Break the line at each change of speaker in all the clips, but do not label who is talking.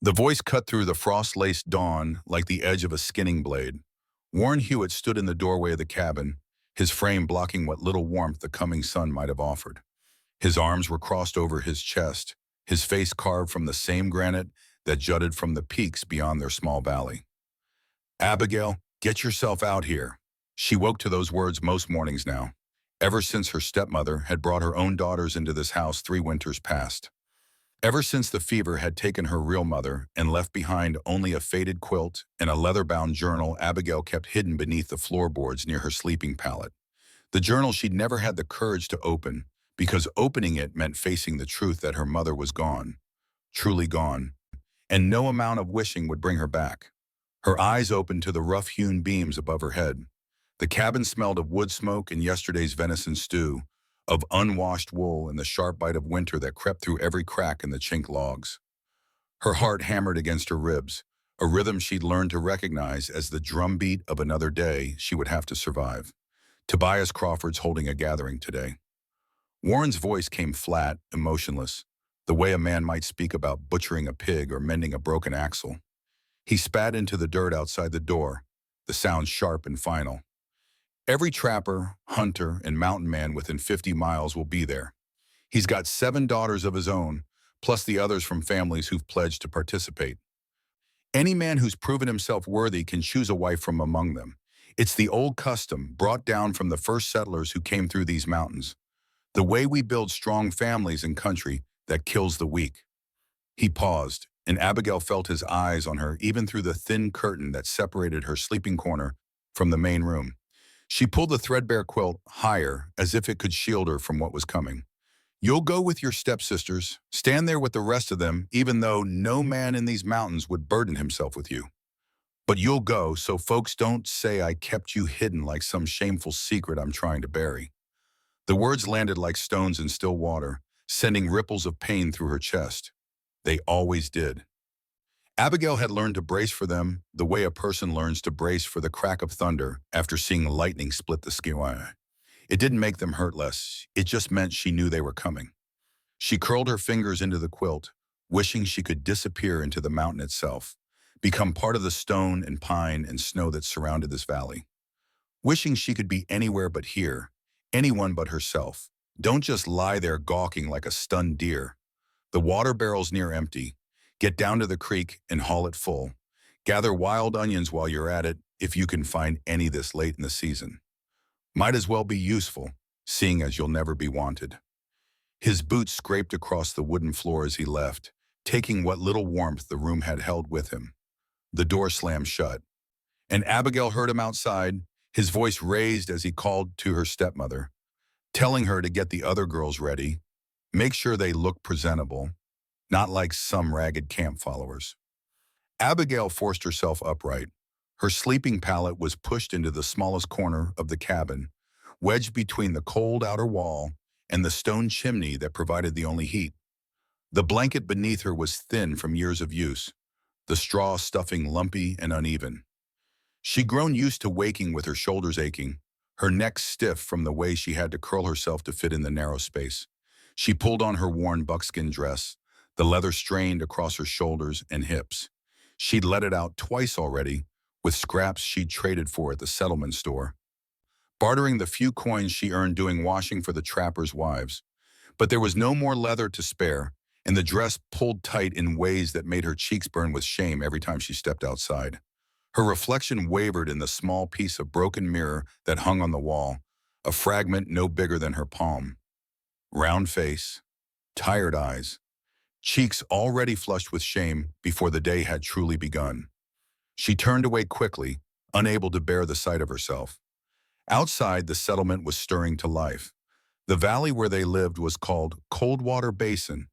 The voice cut through the frost-laced dawn like the edge of a skinning blade. Warren Hewitt stood in the doorway of the cabin, his frame blocking what little warmth the coming sun might have offered. His arms were crossed over his chest, his face carved from the same granite that jutted from the peaks beyond their small valley. "Abigail, get yourself out here." She woke to those words most mornings now, ever since her stepmother had brought her own daughters into this house 3 winters past. Ever since the fever had taken her real mother and left behind only a faded quilt and a leather-bound journal Abigail kept hidden beneath the floorboards near her sleeping pallet. The journal she'd never had the courage to open, because opening it meant facing the truth that her mother was gone, truly gone, and no amount of wishing would bring her back. Her eyes opened to the rough-hewn beams above her head. The cabin smelled of wood smoke and yesterday's venison stew, of unwashed wool and the sharp bite of winter that crept through every crack in the chink logs. Her heart hammered against her ribs, a rhythm she'd learned to recognize as the drumbeat of another day she would have to survive. Tobias Crawford's holding a gathering today. Warren's voice came flat, emotionless, the way a man might speak about butchering a pig or mending a broken axle. He spat into the dirt outside the door, the sound sharp and final. "Every trapper, hunter, and mountain man within 50 miles will be there. He's got 7 daughters of his own, plus the others from families who've pledged to participate. Any man who's proven himself worthy can choose a wife from among them. It's the old custom brought down from the first settlers who came through these mountains. The way we build strong families and country that kills the weak." He paused, and Abigail felt his eyes on her even through the thin curtain that separated her sleeping corner from the main room. She pulled the threadbare quilt higher, as if it could shield her from what was coming. "You'll go with your stepsisters, stand there with the rest of them, even though no man in these mountains would burden himself with you. But you'll go so folks don't say I kept you hidden like some shameful secret I'm trying to bury." The words landed like stones in still water, sending ripples of pain through her chest. They always did. Abigail had learned to brace for them the way a person learns to brace for the crack of thunder after seeing lightning split the sky. It didn't make them hurt less, it just meant she knew they were coming. She curled her fingers into the quilt, wishing she could disappear into the mountain itself, become part of the stone and pine and snow that surrounded this valley. Wishing she could be anywhere but here, anyone but herself. Don't just lie there gawking like a stunned deer. The water barrel's near empty. Get down to the creek and haul it full. Gather wild onions while you're at it, if you can find any this late in the season. Might as well be useful, seeing as you'll never be wanted. His boots scraped across the wooden floor as he left, taking what little warmth the room had held with him. The door slammed shut, and Abigail heard him outside, his voice raised as he called to her stepmother, telling her to get the other girls ready, make sure they look presentable, not like some ragged camp followers. Abigail forced herself upright. Her sleeping pallet was pushed into the smallest corner of the cabin, wedged between the cold outer wall and the stone chimney that provided the only heat. The blanket beneath her was thin from years of use, the straw stuffing lumpy and uneven. She'd grown used to waking with her shoulders aching, her neck stiff from the way she had to curl herself to fit in the narrow space. She pulled on her worn buckskin dress, the leather strained across her shoulders and hips. She'd let it out twice already, with scraps she'd traded for at the settlement store, bartering the few coins she earned doing washing for the trappers' wives. But there was no more leather to spare, and the dress pulled tight in ways that made her cheeks burn with shame every time she stepped outside. Her reflection wavered in the small piece of broken mirror that hung on the wall, a fragment no bigger than her palm. Round face, tired eyes, cheeks already flushed with shame before the day had truly begun. She turned away quickly, unable to bear the sight of herself. Outside, the settlement was stirring to life. The valley where they lived was called Coldwater Basin,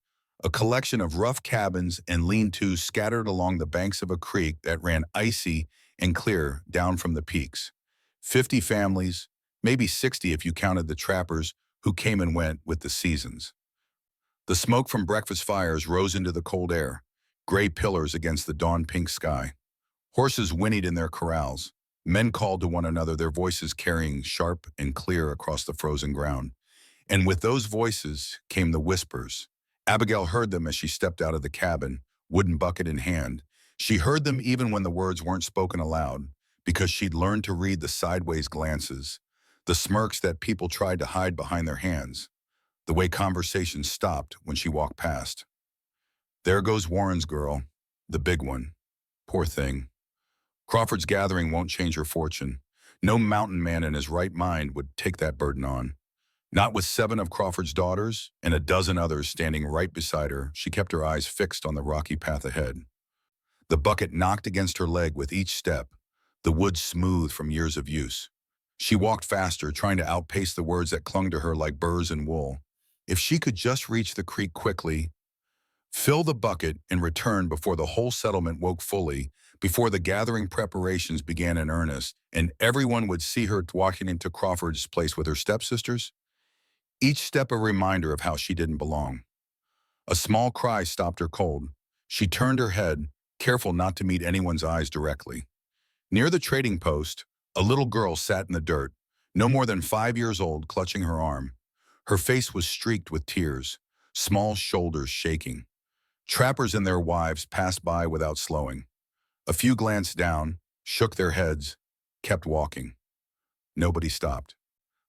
a collection of rough cabins and lean-tos scattered along the banks of a creek that ran icy and clear down from the peaks. 50 families, maybe 60 if you counted the trappers who came and went with the seasons. The smoke from breakfast fires rose into the cold air, gray pillars against the dawn-pink sky. Horses whinnied in their corrals. Men called to one another, their voices carrying sharp and clear across the frozen ground. And with those voices came the whispers. Abigail heard them as she stepped out of the cabin, wooden bucket in hand. She heard them even when the words weren't spoken aloud, because she'd learned to read the sideways glances, the smirks that people tried to hide behind their hands, the way conversations stopped when she walked past. There goes Warren's girl, the big one. Poor thing. Crawford's gathering won't change her fortune. No mountain man in his right mind would take that burden on. Not with 7 of Crawford's daughters and a dozen others standing right beside her. She kept her eyes fixed on the rocky path ahead. The bucket knocked against her leg with each step, the wood smooth from years of use. She walked faster, trying to outpace the words that clung to her like burrs in wool. If she could just reach the creek quickly, fill the bucket, and return before the whole settlement woke fully, before the gathering preparations began in earnest, and everyone would see her walking into Crawford's place with her stepsisters, each step a reminder of how she didn't belong. A small cry stopped her cold. She turned her head, careful not to meet anyone's eyes directly. Near the trading post, a little girl sat in the dirt, no more than 5 years old, clutching her arm. Her face was streaked with tears, small shoulders shaking. Trappers and their wives passed by without slowing. A few glanced down, shook their heads, kept walking. Nobody stopped.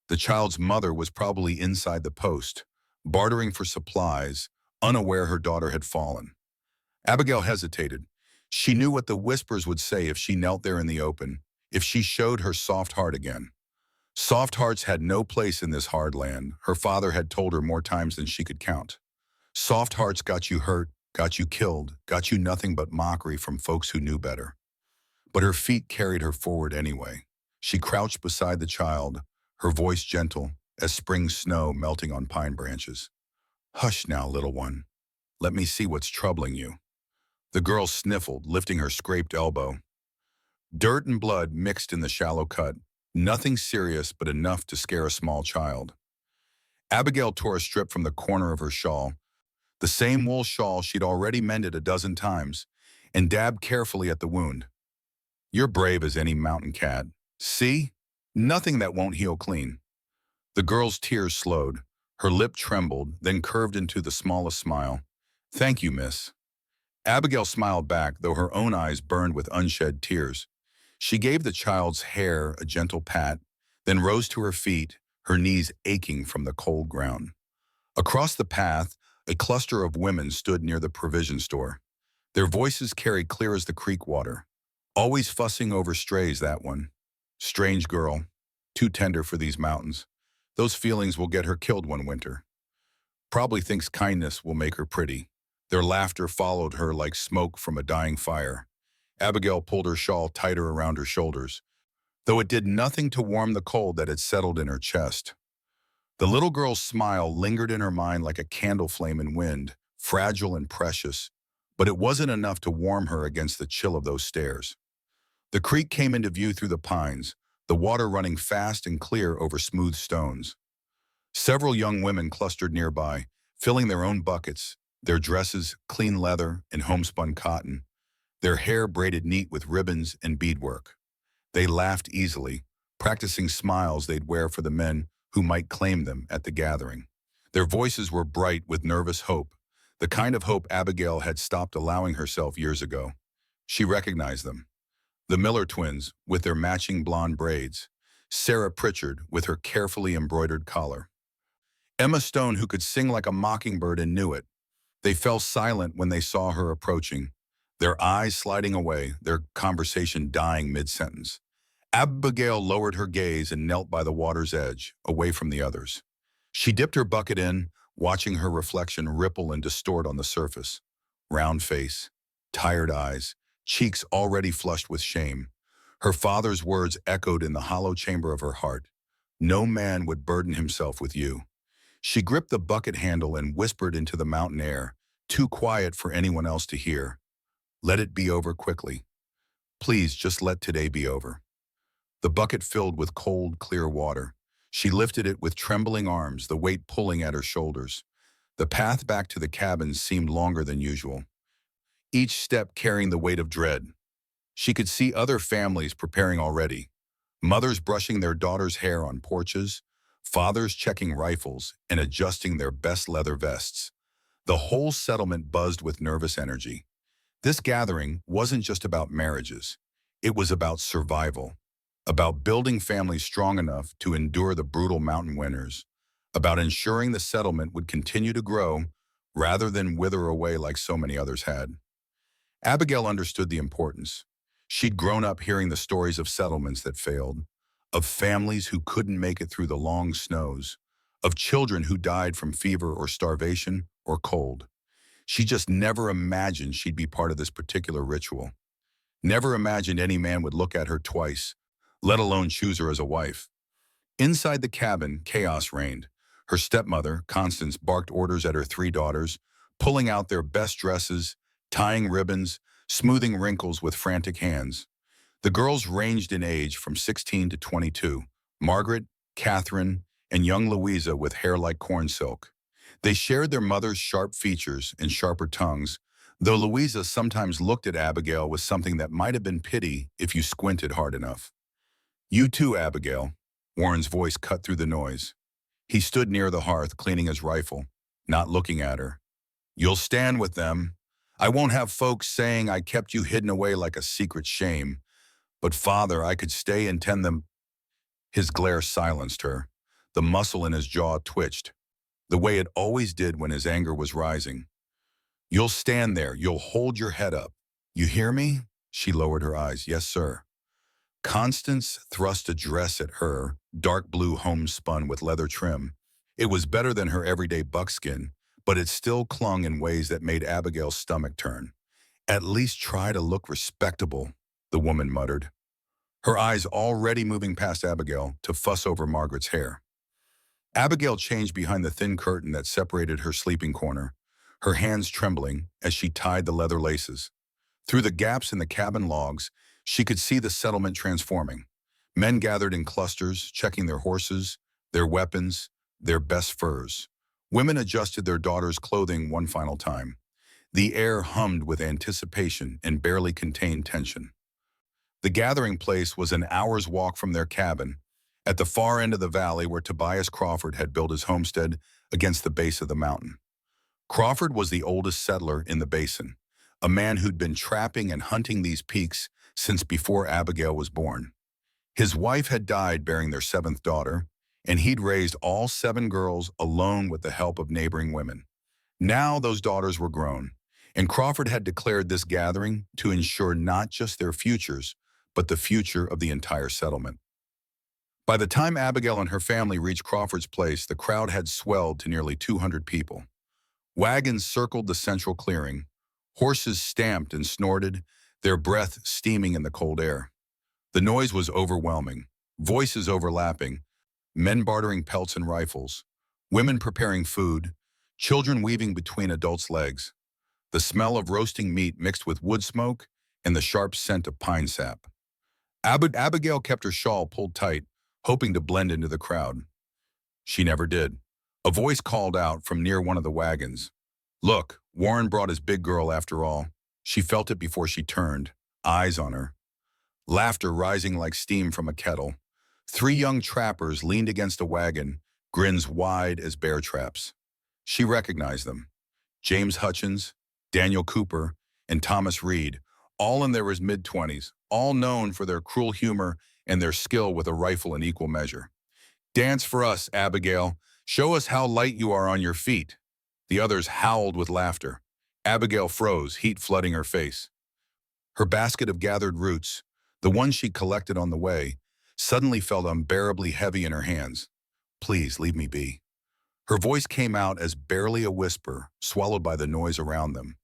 The child's mother was probably inside the post, bartering for supplies, unaware her daughter had fallen. Abigail hesitated. She knew what the whispers would say if she knelt there in the open, if she showed her soft heart again. Soft hearts had no place in this hard land, her father had told her more times than she could count. Soft hearts got you hurt, got you killed, got you nothing but mockery from folks who knew better. But her feet carried her forward anyway. She crouched beside the child, her voice gentle as spring snow melting on pine branches. "Hush now, little one. Let me see what's troubling you." The girl sniffled, lifting her scraped elbow. Dirt and blood mixed in the shallow cut. Nothing serious, but enough to scare a small child. Abigail tore a strip from the corner of her shawl, the same wool shawl she'd already mended a dozen times, and dabbed carefully at the wound. "You're brave as any mountain cat. See? Nothing that won't heal clean." The girl's tears slowed. Her lip trembled, then curved into the smallest smile. "Thank you, miss." Abigail smiled back, though her own eyes burned with unshed tears. She gave the child's hair a gentle pat, then rose to her feet, her knees aching from the cold ground. Across the path, a cluster of women stood near the provision store. Their voices carried clear as the creek water. "Always fussing over strays, that one. Strange girl, too tender for these mountains. Those feelings will get her killed one winter. Probably thinks kindness will make her pretty." Their laughter followed her like smoke from a dying fire. Abigail pulled her shawl tighter around her shoulders, though it did nothing to warm the cold that had settled in her chest. The little girl's smile lingered in her mind like a candle flame in wind, fragile and precious, but it wasn't enough to warm her against the chill of those stairs. The creek came into view through the pines, the water running fast and clear over smooth stones. Several young women clustered nearby, filling their own buckets, their dresses clean leather and homespun cotton, their hair braided neat with ribbons and beadwork. They laughed easily, practicing smiles they'd wear for the men who might claim them at the gathering. Their voices were bright with nervous hope, the kind of hope Abigail had stopped allowing herself years ago. She recognized them. The Miller twins, with their matching blonde braids, Sarah Pritchard, with her carefully embroidered collar, Emma Stone, who could sing like a mockingbird and knew it. They fell silent when they saw her approaching, their eyes sliding away, their conversation dying mid-sentence. Abigail lowered her gaze and knelt by the water's edge, away from the others. She dipped her bucket in, watching her reflection ripple and distort on the surface. Round face, tired eyes, cheeks already flushed with shame. Her father's words echoed in the hollow chamber of her heart. "No man would burden himself with you." She gripped the bucket handle and whispered into the mountain air, too quiet for anyone else to hear. "Let it be over quickly. Please just let today be over." The bucket filled with cold, clear water. She lifted it with trembling arms, the weight pulling at her shoulders. The path back to the cabin seemed longer than usual, each step carrying the weight of dread. She could see other families preparing already, mothers brushing their daughters' hair on porches, fathers checking rifles and adjusting their best leather vests. The whole settlement buzzed with nervous energy. This gathering wasn't just about marriages. It was about survival, about building families strong enough to endure the brutal mountain winters, about ensuring the settlement would continue to grow rather than wither away like so many others had. Abigail understood the importance. She'd grown up hearing the stories of settlements that failed, of families who couldn't make it through the long snows, of children who died from fever or starvation or cold. She just never imagined she'd be part of this particular ritual. Never imagined any man would look at her twice, let alone choose her as a wife. Inside the cabin, chaos reigned. Her stepmother, Constance, barked orders at her three daughters, pulling out their best dresses, tying ribbons, smoothing wrinkles with frantic hands. The girls ranged in age from 16 to 22, Margaret, Catherine, and young Louisa with hair like corn silk. They shared their mother's sharp features and sharper tongues, though Louisa sometimes looked at Abigail with something that might have been pity if you squinted hard enough. "You too, Abigail." Warren's voice cut through the noise. He stood near the hearth, cleaning his rifle, not looking at her. "You'll stand with them. I won't have folks saying I kept you hidden away like a secret shame. But Father, I could stay and tend them." His glare silenced her. The muscle in his jaw twitched, the way it always did when his anger was rising. "You'll stand there. You'll hold your head up. You hear me?" She lowered her eyes. "Yes, sir." Constance thrust a dress at her, dark blue homespun with leather trim. It was better than her everyday buckskin, but it still clung in ways that made Abigail's stomach turn. "At least try to look respectable," the woman muttered, her eyes already moving past Abigail to fuss over Margaret's hair. Abigail changed behind the thin curtain that separated her sleeping corner, her hands trembling as she tied the leather laces. Through the gaps in the cabin logs, she could see the settlement transforming. Men gathered in clusters, checking their horses, their weapons, their best furs. Women adjusted their daughters' clothing one final time. The air hummed with anticipation and barely contained tension. The gathering place was an hour's walk from their cabin, at the far end of the valley where Tobias Crawford had built his homestead against the base of the mountain. Crawford was the oldest settler in the basin, a man who'd been trapping and hunting these peaks since before Abigail was born. His wife had died bearing their seventh daughter, and he'd raised all 7 girls alone with the help of neighboring women. Now those daughters were grown, and Crawford had declared this gathering to ensure not just their futures, but the future of the entire settlement. By the time Abigail and her family reached Crawford's place, the crowd had swelled to nearly 200 people. Wagons circled the central clearing. Horses stamped and snorted, their breath steaming in the cold air. The noise was overwhelming, voices overlapping, men bartering pelts and rifles, women preparing food, children weaving between adults' legs. The smell of roasting meat mixed with wood smoke and the sharp scent of pine sap. Abigail kept her shawl pulled tight, hoping to blend into the crowd. She never did. A voice called out from near one of the wagons. "Look, Warren brought his big girl after all." She felt it before she turned, eyes on her. Laughter rising like steam from a kettle. 3 young trappers leaned against a wagon, grins wide as bear traps. She recognized them. James Hutchins, Daniel Cooper, and Thomas Reed, all in their mid-20s, all known for their cruel humor and their skill with a rifle in equal measure. "Dance for us, Abigail. Show us how light you are on your feet." The others howled with laughter. Abigail froze, heat flooding her face. Her basket of gathered roots, the ones she collected on the way, suddenly felt unbearably heavy in her hands. "Please, leave me be." Her voice came out as barely a whisper, swallowed by the noise around them.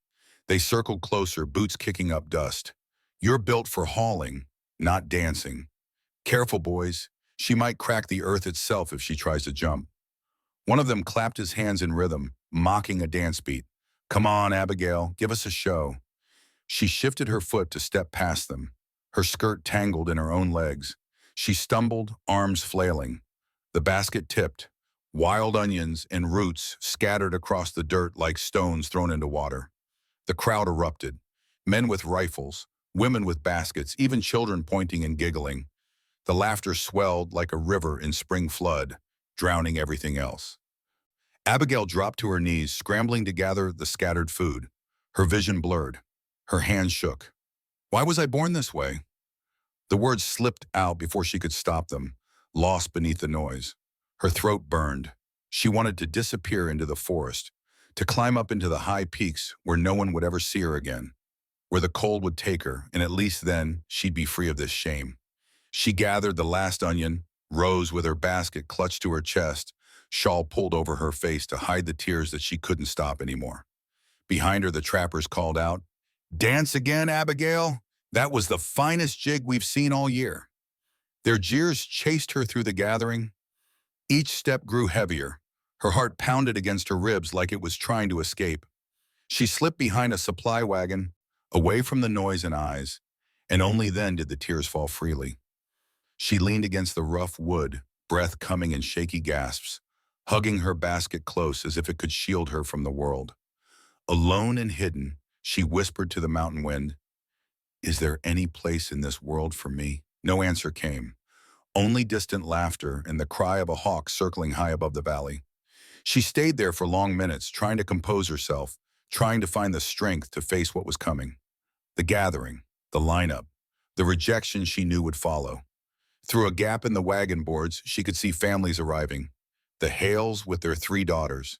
They circled closer, boots kicking up dust. "You're built for hauling, not dancing. Careful, boys. She might crack the earth itself if she tries to jump." One of them clapped his hands in rhythm, mocking a dance beat. "Come on, Abigail, give us a show." She shifted her foot to step past them, her skirt tangled in her own legs. She stumbled, arms flailing. The basket tipped. Wild onions and roots scattered across the dirt like stones thrown into water. The crowd erupted. Men with rifles, women with baskets, even children pointing and giggling. The laughter swelled like a river in spring flood, drowning everything else. Abigail dropped to her knees, scrambling to gather the scattered food, her vision blurred. Her hand shook. Why was I born this way? The words slipped out before she could stop them, lost beneath the noise. Her throat burned. She wanted to disappear into the forest, to climb up into the high peaks where no one would ever see her again, where the cold would take her, and at least then she'd be free of this shame. She gathered the last onion, rose with her basket clutched to her chest, shawl pulled over her face to hide the tears that she couldn't stop anymore. Behind her, the trappers called out, "Dance again, Abigail? That was the finest jig we've seen all year." Their jeers chased her through the gathering. Each step grew heavier. Her heart pounded against her ribs like it was trying to escape. She slipped behind a supply wagon, away from the noise and eyes, and only then did the tears fall freely. She leaned against the rough wood, breath coming in shaky gasps, hugging her basket close as if it could shield her from the world. Alone and hidden, she whispered to the mountain wind, "Is there any place in this world for me?" No answer came, only distant laughter and the cry of a hawk circling high above the valley. She stayed there for long minutes, trying to compose herself, trying to find the strength to face what was coming. The gathering, the lineup, the rejection she knew would follow. Through a gap in the wagon boards, she could see families arriving. The Hales with their 3 daughters,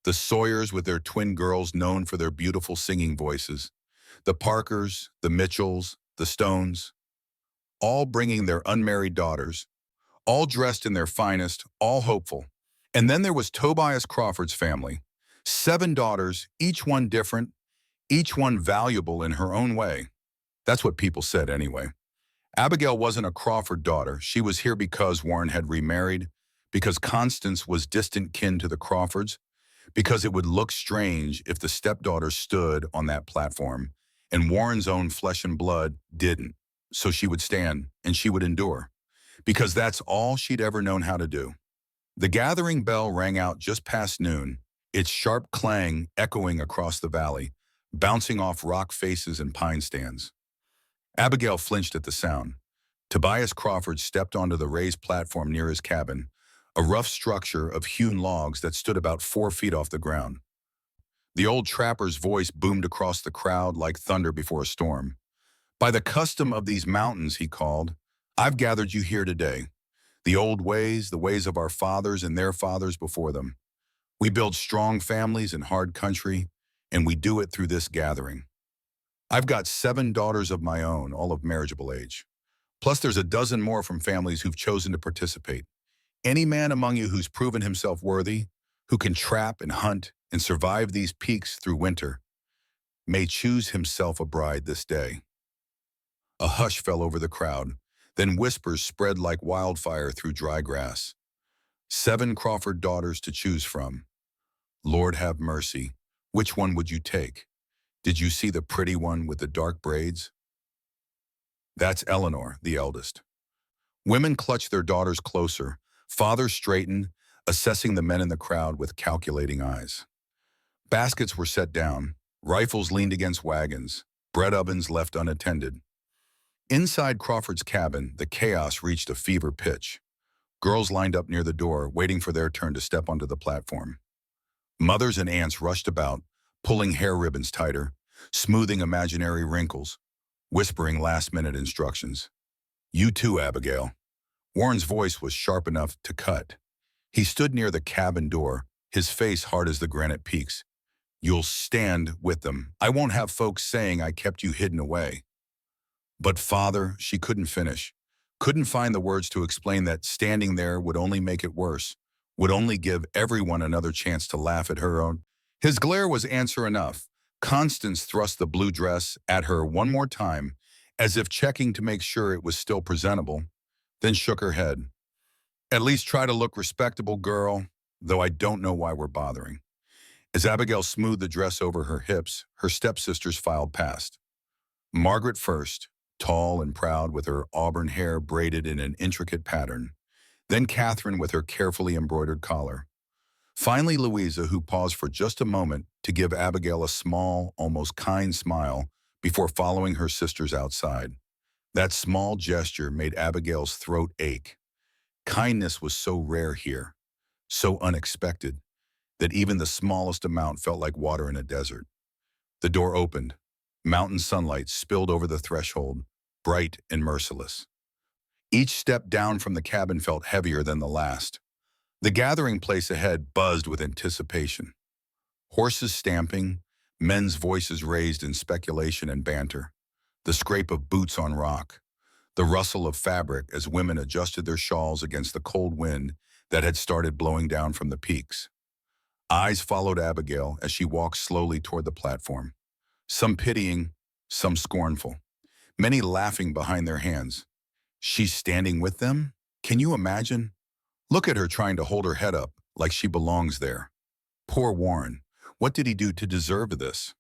the Sawyers with their twin girls known for their beautiful singing voices, the Parkers, the Mitchells, the Stones, all bringing their unmarried daughters, all dressed in their finest, all hopeful. And then there was Tobias Crawford's family. 7 daughters, each one different, each one valuable in her own way. That's what people said anyway. Abigail wasn't a Crawford daughter. She was here because Warren had remarried, because Constance was distant kin to the Crawfords, because it would look strange if the stepdaughter stood on that platform, and Warren's own flesh and blood didn't. So she would stand, and she would endure, because that's all she'd ever known how to do. The gathering bell rang out just past noon, its sharp clang echoing across the valley, bouncing off rock faces and pine stands. Abigail flinched at the sound. Tobias Crawford stepped onto the raised platform near his cabin, a rough structure of hewn logs that stood about 4 feet off the ground. The old trapper's voice boomed across the crowd like thunder before a storm. "By the custom of these mountains," he called, "I've gathered you here today. The old ways, the ways of our fathers and their fathers before them. We build strong families in hard country, and we do it through this gathering. I've got 7 daughters of my own, all of marriageable age. Plus there's a dozen more from families who've chosen to participate. Any man among you who's proven himself worthy, who can trap and hunt and survive these peaks through winter, may choose himself a bride this day." A hush fell over the crowd, then whispers spread like wildfire through dry grass. 7 Crawford daughters to choose from. Lord have mercy, which one would you take? Did you see the pretty one with the dark braids? That's Eleanor, the eldest. Women clutched their daughters closer, fathers straightened, assessing the men in the crowd with calculating eyes. Baskets were set down, rifles leaned against wagons, bread ovens left unattended. Inside Crawford's cabin, the chaos reached a fever pitch. Girls lined up near the door, waiting for their turn to step onto the platform. Mothers and aunts rushed about, pulling hair ribbons tighter, smoothing imaginary wrinkles, whispering last-minute instructions. "You too, Abigail." Warren's voice was sharp enough to cut. He stood near the cabin door, his face hard as the granite peaks. "You'll stand with them. I won't have folks saying I kept you hidden away." But Father, she couldn't finish, couldn't find the words to explain that standing there would only make it worse, would only give everyone another chance to laugh at her own. His glare was answer enough. Constance thrust the blue dress at her one more time, as if checking to make sure it was still presentable, then shook her head. "At least try to look respectable, girl, though I don't know why we're bothering." As Abigail smoothed the dress over her hips, her stepsisters filed past. Margaret first, tall and proud with her auburn hair braided in an intricate pattern. Then Catherine with her carefully embroidered collar. Finally Louisa, who paused for just a moment to give Abigail a small, almost kind smile before following her sisters outside. That small gesture made Abigail's throat ache. Kindness was so rare here, so unexpected, that even the smallest amount felt like water in a desert. The door opened. Mountain sunlight spilled over the threshold, bright and merciless. Each step down from the cabin felt heavier than the last. The gathering place ahead buzzed with anticipation. Horses stamping, men's voices raised in speculation and banter, the scrape of boots on rock, the rustle of fabric as women adjusted their shawls against the cold wind that had started blowing down from the peaks. Eyes followed Abigail as she walked slowly toward the platform, some pitying, some scornful, many laughing behind their hands. She's standing with them? Can you imagine? Look at her trying to hold her head up like she belongs there. Poor Warren. What did he do to deserve this?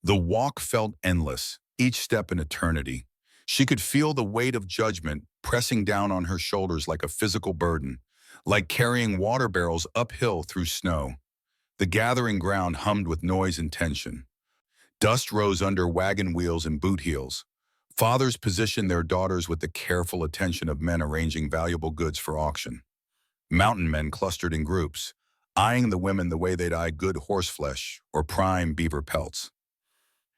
The walk felt endless, each step an eternity. She could feel the weight of judgment pressing down on her shoulders like a physical burden, like carrying water barrels uphill through snow. The gathering ground hummed with noise and tension. Dust rose under wagon wheels and boot heels. Fathers positioned their daughters with the careful attention of men arranging valuable goods for auction. Mountain men clustered in groups, eyeing the women the way they'd eye good horseflesh or prime beaver pelts.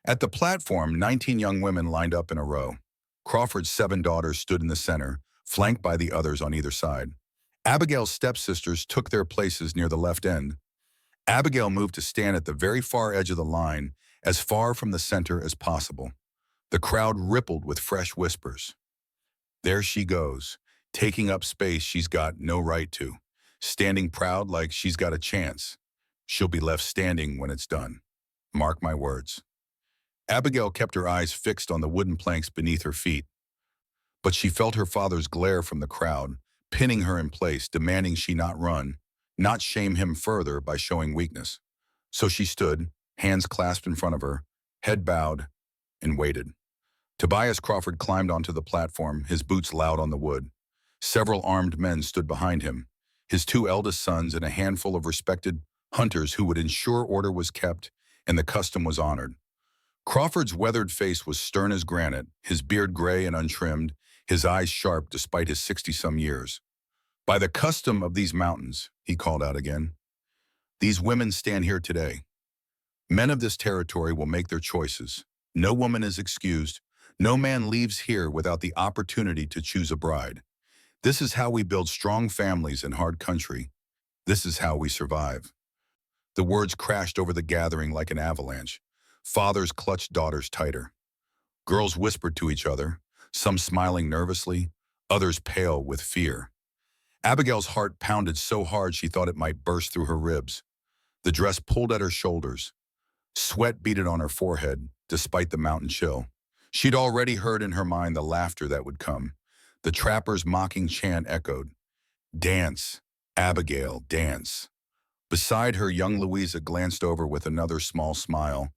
At the platform, 19 young women lined up in a row. Crawford's 7 daughters stood in the center, flanked by the others on either side. Abigail's stepsisters took their places near the left end. Abigail moved to stand at the very far edge of the line, as far from the center as possible. The crowd rippled with fresh whispers. There she goes, taking up space she's got no right to, standing proud like she's got a chance. She'll be left standing when it's done. Mark my words. Abigail kept her eyes fixed on the wooden planks beneath her feet, but she felt her father's glare from the crowd, pinning her in place, demanding she not run, not shame him further by showing weakness. So she stood, hands clasped in front of her, head bowed, and waited. Tobias Crawford climbed onto the platform, his boots loud on the wood. Several armed men stood behind him, his 2 eldest sons and a handful of respected hunters who would ensure order was kept and the custom was honored. Crawford's weathered face was stern as granite, his beard gray and untrimmed, his eyes sharp despite his 60-some years. By the custom of these mountains, he called out again, these women stand here today. Men of this territory will make their choices. No woman is excused. No man leaves here without the opportunity to choose a bride. This is how we build strong families in hard country. This is how we survive. The words crashed over the gathering like an avalanche. Fathers clutched daughters tighter. Girls whispered to each other, some smiling nervously, others pale with fear. Abigail's heart pounded so hard she thought it might burst through her ribs. The dress pulled at her shoulders. Sweat beaded on her forehead, despite the mountain chill. She'd already heard in her mind the laughter that would come. The trapper's mocking chant echoed. Dance, Abigail, dance. Beside her, young Louisa glanced over with another small smile,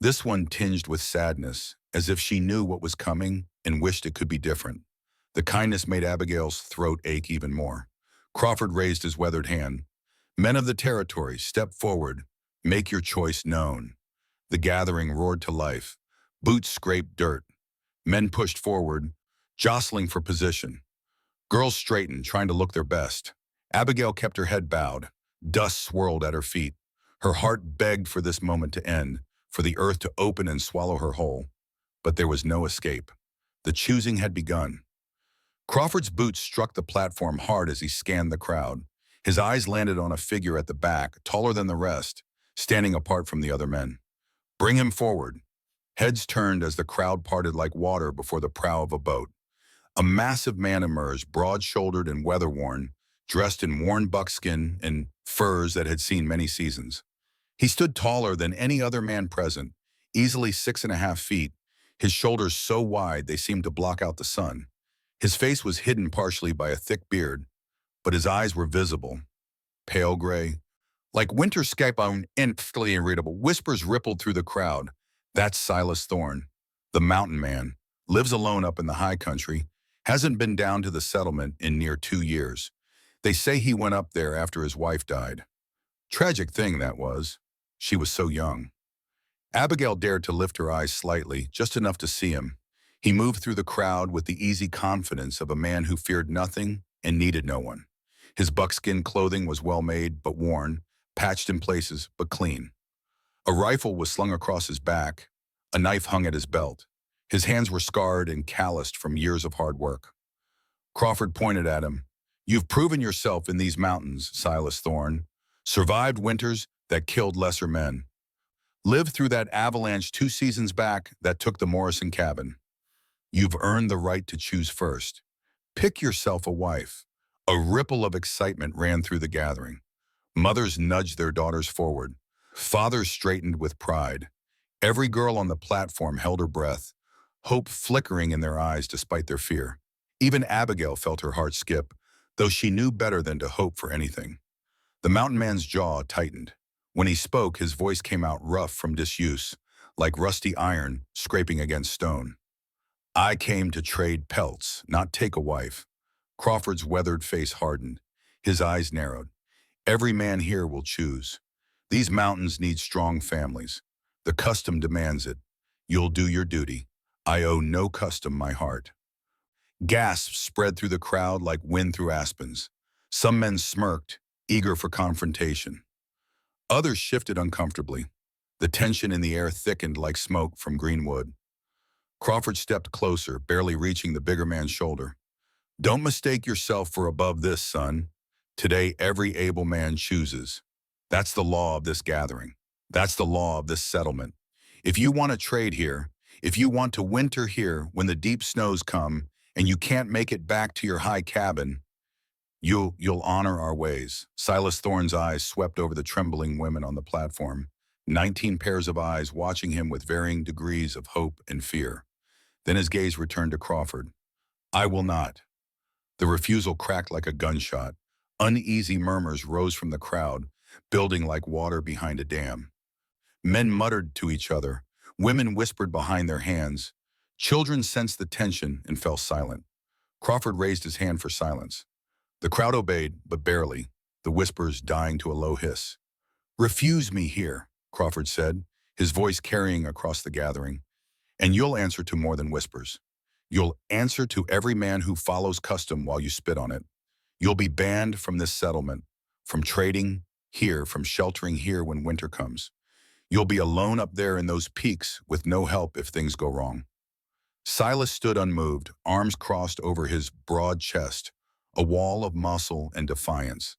this one tinged with sadness, as if she knew what was coming and wished it could be different. The kindness made Abigail's throat ache even more. Crawford raised his weathered hand. Men of the territory, step forward. Make your choice known. The gathering roared to life. Boots scraped dirt. Men pushed forward, jostling for position. Girls straightened, trying to look their best. Abigail kept her head bowed. Dust swirled at her feet. Her heart begged for this moment to end, for the earth to open and swallow her whole. But there was no escape. The choosing had begun. Crawford's boots struck the platform hard as he scanned the crowd. His eyes landed on a figure at the back, taller than the rest, standing apart from the other men. Bring him forward. Heads turned as the crowd parted like water before the prow of a boat. A massive man emerged, broad-shouldered and weather-worn, dressed in worn buckskin and furs that had seen many seasons. He stood taller than any other man present, easily 6.5 feet, his shoulders so wide they seemed to block out the sun. His face was hidden partially by a thick beard, but his eyes were visible, pale gray. Like winter skype on instantly irritable, whispers rippled through the crowd. That's Silas Thorne, the mountain man, lives alone up in the high country, hasn't been down to the settlement in near 2 years. They say he went up there after his wife died. Tragic thing that was. She was so young. Abigail dared to lift her eyes slightly, just enough to see him. He moved through the crowd with the easy confidence of a man who feared nothing and needed no one. His buckskin clothing was well made but worn, patched in places but clean. A rifle was slung across his back, A knife hung at his belt. His hands were scarred and calloused from years of hard work. Crawford pointed at him. You've proven yourself in these mountains, Silas Thorne. Survived winters that killed lesser men. Lived through that avalanche 2 seasons back that took the Morrison cabin. You've earned the right to choose first. Pick yourself a wife. A ripple of excitement ran through the gathering. Mothers nudged their daughters forward. Fathers straightened with pride. Every girl on the platform held her breath, hope flickering in their eyes despite their fear. Even Abigail felt her heart skip, though she knew better than to hope for anything. The mountain man's jaw tightened. When he spoke, his voice came out rough from disuse, like rusty iron scraping against stone. I came to trade pelts, not take a wife. Crawford's weathered face hardened. His eyes narrowed. Every man here will choose. These mountains need strong families. The custom demands it. You'll do your duty. I owe no custom my heart. Gasps spread through the crowd like wind through aspens. Some men smirked, eager for confrontation. Others shifted uncomfortably. The tension in the air thickened like smoke from green wood. Crawford stepped closer, barely reaching the bigger man's shoulder. Don't mistake yourself for above this, son. Today, every able man chooses. That's the law of this gathering. That's the law of this settlement. If you want to trade here, if you want to winter here when the deep snows come and you can't make it back to your high cabin, you'll honor our ways. Silas Thorne's eyes swept over the trembling women on the platform, 19 pairs of eyes watching him with varying degrees of hope and fear. Then his gaze returned to Crawford. I will not. The refusal cracked like a gunshot. Uneasy murmurs rose from the crowd, building like water behind a dam. Men muttered to each other. Women whispered behind their hands. Children sensed the tension and fell silent. Crawford raised his hand for silence. The crowd obeyed, but barely, the whispers dying to a low hiss. Refuse me here, Crawford said, his voice carrying across the gathering. And you'll answer to more than whispers. You'll answer to every man who follows custom while you spit on it. You'll be banned from this settlement, from trading here, from sheltering here when winter comes. You'll be alone up there in those peaks with no help if things go wrong. Silas stood unmoved, arms crossed over his broad chest, a wall of muscle and defiance.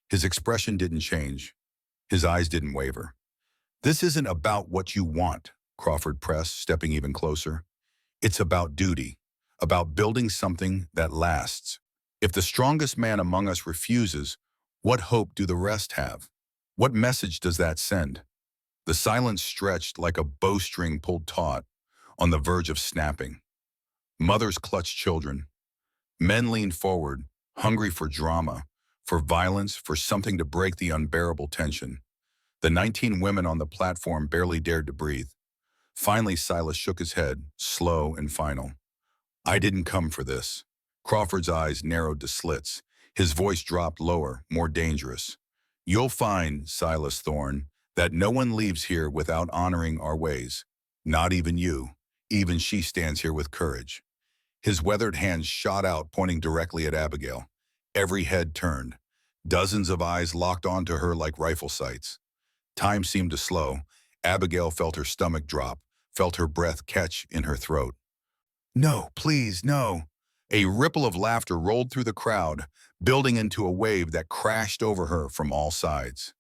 His expression didn't change. His eyes didn't waver. This isn't about what you want, Crawford pressed, stepping even closer. It's about duty, about building something that lasts. If the strongest man among us refuses, what hope do the rest have? What message does that send? The silence stretched like a bowstring pulled taut, on the verge of snapping. Mothers clutched children. Men leaned forward, hungry for drama, for violence, for something to break the unbearable tension. The 19 women on the platform barely dared to breathe. Finally, Silas shook his head, slow and final. I didn't come for this. Crawford's eyes narrowed to slits. His voice dropped lower, more dangerous. You'll find, Silas Thorne, that no one leaves here without honoring our ways. Not even you. Even she stands here with courage. His weathered hands shot out, pointing directly at Abigail. Every head turned. Dozens of eyes locked onto her like rifle sights. Time seemed to slow. Abigail felt her stomach drop, felt her breath catch in her throat. No, please, no. A ripple of laughter rolled through the crowd, building into a wave that crashed over her from all sides.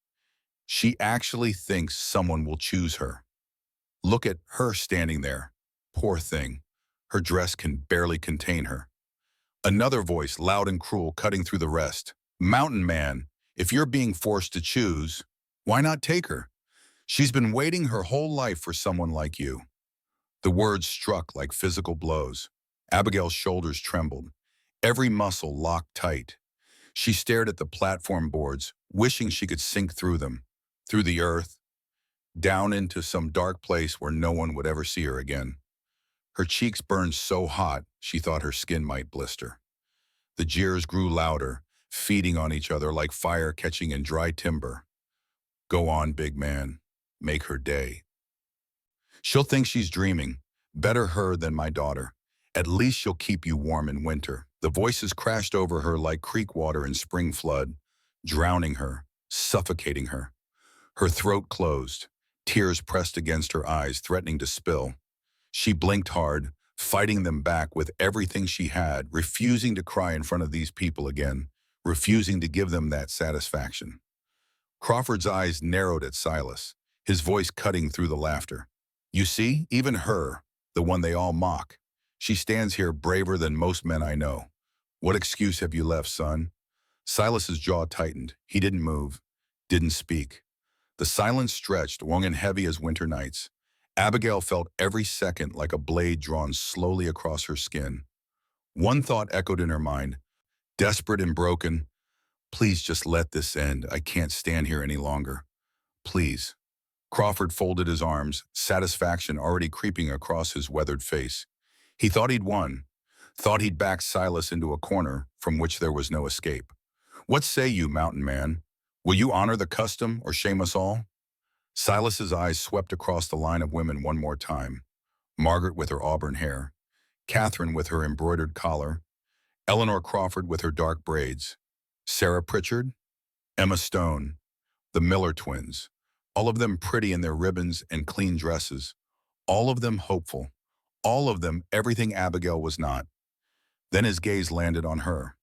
She actually thinks someone will choose her. Look at her standing there. Poor thing. Her dress can barely contain her. Another voice, loud and cruel, cutting through the rest. Mountain man, if you're being forced to choose, why not take her? She's been waiting her whole life for someone like you. The words struck like physical blows. Abigail's shoulders trembled. Every muscle locked tight. She stared at the platform boards, wishing she could sink through them, through the earth, down into some dark place where no one would ever see her again. Her cheeks burned so hot, she thought her skin might blister. The jeers grew louder, feeding on each other like fire catching in dry timber. Go on, big man. Make her day. She'll think she's dreaming. Better her than my daughter. At least she'll keep you warm in winter. The voices crashed over her like creek water in spring flood, drowning her, suffocating her. Her throat closed. Tears pressed against her eyes, threatening to spill. She blinked hard, fighting them back with everything she had, refusing to cry in front of these people again, refusing to give them that satisfaction. Crawford's eyes narrowed at Silas, his voice cutting through the laughter. You see, even her, the one they all mock, she stands here braver than most men I know. What excuse have you left, son? Silas's jaw tightened. He didn't move, didn't speak. The silence stretched, long and heavy as winter nights. Abigail felt every second like a blade drawn slowly across her skin. One thought echoed in her mind, desperate and broken. Please just let this end. I can't stand here any longer. Please. Crawford folded his arms, satisfaction already creeping across his weathered face. He thought he'd won, thought he'd backed Silas into a corner from which there was no escape. What say you, mountain man? Will you honor the custom or shame us all? Silas's eyes swept across the line of women one more time. Margaret with her auburn hair, Catherine with her embroidered collar, Eleanor Crawford with her dark braids, Sarah Pritchard, Emma Stone, the Miller twins, all of them pretty in their ribbons and clean dresses, all of them hopeful, all of them everything Abigail was not. Then his gaze landed on her,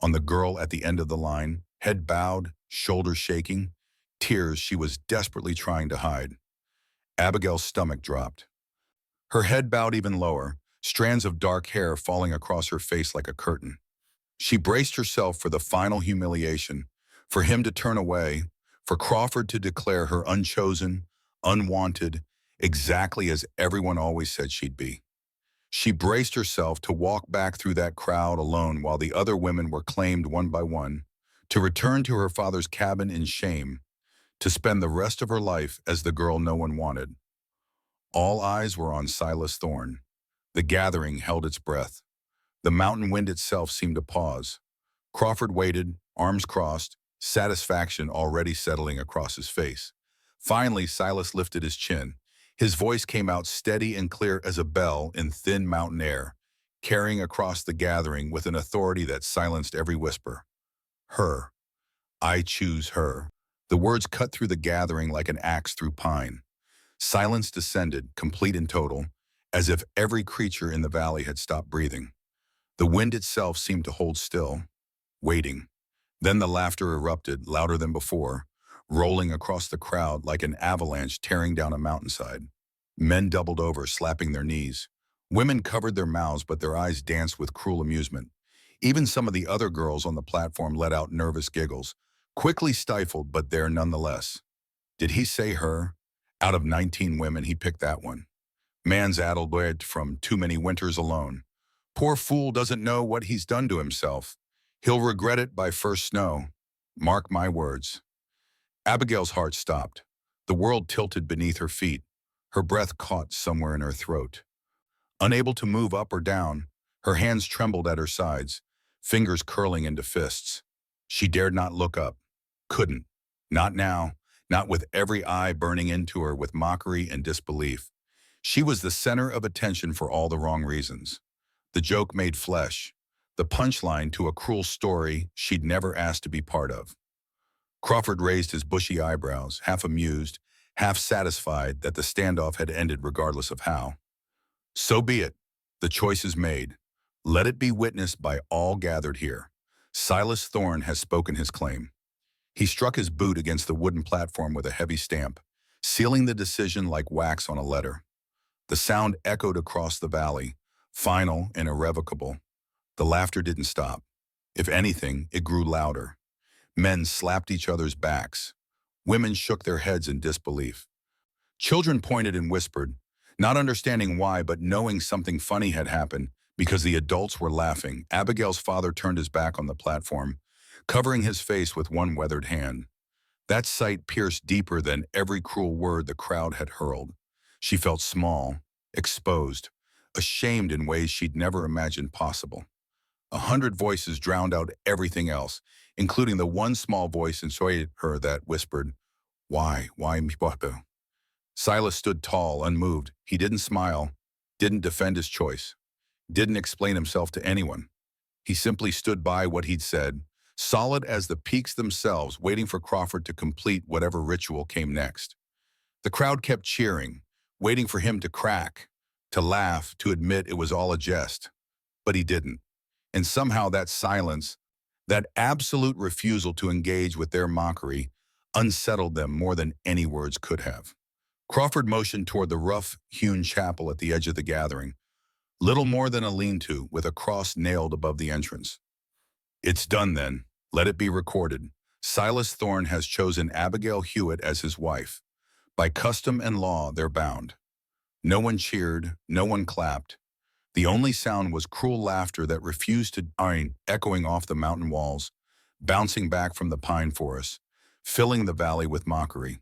on the girl at the end of the line, head bowed, shoulders shaking, tears she was desperately trying to hide. Abigail's stomach dropped. Her head bowed even lower, strands of dark hair falling across her face like a curtain. She braced herself for the final humiliation, for him to turn away, for Crawford to declare her unchosen, unwanted, exactly as everyone always said she'd be. She braced herself to walk back through that crowd alone while the other women were claimed one by one, to return to her father's cabin in shame, to spend the rest of her life as the girl no one wanted. All eyes were on Silas Thorne. The gathering held its breath. The mountain wind itself seemed to pause. Crawford waited, arms crossed, satisfaction already settling across his face. Finally, Silas lifted his chin. His voice came out steady and clear as a bell in thin mountain air, carrying across the gathering with an authority that silenced every whisper. Her. I choose her. The words cut through the gathering like an axe through pine. Silence descended, complete and total, as if every creature in the valley had stopped breathing. The wind itself seemed to hold still, waiting. Then the laughter erupted, louder than before, rolling across the crowd like an avalanche tearing down a mountainside. Men doubled over, slapping their knees. Women covered their mouths, but their eyes danced with cruel amusement. Even some of the other girls on the platform let out nervous giggles, quickly stifled, but there nonetheless. Did he say her? Out of 19 women, he picked that one. Man's addled from too many winters alone. Poor fool doesn't know what he's done to himself. He'll regret it by first snow. Mark my words. Abigail's heart stopped. The world tilted beneath her feet. Her breath caught somewhere in her throat. Unable to move up or down, her hands trembled at her sides, fingers curling into fists. She dared not look up. Couldn't. Not now. Not with every eye burning into her with mockery and disbelief. She was the center of attention for all the wrong reasons. The joke made flesh, the punchline to a cruel story she'd never asked to be part of. Crawford raised his bushy eyebrows, half amused, half satisfied that the standoff had ended regardless of how. So be it. The choice is made. Let it be witnessed by all gathered here. Silas Thorne has spoken his claim. He struck his boot against the wooden platform with a heavy stamp, sealing the decision like wax on a letter. The sound echoed across the valley, final and irrevocable. The laughter didn't stop. If anything, it grew louder. Men slapped each other's backs. Women shook their heads in disbelief. Children pointed and whispered, not understanding why but knowing something funny had happened because the adults were laughing. Abigail's father turned his back on the platform, covering his face with one weathered hand. That sight pierced deeper than every cruel word the crowd had hurled. She felt small, exposed, ashamed in ways she'd never imagined possible. 100 voices drowned out everything else, including the one small voice inside her that whispered, why me, Papa? Silas stood tall, unmoved. He didn't smile, didn't defend his choice, didn't explain himself to anyone. He simply stood by what he'd said, solid as the peaks themselves, waiting for Crawford to complete whatever ritual came next. The crowd kept cheering, waiting for him to crack, to laugh, to admit it was all a jest. But he didn't. And somehow that silence, that absolute refusal to engage with their mockery, unsettled them more than any words could have. Crawford motioned toward the rough-hewn chapel at the edge of the gathering, little more than a lean-to with a cross nailed above the entrance. It's done then. Let it be recorded. Silas Thorne has chosen Abigail Hewitt as his wife. By custom and law, they're bound. No one cheered, no one clapped. The only sound was cruel laughter that refused to die, echoing off the mountain walls, bouncing back from the pine forest, filling the valley with mockery.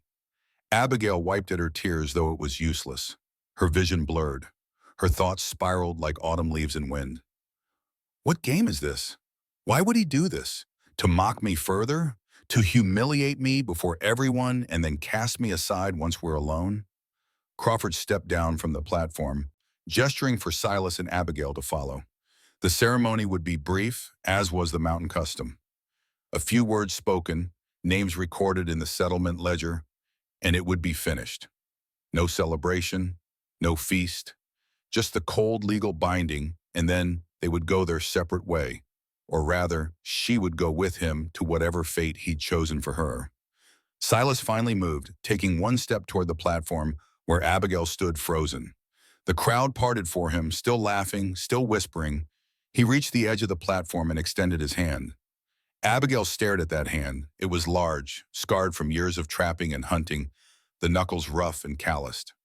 Abigail wiped at her tears, though it was useless. Her vision blurred. Her thoughts spiraled like autumn leaves in wind. What game is this? Why would he do this? To mock me further? To humiliate me before everyone and then cast me aside once we're alone? Crawford stepped down from the platform, gesturing for Silas and Abigail to follow. The ceremony would be brief, as was the mountain custom. A few words spoken, names recorded in the settlement ledger, and it would be finished. No celebration, no feast, just the cold legal binding, and then they would go their separate way. Or rather, she would go with him to whatever fate he'd chosen for her. Silas finally moved, taking one step toward the platform where Abigail stood frozen. The crowd parted for him, still laughing, still whispering. He reached the edge of the platform and extended his hand. Abigail stared at that hand. It was large, scarred from years of trapping and hunting, the knuckles rough and calloused.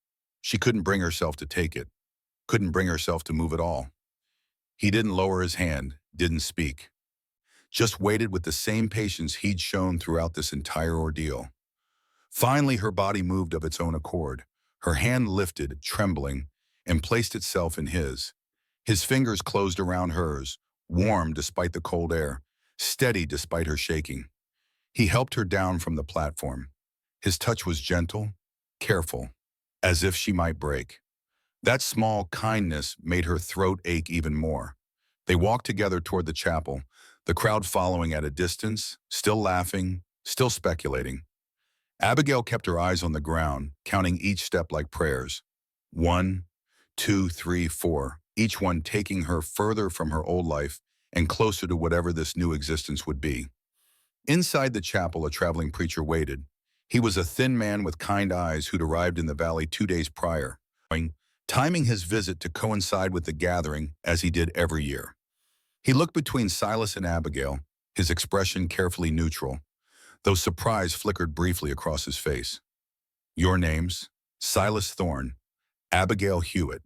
She couldn't bring herself to take it, couldn't bring herself to move at all. He didn't lower his hand, didn't speak. Just waited with the same patience he'd shown throughout this entire ordeal. Finally, her body moved of its own accord. Her hand lifted, trembling, and placed itself in his. His fingers closed around hers, warm despite the cold air, steady despite her shaking. He helped her down from the platform. His touch was gentle, careful, as if she might break. That small kindness made her throat ache even more. They walked together toward the chapel, the crowd following at a distance, still laughing, still speculating. Abigail kept her eyes on the ground, counting each step like prayers. 1, 2, 3, 4, each one taking her further from her old life and closer to whatever this new existence would be. Inside the chapel, a traveling preacher waited. He was a thin man with kind eyes who'd arrived in the valley 2 days prior, timing his visit to coincide with the gathering as he did every year. He looked between Silas and Abigail, his expression carefully neutral, though surprise flickered briefly across his face. Your names, Silas Thorne, Abigail Hewitt.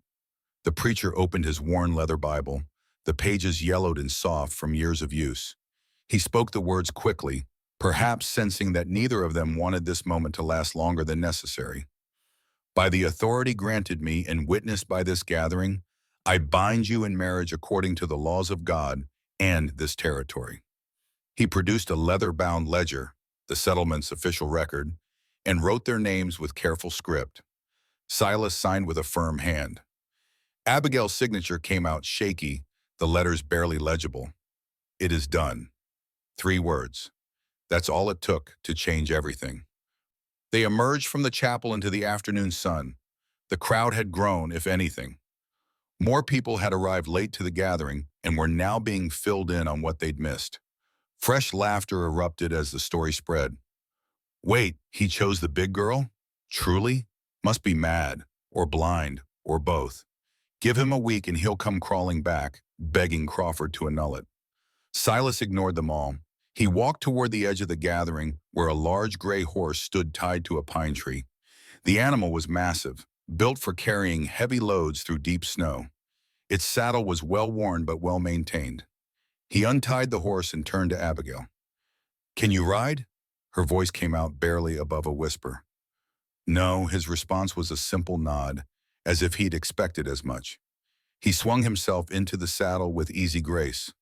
The preacher opened his worn leather Bible, the pages yellowed and soft from years of use. He spoke the words quickly, perhaps sensing that neither of them wanted this moment to last longer than necessary. By the authority granted me and witnessed by this gathering, I bind you in marriage according to the laws of God and this territory. He produced a leather-bound ledger, the settlement's official record, and wrote their names with careful script. Silas signed with a firm hand. Abigail's signature came out shaky, the letters barely legible. It is done. 3 words. That's all it took to change everything. They emerged from the chapel into the afternoon sun. The crowd had grown, if anything. More people had arrived late to the gathering and were now being filled in on what they'd missed. Fresh laughter erupted as the story spread. Wait, he chose the big girl? Truly? Must be mad, or blind, or both. Give him a week and he'll come crawling back, begging Crawford to annul it. Silas ignored them all. He walked toward the edge of the gathering where a large gray horse stood tied to a pine tree. The animal was massive, built for carrying heavy loads through deep snow. Its saddle was well-worn but well-maintained. He untied the horse and turned to Abigail. Can you ride? Her voice came out barely above a whisper. No, his response was a simple nod, as if he'd expected as much. He swung himself into the saddle with easy grace,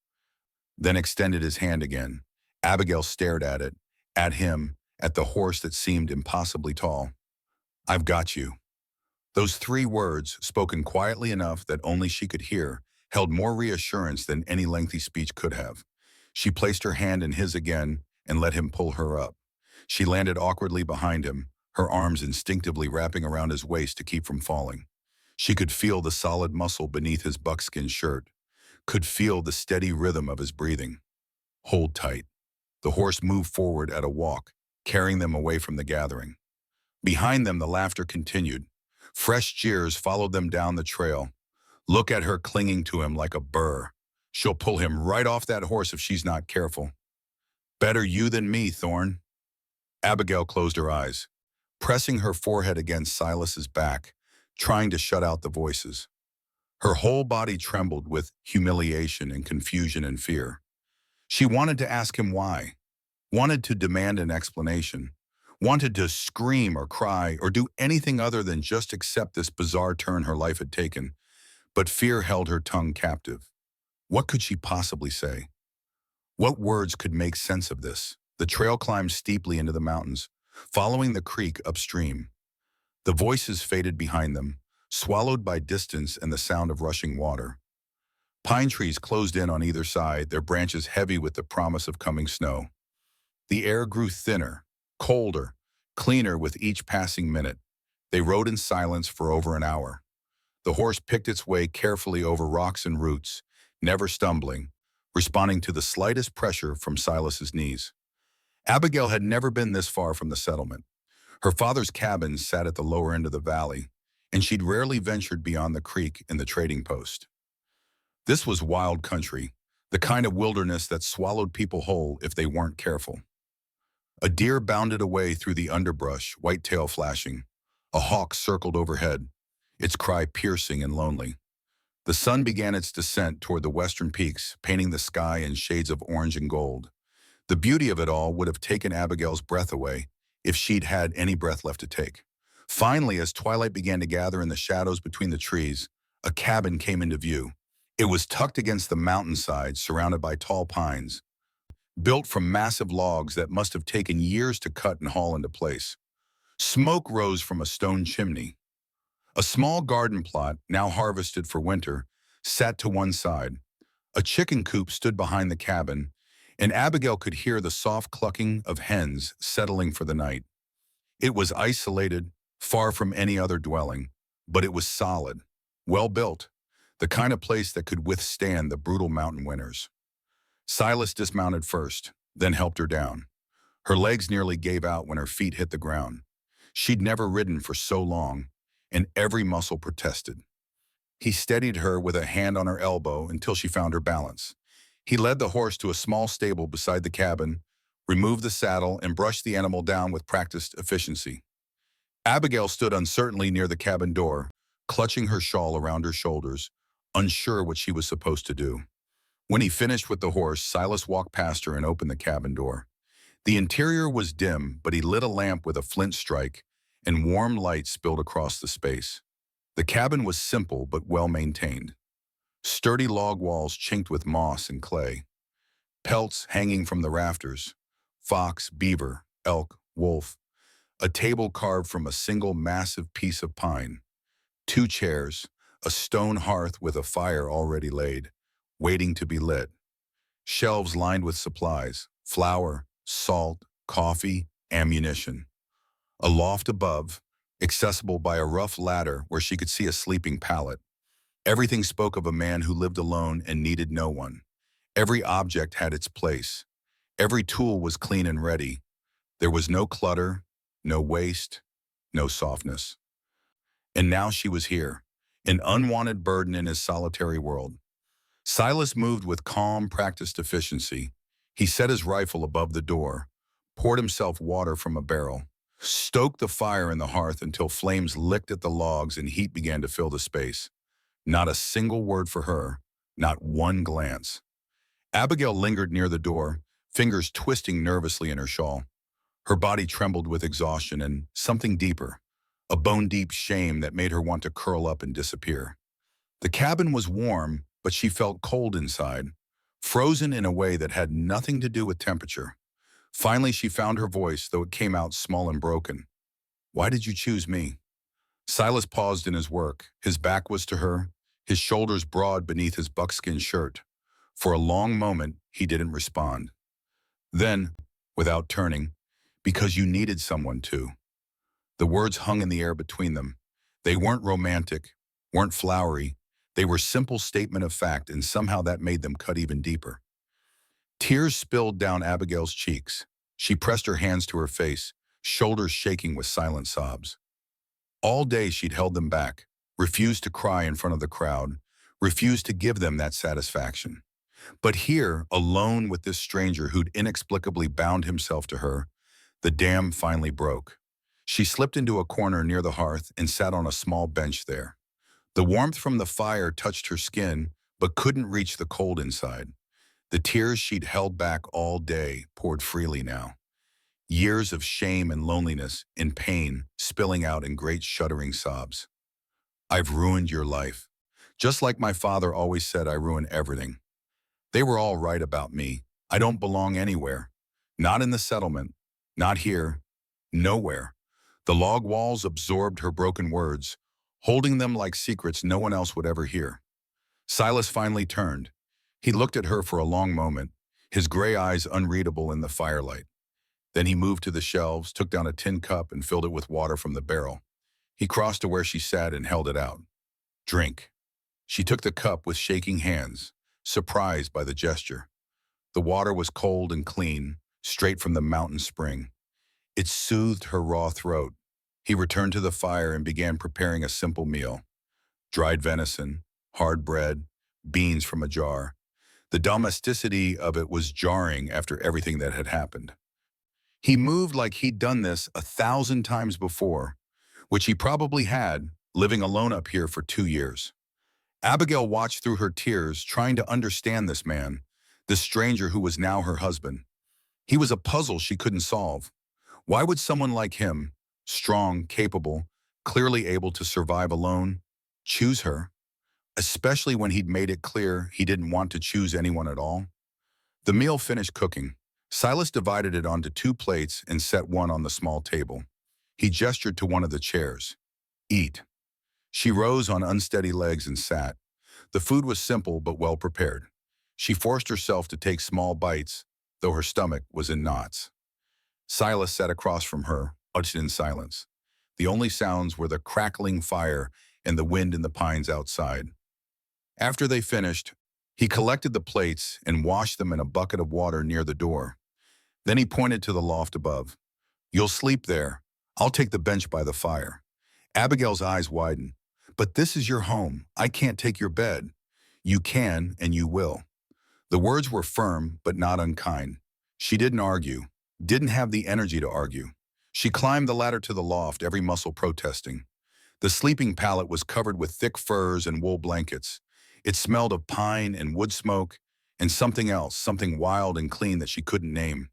then extended his hand again. Abigail stared at it, at him, at the horse that seemed impossibly tall. I've got you. Those 3 words, spoken quietly enough that only she could hear, held more reassurance than any lengthy speech could have. She placed her hand in his again and let him pull her up. She landed awkwardly behind him, her arms instinctively wrapping around his waist to keep from falling. She could feel the solid muscle beneath his buckskin shirt, could feel the steady rhythm of his breathing. Hold tight. The horse moved forward at a walk, carrying them away from the gathering. Behind them, the laughter continued. Fresh jeers followed them down the trail. Look at her clinging to him like a burr. She'll pull him right off that horse if she's not careful. Better you than me, Thorn. Abigail closed her eyes, pressing her forehead against Silas's back, trying to shut out the voices. Her whole body trembled with humiliation and confusion and fear. She wanted to ask him why, wanted to demand an explanation, wanted to scream or cry or do anything other than just accept this bizarre turn her life had taken, but fear held her tongue captive. What could she possibly say? What words could make sense of this? The trail climbed steeply into the mountains, following the creek upstream. The voices faded behind them, swallowed by distance and the sound of rushing water. Pine trees closed in on either side, their branches heavy with the promise of coming snow. The air grew thinner, colder, cleaner with each passing minute. They rode in silence for over an hour. The horse picked its way carefully over rocks and roots, never stumbling, responding to the slightest pressure from Silas's knees. Abigail had never been this far from the settlement. Her father's cabin sat at the lower end of the valley, and she'd rarely ventured beyond the creek in the trading post. This was wild country, the kind of wilderness that swallowed people whole if they weren't careful. A deer bounded away through the underbrush, white tail flashing. A hawk circled overhead, its cry piercing and lonely. The sun began its descent toward the western peaks, painting the sky in shades of orange and gold. The beauty of it all would have taken Abigail's breath away if she'd had any breath left to take. Finally, as twilight began to gather in the shadows between the trees, a cabin came into view. It was tucked against the mountainside, surrounded by tall pines, built from massive logs that must have taken years to cut and haul into place. Smoke rose from a stone chimney. A small garden plot, now harvested for winter, sat to one side. A chicken coop stood behind the cabin, and Abigail could hear the soft clucking of hens settling for the night. It was isolated, far from any other dwelling, but it was solid, well built, the kind of place that could withstand the brutal mountain winters. Silas dismounted first, then helped her down. Her legs nearly gave out when her feet hit the ground. She'd never ridden for so long, and every muscle protested. He steadied her with a hand on her elbow until she found her balance. He led the horse to a small stable beside the cabin, removed the saddle, and brushed the animal down with practiced efficiency. Abigail stood uncertainly near the cabin door, clutching her shawl around her shoulders, unsure what she was supposed to do. When he finished with the horse, Silas walked past her and opened the cabin door. The interior was dim, but he lit a lamp with a flint strike, and warm light spilled across the space. The cabin was simple but well-maintained. Sturdy log walls chinked with moss and clay. Pelts hanging from the rafters. Fox, beaver, elk, wolf. A table carved from a single massive piece of pine. 2 chairs, a stone hearth with a fire already laid, waiting to be lit. Shelves lined with supplies, flour, salt, coffee, ammunition. A loft above, accessible by a rough ladder where she could see a sleeping pallet. Everything spoke of a man who lived alone and needed no one. Every object had its place. Every tool was clean and ready. There was no clutter, no waste, no softness. And now she was here, an unwanted burden in his solitary world. Silas moved with calm, practiced efficiency. He set his rifle above the door, poured himself water from a barrel, stoked the fire in the hearth until flames licked at the logs and heat began to fill the space. Not a single word for her, not one glance. Abigail lingered near the door, fingers twisting nervously in her shawl. Her body trembled with exhaustion and something deeper, a bone-deep shame that made her want to curl up and disappear. The cabin was warm, but she felt cold inside, frozen in a way that had nothing to do with temperature. Finally, she found her voice, though it came out small and broken. "Why did you choose me?" Silas paused in his work. His back was to her, his shoulders broad beneath his buckskin shirt. For a long moment, he didn't respond. Then, without turning, "Because you needed someone to." The words hung in the air between them. They weren't romantic, weren't flowery. They were simple statement of fact, and somehow that made them cut even deeper. Tears spilled down Abigail's cheeks. She pressed her hands to her face, shoulders shaking with silent sobs. All day she'd held them back, refused to cry in front of the crowd, refused to give them that satisfaction. But here, alone with this stranger who'd inexplicably bound himself to her, the dam finally broke. She slipped into a corner near the hearth and sat on a small bench there. The warmth from the fire touched her skin, but couldn't reach the cold inside. The tears she'd held back all day poured freely now. Years of shame and loneliness and pain spilling out in great shuddering sobs. I've ruined your life. Just like my father always said, I ruin everything. They were all right about me. I don't belong anywhere. Not in the settlement. Not here. Nowhere. The log walls absorbed her broken words, holding them like secrets no one else would ever hear. Silas finally turned. He looked at her for a long moment, his gray eyes unreadable in the firelight. Then he moved to the shelves, took down a tin cup and filled it with water from the barrel. He crossed to where she sat and held it out. Drink. She took the cup with shaking hands, surprised by the gesture. The water was cold and clean, straight from the mountain spring. It soothed her raw throat. He returned to the fire and began preparing a simple meal. Dried venison, hard bread, beans from a jar. The domesticity of it was jarring after everything that had happened. He moved like he'd done this 1,000 times before, which he probably had, living alone up here for 2 years. Abigail watched through her tears, trying to understand this man, this stranger who was now her husband. He was a puzzle she couldn't solve. Why would someone like him, strong, capable, clearly able to survive alone, choose her? Especially when he'd made it clear he didn't want to choose anyone at all. The meal finished cooking. Silas divided it onto 2 plates and set one on the small table. He gestured to one of the chairs. Eat. She rose on unsteady legs and sat. The food was simple but well prepared. She forced herself to take small bites, though her stomach was in knots. Silas sat across from her, watched in silence. The only sounds were the crackling fire and the wind in the pines outside. After they finished, he collected the plates and washed them in a bucket of water near the door. Then he pointed to the loft above. You'll sleep there. I'll take the bench by the fire. Abigail's eyes widened. But this is your home. I can't take your bed. You can and you will. The words were firm but not unkind. She didn't argue, didn't have the energy to argue. She climbed the ladder to the loft, every muscle protesting. The sleeping pallet was covered with thick furs and wool blankets. It smelled of pine and wood smoke and something else, something wild and clean that she couldn't name.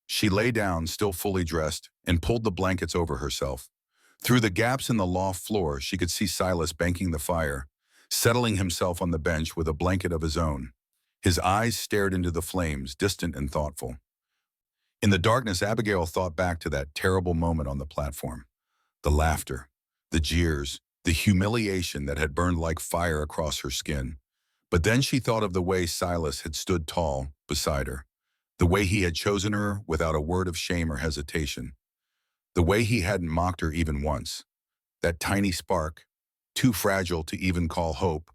She lay down, still fully dressed, and pulled the blankets over herself. Through the gaps in the loft floor, she could see Silas banking the fire, settling himself on the bench with a blanket of his own. His eyes stared into the flames, distant and thoughtful. In the darkness, Abigail thought back to that terrible moment on the platform. The laughter, the jeers, the humiliation that had burned like fire across her skin. But then she thought of the way Silas had stood tall beside her, the way he had chosen her without a word of shame or hesitation, the way he hadn't mocked her even once. That tiny spark, too fragile to even call hope,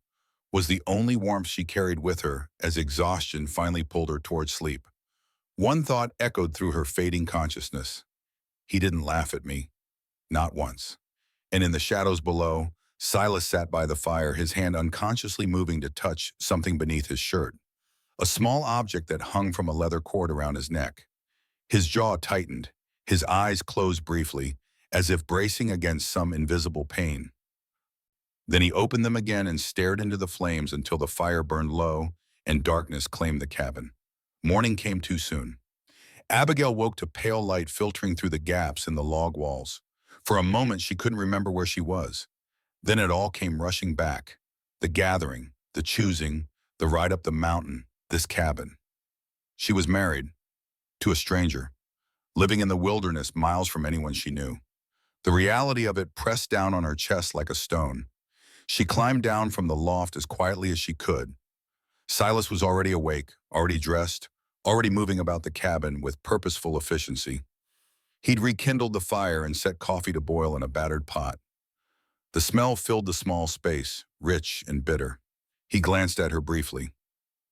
was the only warmth she carried with her as exhaustion finally pulled her towards sleep. One thought echoed through her fading consciousness. He didn't laugh at me. Not once. And in the shadows below, Silas sat by the fire, his hand unconsciously moving to touch something beneath his shirt. A small object that hung from a leather cord around his neck. His jaw tightened, his eyes closed briefly, as if bracing against some invisible pain. Then he opened them again and stared into the flames until the fire burned low and darkness claimed the cabin. Morning came too soon. Abigail woke to pale light filtering through the gaps in the log walls. For a moment, she couldn't remember where she was. Then it all came rushing back. The gathering, the choosing, the ride up the mountain, this cabin. She was married to a stranger, living in the wilderness miles from anyone she knew. The reality of it pressed down on her chest like a stone. She climbed down from the loft as quietly as she could. Silas was already awake, already dressed, already moving about the cabin with purposeful efficiency. He'd rekindled the fire and set coffee to boil in a battered pot. The smell filled the small space, rich and bitter. He glanced at her briefly.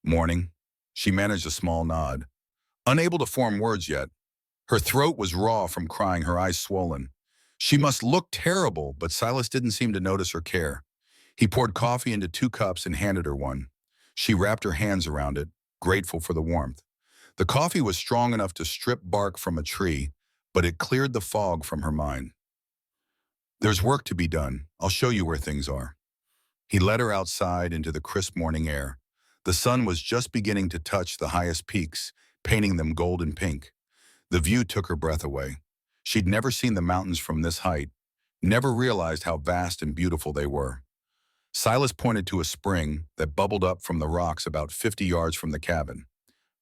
Morning. She managed a small nod. Unable to form words yet, her throat was raw from crying, her eyes swollen. She must look terrible, but Silas didn't seem to notice or care. He poured coffee into 2 cups and handed her one. She wrapped her hands around it, grateful for the warmth. The coffee was strong enough to strip bark from a tree, but it cleared the fog from her mind. There's work to be done. I'll show you where things are. He led her outside into the crisp morning air. The sun was just beginning to touch the highest peaks, painting them gold and pink. The view took her breath away. She'd never seen the mountains from this height, never realized how vast and beautiful they were. Silas pointed to a spring that bubbled up from the rocks about 50 yards from the cabin.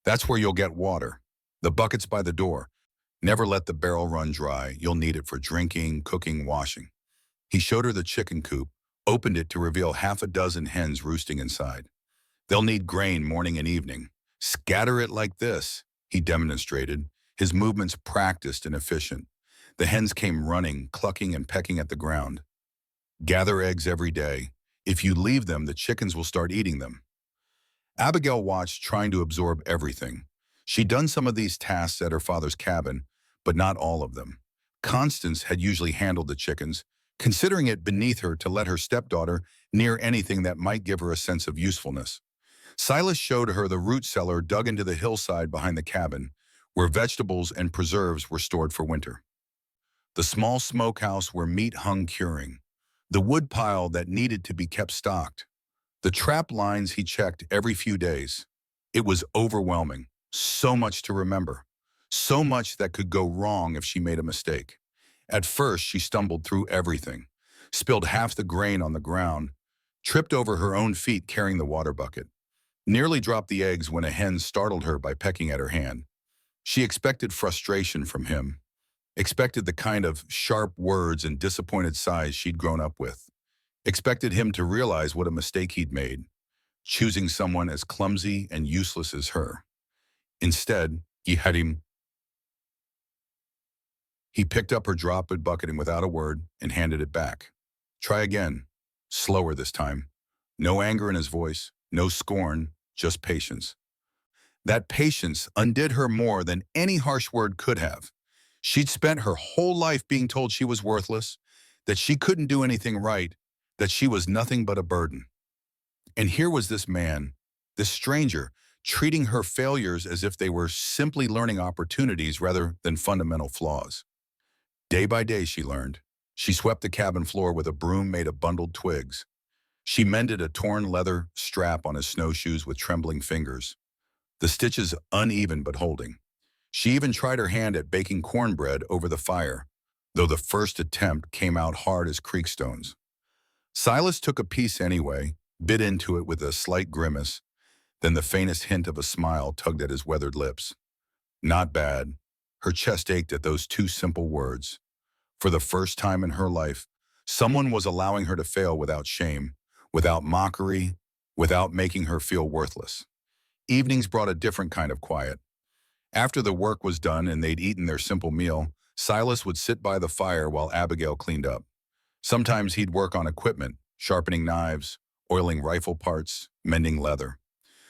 That's where you'll get water. The bucket's by the door. Never let the barrel run dry. You'll need it for drinking, cooking, washing. He showed her the chicken coop, opened it to reveal half a dozen hens roosting inside. They'll need grain morning and evening. Scatter it like this, he demonstrated, his movements practiced and efficient. The hens came running, clucking and pecking at the ground. Gather eggs every day. If you leave them, the chickens will start eating them. Abigail watched, trying to absorb everything. She'd done some of these tasks at her father's cabin, but not all of them. Constance had usually handled the chickens, considering it beneath her to let her stepdaughter near anything that might give her a sense of usefulness. Silas showed her the root cellar dug into the hillside behind the cabin, where vegetables and preserves were stored for winter. The small smokehouse where meat hung curing. The wood pile that needed to be kept stocked. The trap lines he checked every few days. It was overwhelming. So much to remember. So much that could go wrong if she made a mistake. At first, she stumbled through everything, spilled half the grain on the ground, tripped over her own feet carrying the water bucket, nearly dropped the eggs when a hen startled her by pecking at her hand. She expected frustration from him, expected the kind of sharp words and disappointed sighs she'd grown up with, expected him to realize what a mistake he'd made, choosing someone as clumsy and useless as her. Instead, he picked up her dropped bucket and without a word and handed it back. Try again. Slower this time. No anger in his voice, no scorn, just patience. That patience undid her more than any harsh word could have. She'd spent her whole life being told she was worthless, that she couldn't do anything right, that she was nothing but a burden. And here was this man, this stranger, treating her failures as if they were simply learning opportunities rather than fundamental flaws. Day by day, she learned. She swept the cabin floor with a broom made of bundled twigs. She mended a torn leather strap on his snowshoes with trembling fingers, the stitches uneven but holding. She even tried her hand at baking cornbread over the fire, though the first attempt came out hard as creek stones. Silas took a piece anyway, bit into it with a slight grimace, then the faintest hint of a smile tugged at his weathered lips. Not bad. Her chest ached at those 2 simple words. For the first time in her life, someone was allowing her to fail without shame, without mockery, without making her feel worthless. Evenings brought a different kind of quiet. After the work was done and they'd eaten their simple meal, Silas would sit by the fire while Abigail cleaned up. Sometimes he'd work on equipment, sharpening knives, oiling rifle parts, mending leather.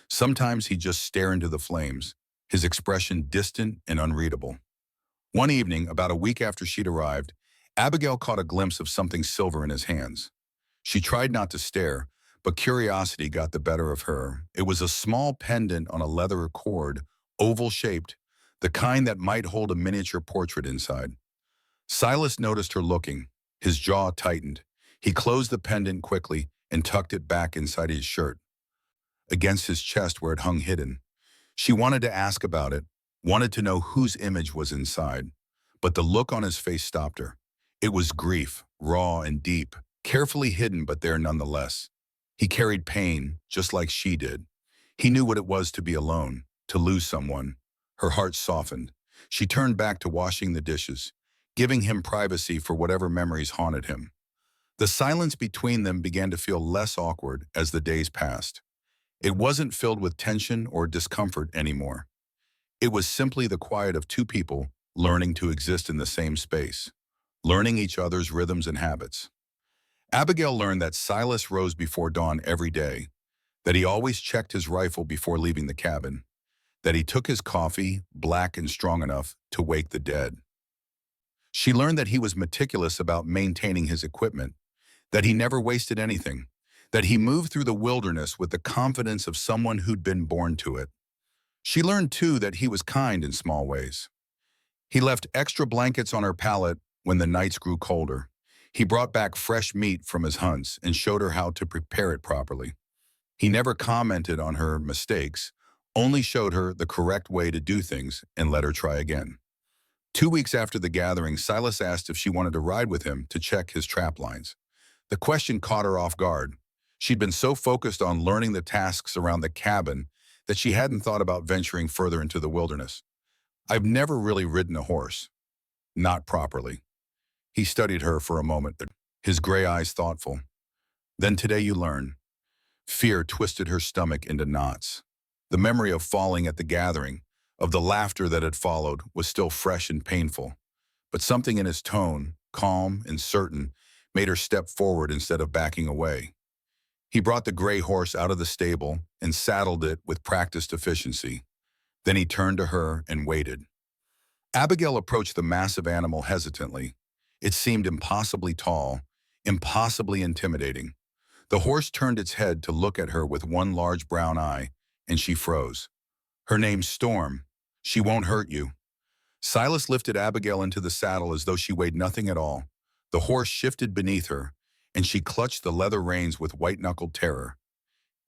Sometimes he'd just stare into the flames, his expression distant and unreadable. One evening, about a week after she'd arrived, Abigail caught a glimpse of something silver in his hands. She tried not to stare, but curiosity got the better of her. It was a small pendant on a leather cord, oval-shaped, the kind that might hold a miniature portrait inside. Silas noticed her looking. His jaw tightened. He closed the pendant quickly and tucked it back inside his shirt, against his chest where it hung hidden. She wanted to ask about it, wanted to know whose image was inside, but the look on his face stopped her. It was grief, raw and deep, carefully hidden but there nonetheless. He carried pain, just like she did. He knew what it was to be alone, to lose someone. Her heart softened. She turned back to washing the dishes, giving him privacy for whatever memories haunted him. The silence between them began to feel less awkward as the days passed. It wasn't filled with tension or discomfort anymore. It was simply the quiet of 2 people learning to exist in the same space, learning each other's rhythms and habits. Abigail learned that Silas rose before dawn every day, that he always checked his rifle before leaving the cabin, that he took his coffee, black and strong enough to wake the dead. She learned that he was meticulous about maintaining his equipment, that he never wasted anything, that he moved through the wilderness with the confidence of someone who'd been born to it. She learned, too, that he was kind in small ways. He left extra blankets on her pallet when the nights grew colder. He brought back fresh meat from his hunts and showed her how to prepare it properly. He never commented on her mistakes, only showed her the correct way to do things and let her try again. 2 weeks after the gathering, Silas asked if she wanted to ride with him to check his trap lines. The question caught her off guard. She'd been so focused on learning the tasks around the cabin that she hadn't thought about venturing further into the wilderness. "I've never really ridden a horse." "Not properly." He studied her for a moment, his gray eyes thoughtful. "Then today you learn." Fear twisted her stomach into knots. The memory of falling at the gathering, of the laughter that had followed, was still fresh and painful. But something in his tone, calm and certain, made her step forward instead of backing away. He brought the gray horse out of the stable and saddled it with practiced efficiency. Then he turned to her and waited. Abigail approached the massive animal hesitantly. It seemed impossibly tall, impossibly intimidating. The horse turned its head to look at her with one large brown eye, and she froze. "Her name's Storm. She won't hurt you." Silas lifted Abigail into the saddle as though she weighed nothing at all. The horse shifted beneath her, and she clutched the leather reins with white-knuckled terror.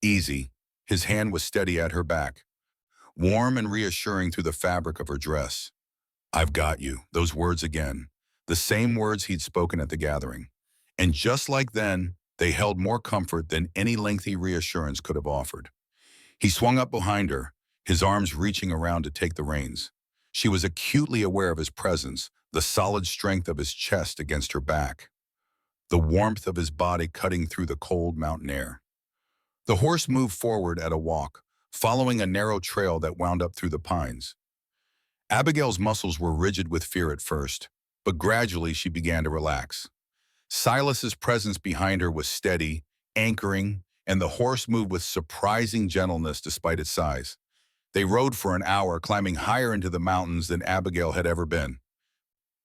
"Easy." His hand was steady at her back, warm and reassuring through the fabric of her dress. "I've got you." Those words again, the same words he'd spoken at the gathering. And just like then, they held more comfort than any lengthy reassurance could have offered. He swung up behind her, his arms reaching around to take the reins. She was acutely aware of his presence, the solid strength of his chest against her back, the warmth of his body cutting through the cold mountain air. The horse moved forward at a walk, following a narrow trail that wound up through the pines. Abigail's muscles were rigid with fear at first, but gradually she began to relax. Silas's presence behind her was steady, anchoring, and the horse moved with surprising gentleness despite its size. They rode for an hour, climbing higher into the mountains than Abigail had ever been.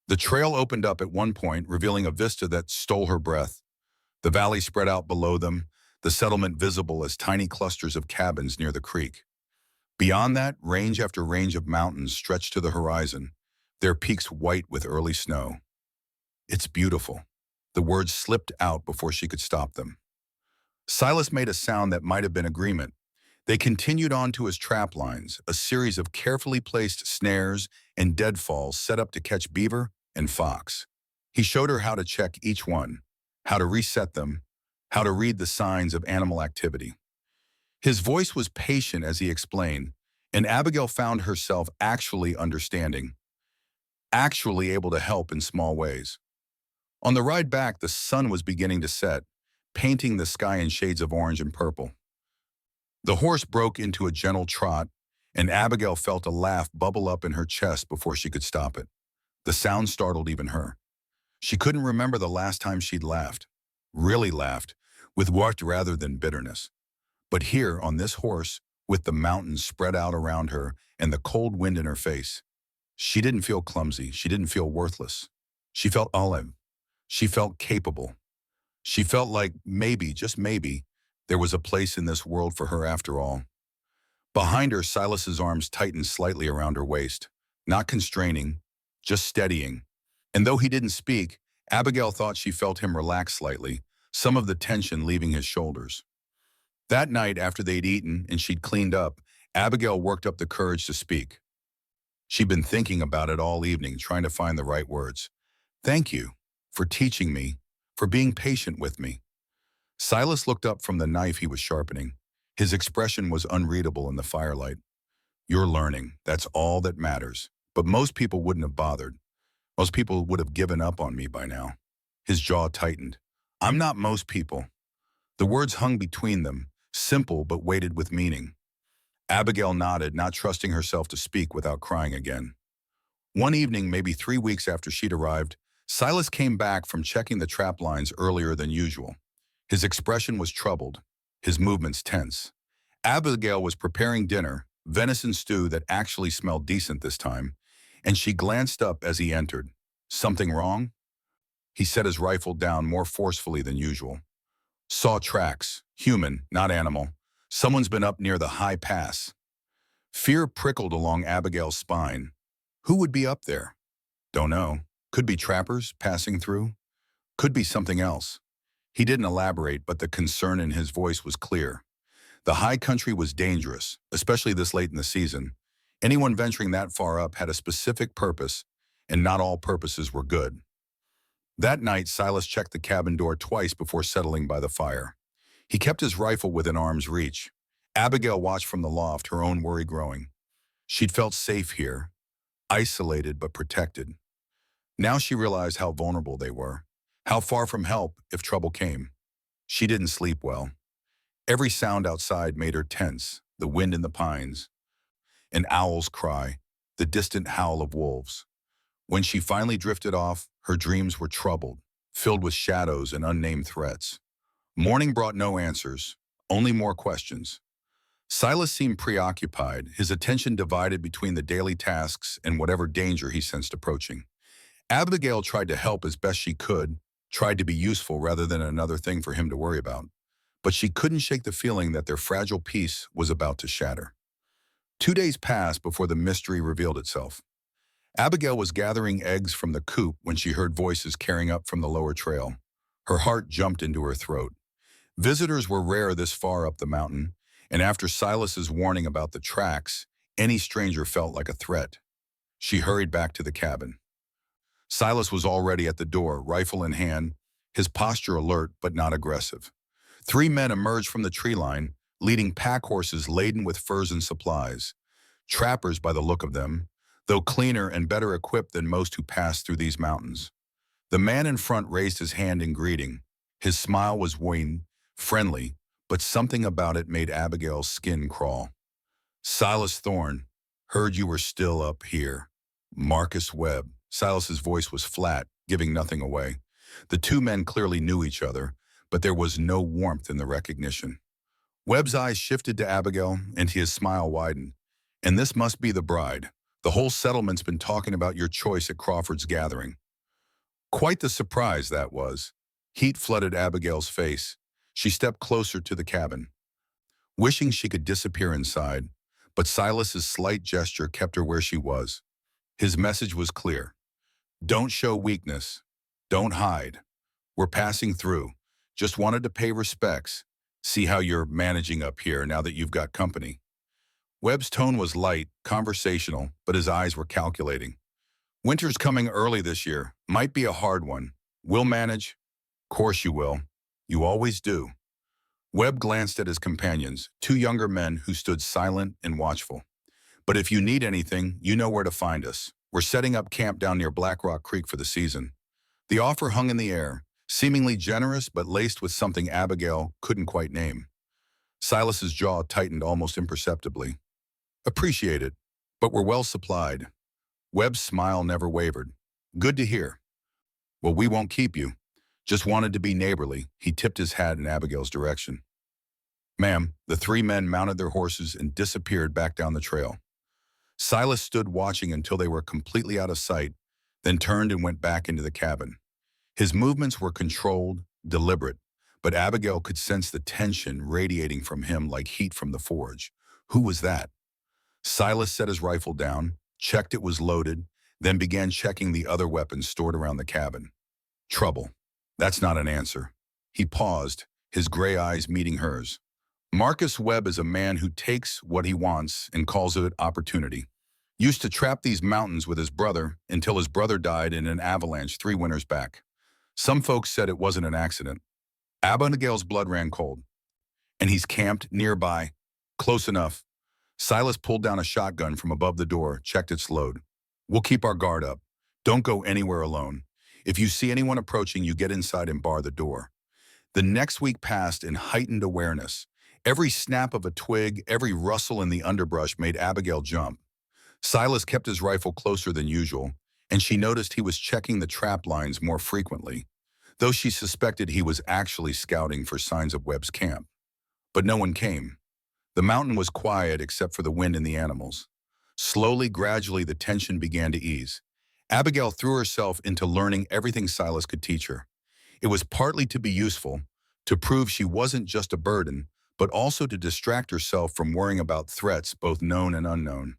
The trail opened up at one point, revealing a vista that stole her breath. The valley spread out below them, the settlement visible as tiny clusters of cabins near the creek. Beyond that, range after range of mountains stretched to the horizon, their peaks white with early snow. "It's beautiful." The words slipped out before she could stop them. Silas made a sound that might have been agreement. They continued on to his trap lines, a series of carefully placed snares and deadfalls set up to catch beaver and fox. He showed her how to check each one, how to reset them, how to read the signs of animal activity. His voice was patient as he explained, and Abigail found herself actually understanding, actually able to help in small ways. On the ride back, the sun was beginning to set, painting the sky in shades of orange and purple. The horse broke into a gentle trot, and Abigail felt a laugh bubble up in her chest before she could stop it. The sound startled even her. She couldn't remember the last time she'd laughed, really laughed, with warmth rather than bitterness. But here, on this horse, with the mountains spread out around her and the cold wind in her face, she didn't feel clumsy. She didn't feel worthless. She felt alive. She felt capable. She felt like maybe, just maybe, there was a place in this world for her after all. Behind her, Silas's arms tightened slightly around her waist, not constraining, just steadying. And though he didn't speak, Abigail thought she felt him relax slightly, some of the tension leaving his shoulders. That night, after they'd eaten and she'd cleaned up, Abigail worked up the courage to speak. She'd been thinking about it all evening, trying to find the right words. "Thank you for teaching me, for being patient with me." Silas looked up from the knife he was sharpening. His expression was unreadable in the firelight. "You're learning. That's all that matters. But most people wouldn't have bothered. Most people would have given up on me by now." His jaw tightened. "I'm not most people." The words hung between them, simple but weighted with meaning. Abigail nodded, not trusting herself to speak without crying again. One evening, maybe 3 weeks after she'd arrived, Silas came back from checking the trap lines earlier than usual. His expression was troubled, his movements tense. Abigail was preparing dinner, venison stew that actually smelled decent this time, and she glanced up as he entered. Something wrong? He set his rifle down more forcefully than usual. Saw tracks, human, not animal. Someone's been up near the high pass. Fear prickled along Abigail's spine. Who would be up there? Don't know. Could be trappers passing through. Could be something else. He didn't elaborate, but the concern in his voice was clear. The high country was dangerous, especially this late in the season. Anyone venturing that far up had a specific purpose, and not all purposes were good. That night, Silas checked the cabin door twice before settling by the fire. He kept his rifle within arm's reach. Abigail watched from the loft, her own worry growing. She'd felt safe here, isolated but protected. Now she realized how vulnerable they were, how far from help if trouble came. She didn't sleep well. Every sound outside made her tense, the wind in the pines, an owl's cry, the distant howl of wolves. When she finally drifted off, her dreams were troubled, filled with shadows and unnamed threats. Morning brought no answers, only more questions. Silas seemed preoccupied, his attention divided between the daily tasks and whatever danger he sensed approaching. Abigail tried to help as best she could, tried to be useful rather than another thing for him to worry about. But she couldn't shake the feeling that their fragile peace was about to shatter. 2 days passed before the mystery revealed itself. Abigail was gathering eggs from the coop when she heard voices carrying up from the lower trail. Her heart jumped into her throat. Visitors were rare this far up the mountain, and after Silas's warning about the tracks, any stranger felt like a threat. She hurried back to the cabin. Silas was already at the door, rifle in hand, his posture alert but not aggressive. 3 men emerged from the tree line, leading pack horses laden with furs and supplies. Trappers by the look of them, though cleaner and better equipped than most who passed through these mountains. The man in front raised his hand in greeting. His smile was wan, friendly, but something about it made Abigail's skin crawl. Silas Thorne, heard you were still up here. Marcus Webb. Silas's voice was flat, giving nothing away. The 2 men clearly knew each other, but there was no warmth in the recognition. Webb's eyes shifted to Abigail, and his smile widened. And this must be the bride. The whole settlement's been talking about your choice at Crawford's gathering. Quite the surprise that was. Heat flooded Abigail's face. She stepped closer to the cabin, wishing she could disappear inside, but Silas's slight gesture kept her where she was. His message was clear. Don't show weakness. Don't hide. We're passing through. Just wanted to pay respects. See how you're managing up here now that you've got company. Webb's tone was light, conversational, but his eyes were calculating. Winter's coming early this year. Might be a hard one. We'll manage. Course you will. You always do. Webb glanced at his companions, 2 younger men who stood silent and watchful. But if you need anything, you know where to find us. We're setting up camp down near Black Rock Creek for the season. The offer hung in the air, seemingly generous but laced with something Abigail couldn't quite name. Silas's jaw tightened almost imperceptibly. Appreciate it, but we're well supplied. Webb's smile never wavered. Good to hear. Well, we won't keep you. Just wanted to be neighborly. He tipped his hat in Abigail's direction. Ma'am, the 3 men mounted their horses and disappeared back down the trail. Silas stood watching until they were completely out of sight, then turned and went back into the cabin. His movements were controlled, deliberate, but Abigail could sense the tension radiating from him like heat from the forge. Who was that? Silas set his rifle down, checked it was loaded, then began checking the other weapons stored around the cabin. Trouble. That's not an answer. He paused, his gray eyes meeting hers. Marcus Webb is a man who takes what he wants and calls it opportunity. Used to trap these mountains with his brother until his brother died in an avalanche 3 winters back. Some folks said it wasn't an accident. Abigail's blood ran cold. And he's camped nearby. Close enough. Silas pulled down a shotgun from above the door, checked its load. We'll keep our guard up. Don't go anywhere alone. If you see anyone approaching, you get inside and bar the door. The next week passed in heightened awareness. Every snap of a twig, every rustle in the underbrush made Abigail jump. Silas kept his rifle closer than usual, and she noticed he was checking the trap lines more frequently, though she suspected he was actually scouting for signs of Webb's camp. But no one came. The mountain was quiet except for the wind and the animals. Slowly, gradually, the tension began to ease. Abigail threw herself into learning everything Silas could teach her. It was partly to be useful, to prove she wasn't just a burden, but also to distract herself from worrying about threats, both known and unknown.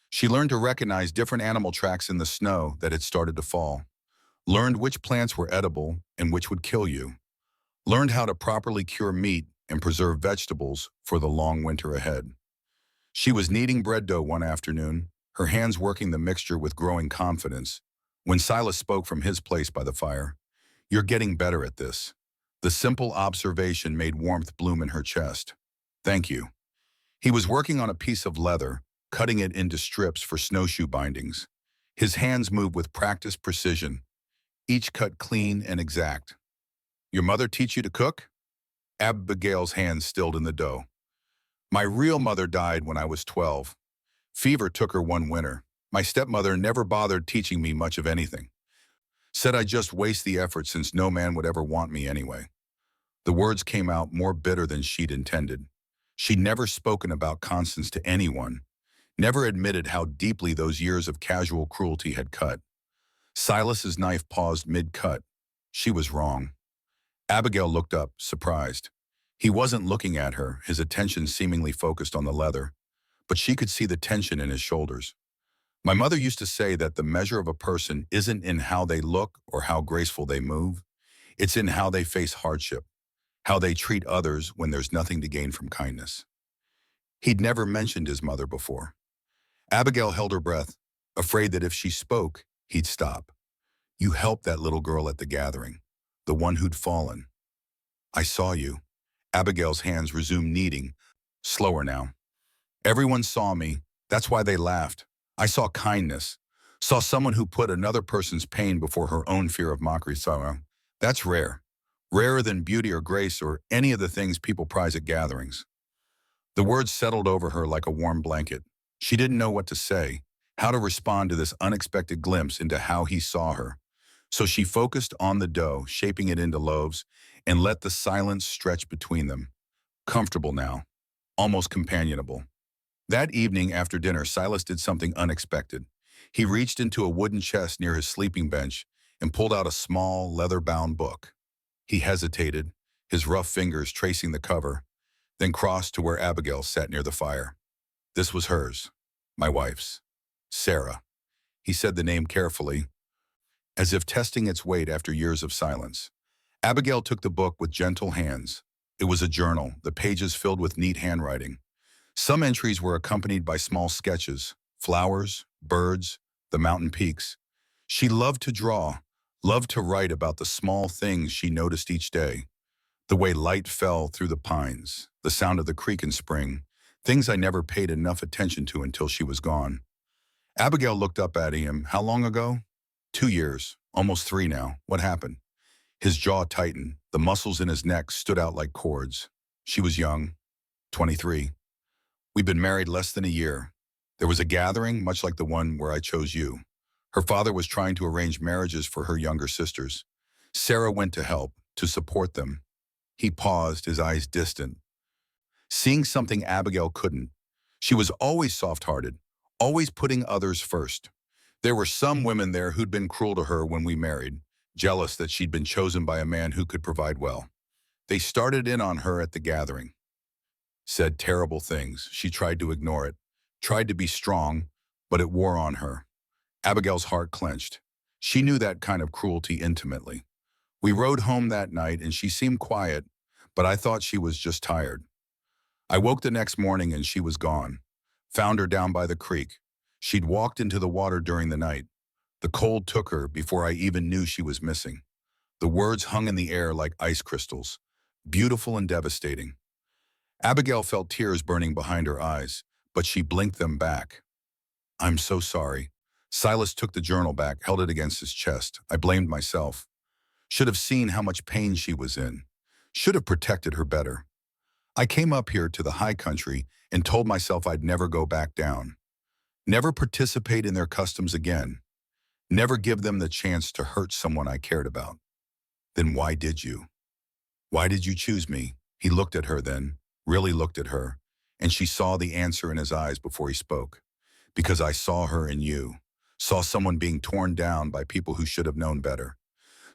She learned to recognize different animal tracks in the snow that had started to fall, learned which plants were edible and which would kill you, learned how to properly cure meat and preserve vegetables for the long winter ahead. She was kneading bread dough one afternoon, her hands working the mixture with growing confidence, when Silas spoke from his place by the fire. "You're getting better at this." The simple observation made warmth bloom in her chest. "Thank you." He was working on a piece of leather, cutting it into strips for snowshoe bindings. His hands moved with practiced precision, each cut clean and exact. "Your mother teach you to cook?" Abigail's hands stilled in the dough. "My real mother died when I was 12. Fever took her one winter. My stepmother never bothered teaching me much of anything. Said I'd just waste the effort since no man would ever want me anyway." The words came out more bitter than she'd intended. She'd never spoken about Constance to anyone, never admitted how deeply those years of casual cruelty had cut. Silas's knife paused mid-cut. She was wrong. Abigail looked up, surprised. He wasn't looking at her, his attention seemingly focused on the leather, but she could see the tension in his shoulders. "My mother used to say that the measure of a person isn't in how they look or how graceful they move. It's in how they face hardship, how they treat others when there's nothing to gain from kindness." He'd never mentioned his mother before. Abigail held her breath, afraid that if she spoke, he'd stop. "You helped that little girl at the gathering, the one who'd fallen." "I saw you." Abigail's hands resumed kneading, slower now. "Everyone saw me. That's why they laughed. I saw kindness. Saw someone who put another person's pain before her own fear of mockery sorrow. That's rare. Rarer than beauty or grace or any of the things people prize at gatherings." The words settled over her like a warm blanket. She didn't know what to say, how to respond to this unexpected glimpse into how he saw her. So she focused on the dough, shaping it into loaves, and let the silence stretch between them. Comfortable now, almost companionable. That evening after dinner, Silas did something unexpected. He reached into a wooden chest near his sleeping bench and pulled out a small, leather-bound book. He hesitated, his rough fingers tracing the cover, then crossed to where Abigail sat near the fire. This was hers, my wife's. Sarah. He said the name carefully, as if testing its weight after years of silence. Abigail took the book with gentle hands. It was a journal, the pages filled with neat handwriting. Some entries were accompanied by small sketches, flowers, birds, the mountain peaks. She loved to draw, loved to write about the small things she noticed each day. The way light fell through the pines, the sound of the creek in spring, things I never paid enough attention to until she was gone. Abigail looked up at him. "How long ago?" 2 years, almost 3 now. What happened?" His jaw tightened. The muscles in his neck stood out like cords. "She was young, 23. We'd been married less than a year. There was a gathering, much like the one where I chose you. Her father was trying to arrange marriages for her younger sisters. Sarah went to help, to support them." He paused, his eyes distant, seeing something Abigail couldn't. She was always soft-hearted, always putting others first. There were some women there who'd been cruel to her when we married, jealous that she'd been chosen by a man who could provide well. They started in on her at the gathering. Said terrible things. She tried to ignore it, tried to be strong, but it wore on her. Abigail's heart clenched. She knew that kind of cruelty intimately. We rode home that night and she seemed quiet, but I thought she was just tired. I woke the next morning and she was gone. Found her down by the creek. She'd walked into the water during the night. The cold took her before I even knew she was missing. The words hung in the air like ice crystals, beautiful and devastating. Abigail felt tears burning behind her eyes, but she blinked them back. "I'm so sorry." Silas took the journal back, held it against his chest. I blamed myself. Should have seen how much pain she was in. Should have protected her better. I came up here to the high country and told myself I'd never go back down. Never participate in their customs again. Never give them the chance to hurt someone I cared about. Then why did you? Why did you choose me? He looked at her then, really looked at her, and she saw the answer in his eyes before he spoke. Because I saw her in you. Saw someone being torn down by people who should have known better.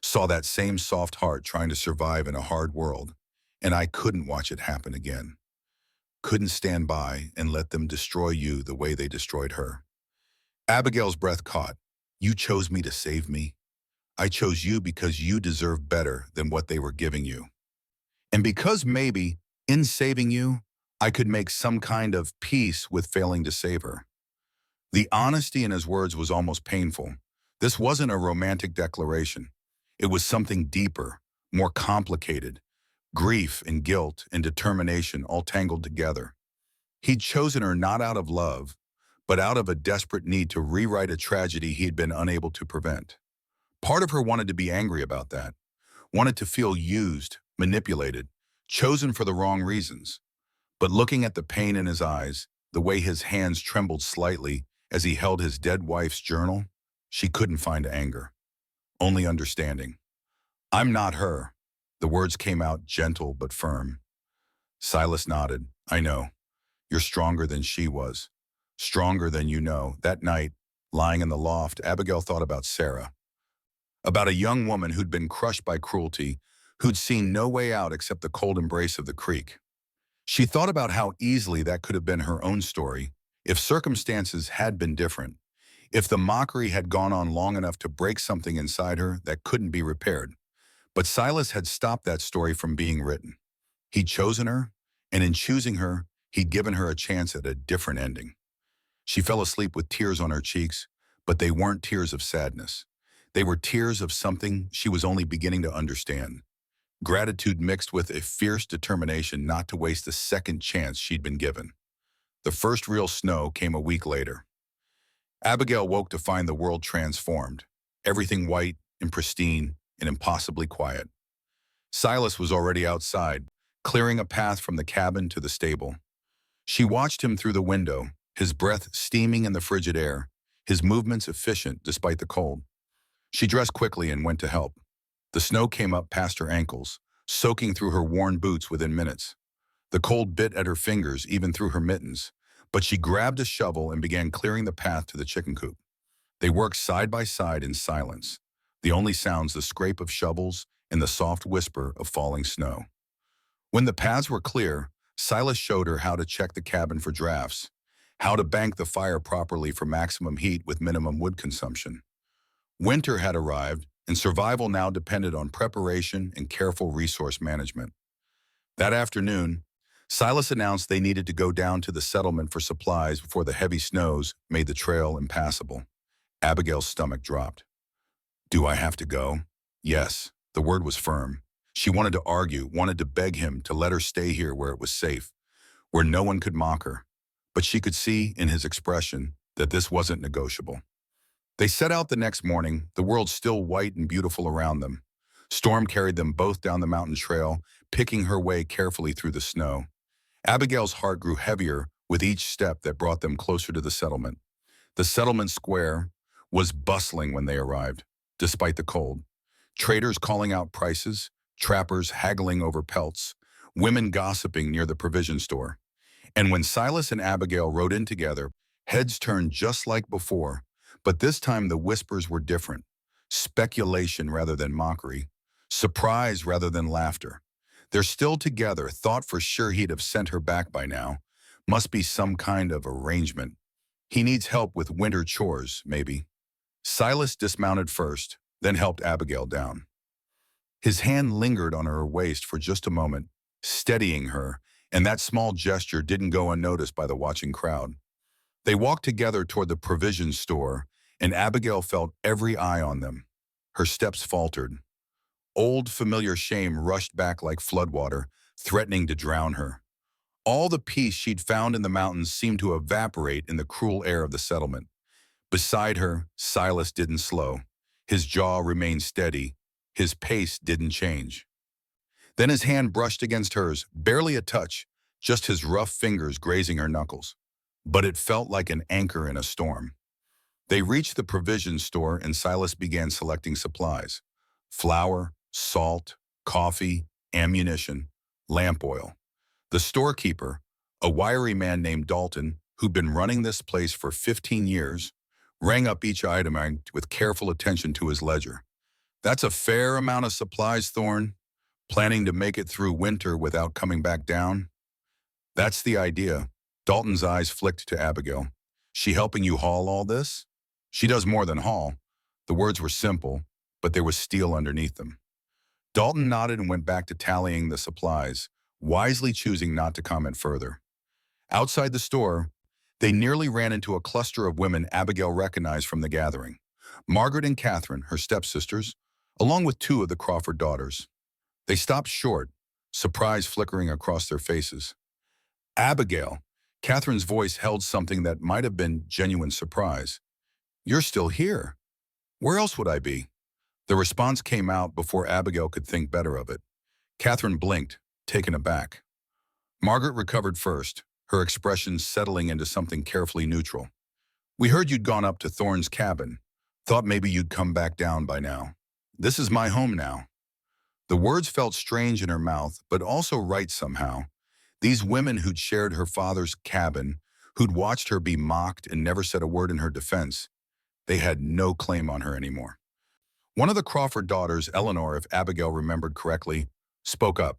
Saw that same soft heart trying to survive in a hard world. And I couldn't watch it happen again. Couldn't stand by and let them destroy you the way they destroyed her. Abigail's breath caught. You chose me to save me. I chose you because you deserve better than what they were giving you. And because maybe, in saving you, I could make some kind of peace with failing to save her. The honesty in his words was almost painful. This wasn't a romantic declaration. It was something deeper, more complicated. Grief and guilt and determination all tangled together. He'd chosen her not out of love, but out of a desperate need to rewrite a tragedy he'd been unable to prevent. Part of her wanted to be angry about that, wanted to feel used, manipulated, chosen for the wrong reasons. But looking at the pain in his eyes, the way his hands trembled slightly as he held his dead wife's journal, she couldn't find anger, only understanding. I'm not her. The words came out gentle but firm. Silas nodded. I know. You're stronger than she was. Stronger than you know. That night, lying in the loft, Abigail thought about Sarah. About a young woman who'd been crushed by cruelty, who'd seen no way out except the cold embrace of the creek. She thought about how easily that could have been her own story, if circumstances had been different, if the mockery had gone on long enough to break something inside her that couldn't be repaired. But Silas had stopped that story from being written. He'd chosen her, and in choosing her, he'd given her a chance at a different ending. She fell asleep with tears on her cheeks, but they weren't tears of sadness. They were tears of something she was only beginning to understand. Gratitude mixed with a fierce determination not to waste the second chance she'd been given. The first real snow came a week later. Abigail woke to find the world transformed, everything white and pristine and impossibly quiet. Silas was already outside, clearing a path from the cabin to the stable. She watched him through the window, his breath steaming in the frigid air, his movements efficient despite the cold. She dressed quickly and went to help. The snow came up past her ankles, soaking through her worn boots within minutes. The cold bit at her fingers even through her mittens, but she grabbed a shovel and began clearing the path to the chicken coop. They worked side by side in silence, the only sounds the scrape of shovels and the soft whisper of falling snow. When the paths were clear, Silas showed her how to check the cabin for drafts, how to bank the fire properly for maximum heat with minimum wood consumption. Winter had arrived, and survival now depended on preparation and careful resource management. That afternoon, Silas announced they needed to go down to the settlement for supplies before the heavy snows made the trail impassable. Abigail's stomach dropped. Do I have to go? Yes. The word was firm. She wanted to argue, wanted to beg him to let her stay here where it was safe, where no one could mock her. But she could see in his expression that this wasn't negotiable. They set out the next morning, the world still white and beautiful around them. Storm carried them both down the mountain trail, picking her way carefully through the snow. Abigail's heart grew heavier with each step that brought them closer to the settlement. The settlement square was bustling when they arrived, despite the cold. Traders calling out prices, trappers haggling over pelts, women gossiping near the provision store. And when Silas and Abigail rode in together, heads turned just like before, but this time the whispers were different. Speculation rather than mockery, surprise rather than laughter. They're still together, thought for sure he'd have sent her back by now. Must be some kind of arrangement. He needs help with winter chores, maybe. Silas dismounted first, then helped Abigail down. His hand lingered on her waist for just a moment, steadying her, and that small gesture didn't go unnoticed by the watching crowd. They walked together toward the provision store, and Abigail felt every eye on them. Her steps faltered. Old, familiar shame rushed back like floodwater, threatening to drown her. All the peace she'd found in the mountains seemed to evaporate in the cruel air of the settlement. Beside her, Silas didn't slow. His jaw remained steady. His pace didn't change. Then his hand brushed against hers, barely a touch, just his rough fingers grazing her knuckles. But it felt like an anchor in a storm. They reached the provision store and Silas began selecting supplies: flour, salt, coffee, ammunition, lamp oil. The storekeeper, a wiry man named Dalton, who'd been running this place for 15 years, rang up each item with careful attention to his ledger. That's a fair amount of supplies, Thorne. Planning to make it through winter without coming back down? That's the idea. Dalton's eyes flicked to Abigail. She helping you haul all this? She does more than haul. The words were simple, but there was steel underneath them. Dalton nodded and went back to tallying the supplies, wisely choosing not to comment further. Outside the store, they nearly ran into a cluster of women Abigail recognized from the gathering. Margaret and Catherine, her stepsisters, along with two of the Crawford daughters. They stopped short, surprise flickering across their faces. Abigail, Catherine's voice held something that might have been genuine surprise. You're still here. Where else would I be? The response came out before Abigail could think better of it. Catherine blinked, taken aback. Margaret recovered first, her expression settling into something carefully neutral. We heard you'd gone up to Thorne's cabin. Thought maybe you'd come back down by now. This is my home now. The words felt strange in her mouth, but also right somehow. These women who'd shared her father's cabin, who'd watched her be mocked and never said a word in her defense, they had no claim on her anymore. One of the Crawford daughters, Eleanor, if Abigail remembered correctly, spoke up.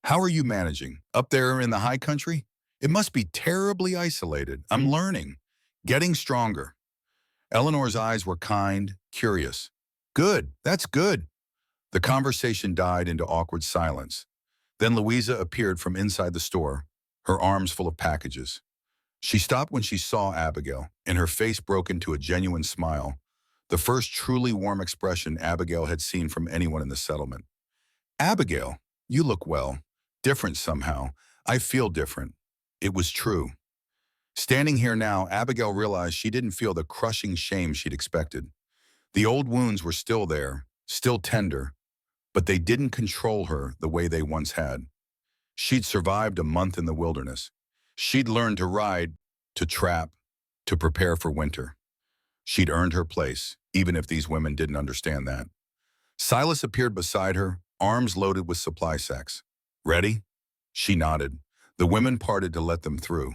How are you managing? Up there in the high country? It must be terribly isolated. I'm learning. Getting stronger. Eleanor's eyes were kind, curious. Good, that's good. The conversation died into awkward silence. Then Louisa appeared from inside the store, her arms full of packages. She stopped when she saw Abigail, and her face broke into a genuine smile, the first truly warm expression Abigail had seen from anyone in the settlement. Abigail, you look well. Different somehow. I feel different. It was true. Standing here now, Abigail realized she didn't feel the crushing shame she'd expected. The old wounds were still there, still tender, but they didn't control her the way they once had. She'd survived a month in the wilderness. She'd learned to ride, to trap, to prepare for winter. She'd earned her place, even if these women didn't understand that. Silas appeared beside her, arms loaded with supply sacks. Ready? She nodded. The women parted to let them through.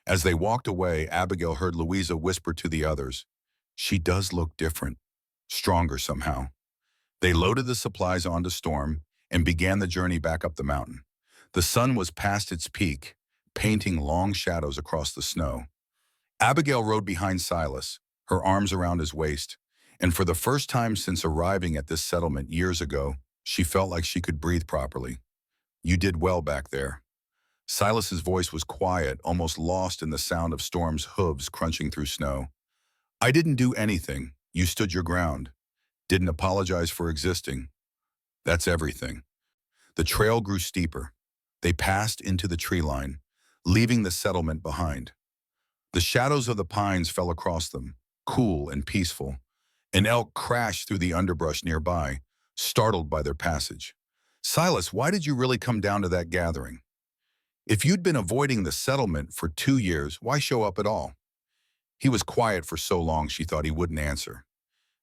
As they walked away, Abigail heard Louisa whisper to the others, she does look different, stronger somehow. They loaded the supplies onto Storm and began the journey back up the mountain. The sun was past its peak, painting long shadows across the snow. Abigail rode behind Silas, her arms around his waist, and for the first time since arriving at this settlement years ago, she felt like she could breathe properly. You did well back there. Silas's voice was quiet, almost lost in the sound of Storm's hooves crunching through snow. I didn't do anything. You stood your ground. Didn't apologize for existing. That's everything. The trail grew steeper. They passed into the tree line, leaving the settlement behind. The shadows of the pines fell across them, cool and peaceful. An elk crashed through the underbrush nearby, startled by their passage. Silas, why did you really come down to that gathering? If you'd been avoiding the settlement for 2 years, why show up at all? He was quiet for so long she thought he wouldn't answer.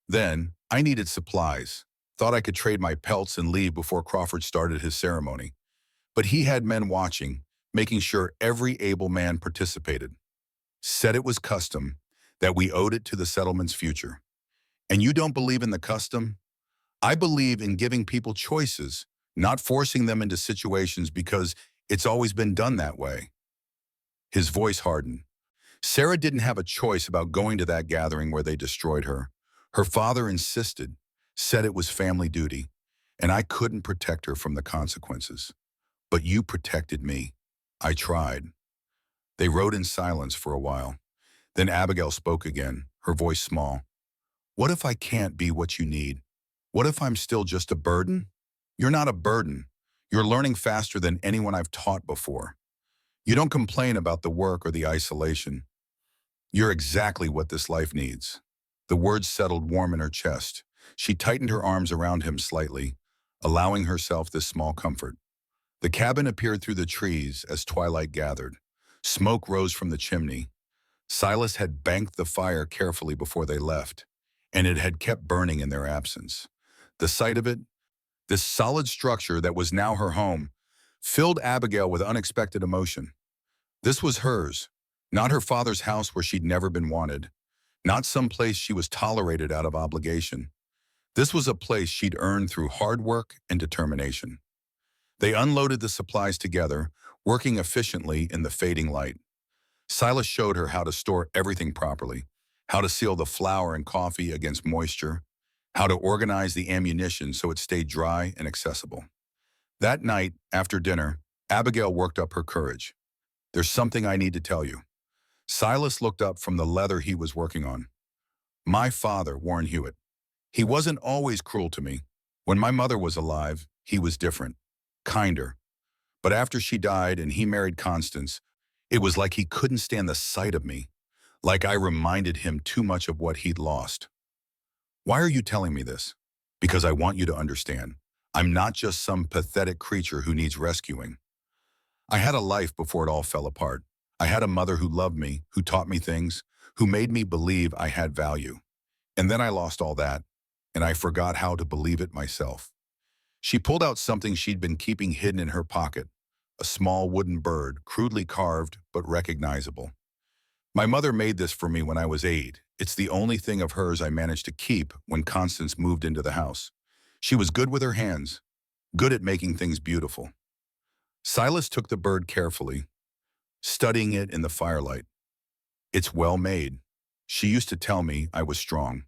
Then, I needed supplies. Thought I could trade my pelts and leave before Crawford started his ceremony. But he had men watching, making sure every able man participated. Said it was custom, that we owed it to the settlement's future. And you don't believe in the custom? I believe in giving people choices, not forcing them into situations because it's always been done that way. His voice hardened. Sarah didn't have a choice about going to that gathering where they destroyed her. Her father insisted, said it was family duty, and I couldn't protect her from the consequences. But you protected me. I tried. They rode in silence for a while. Then Abigail spoke again, her voice small. What if I can't be what you need? What if I'm still just a burden? You're not a burden. You're learning faster than anyone I've taught before. You don't complain about the work or the isolation. You're exactly what this life needs. The words settled warm in her chest. She tightened her arms around him slightly, allowing herself this small comfort. The cabin appeared through the trees as twilight gathered. Smoke rose from the chimney. Silas had banked the fire carefully before they left, and it had kept burning in their absence. The sight of it, this solid structure that was now her home, filled Abigail with unexpected emotion. This was hers, not her father's house where she'd never been wanted, not some place she was tolerated out of obligation. This was a place she'd earned through hard work and determination. They unloaded the supplies together, working efficiently in the fading light. Silas showed her how to store everything properly, how to seal the flour and coffee against moisture, how to organize the ammunition so it stayed dry and accessible. That night, after dinner, Abigail worked up her courage. "There's something I need to tell you." Silas looked up from the leather he was working on. "My father, Warren Hewitt, he wasn't always cruel to me. When my mother was alive, he was different, kinder. But after she died and he married Constance, it was like he couldn't stand the sight of me, like I reminded him too much of what he'd lost." "Why are you telling me this?" "Because I want you to understand. I'm not just some pathetic creature who needs rescuing. I had a life before it all fell apart. I had a mother who loved me, who taught me things, who made me believe I had value. And then I lost all that, and I forgot how to believe it myself." She pulled out something she'd been keeping hidden in her pocket, a small wooden bird, crudely carved but recognizable. "My mother made this for me when I was 8. It's the only thing of hers I managed to keep when Constance moved into the house. She was good with her hands, good at making things beautiful." Silas took the bird carefully, studying it in the firelight. "It's well made. She used to tell me I was strong."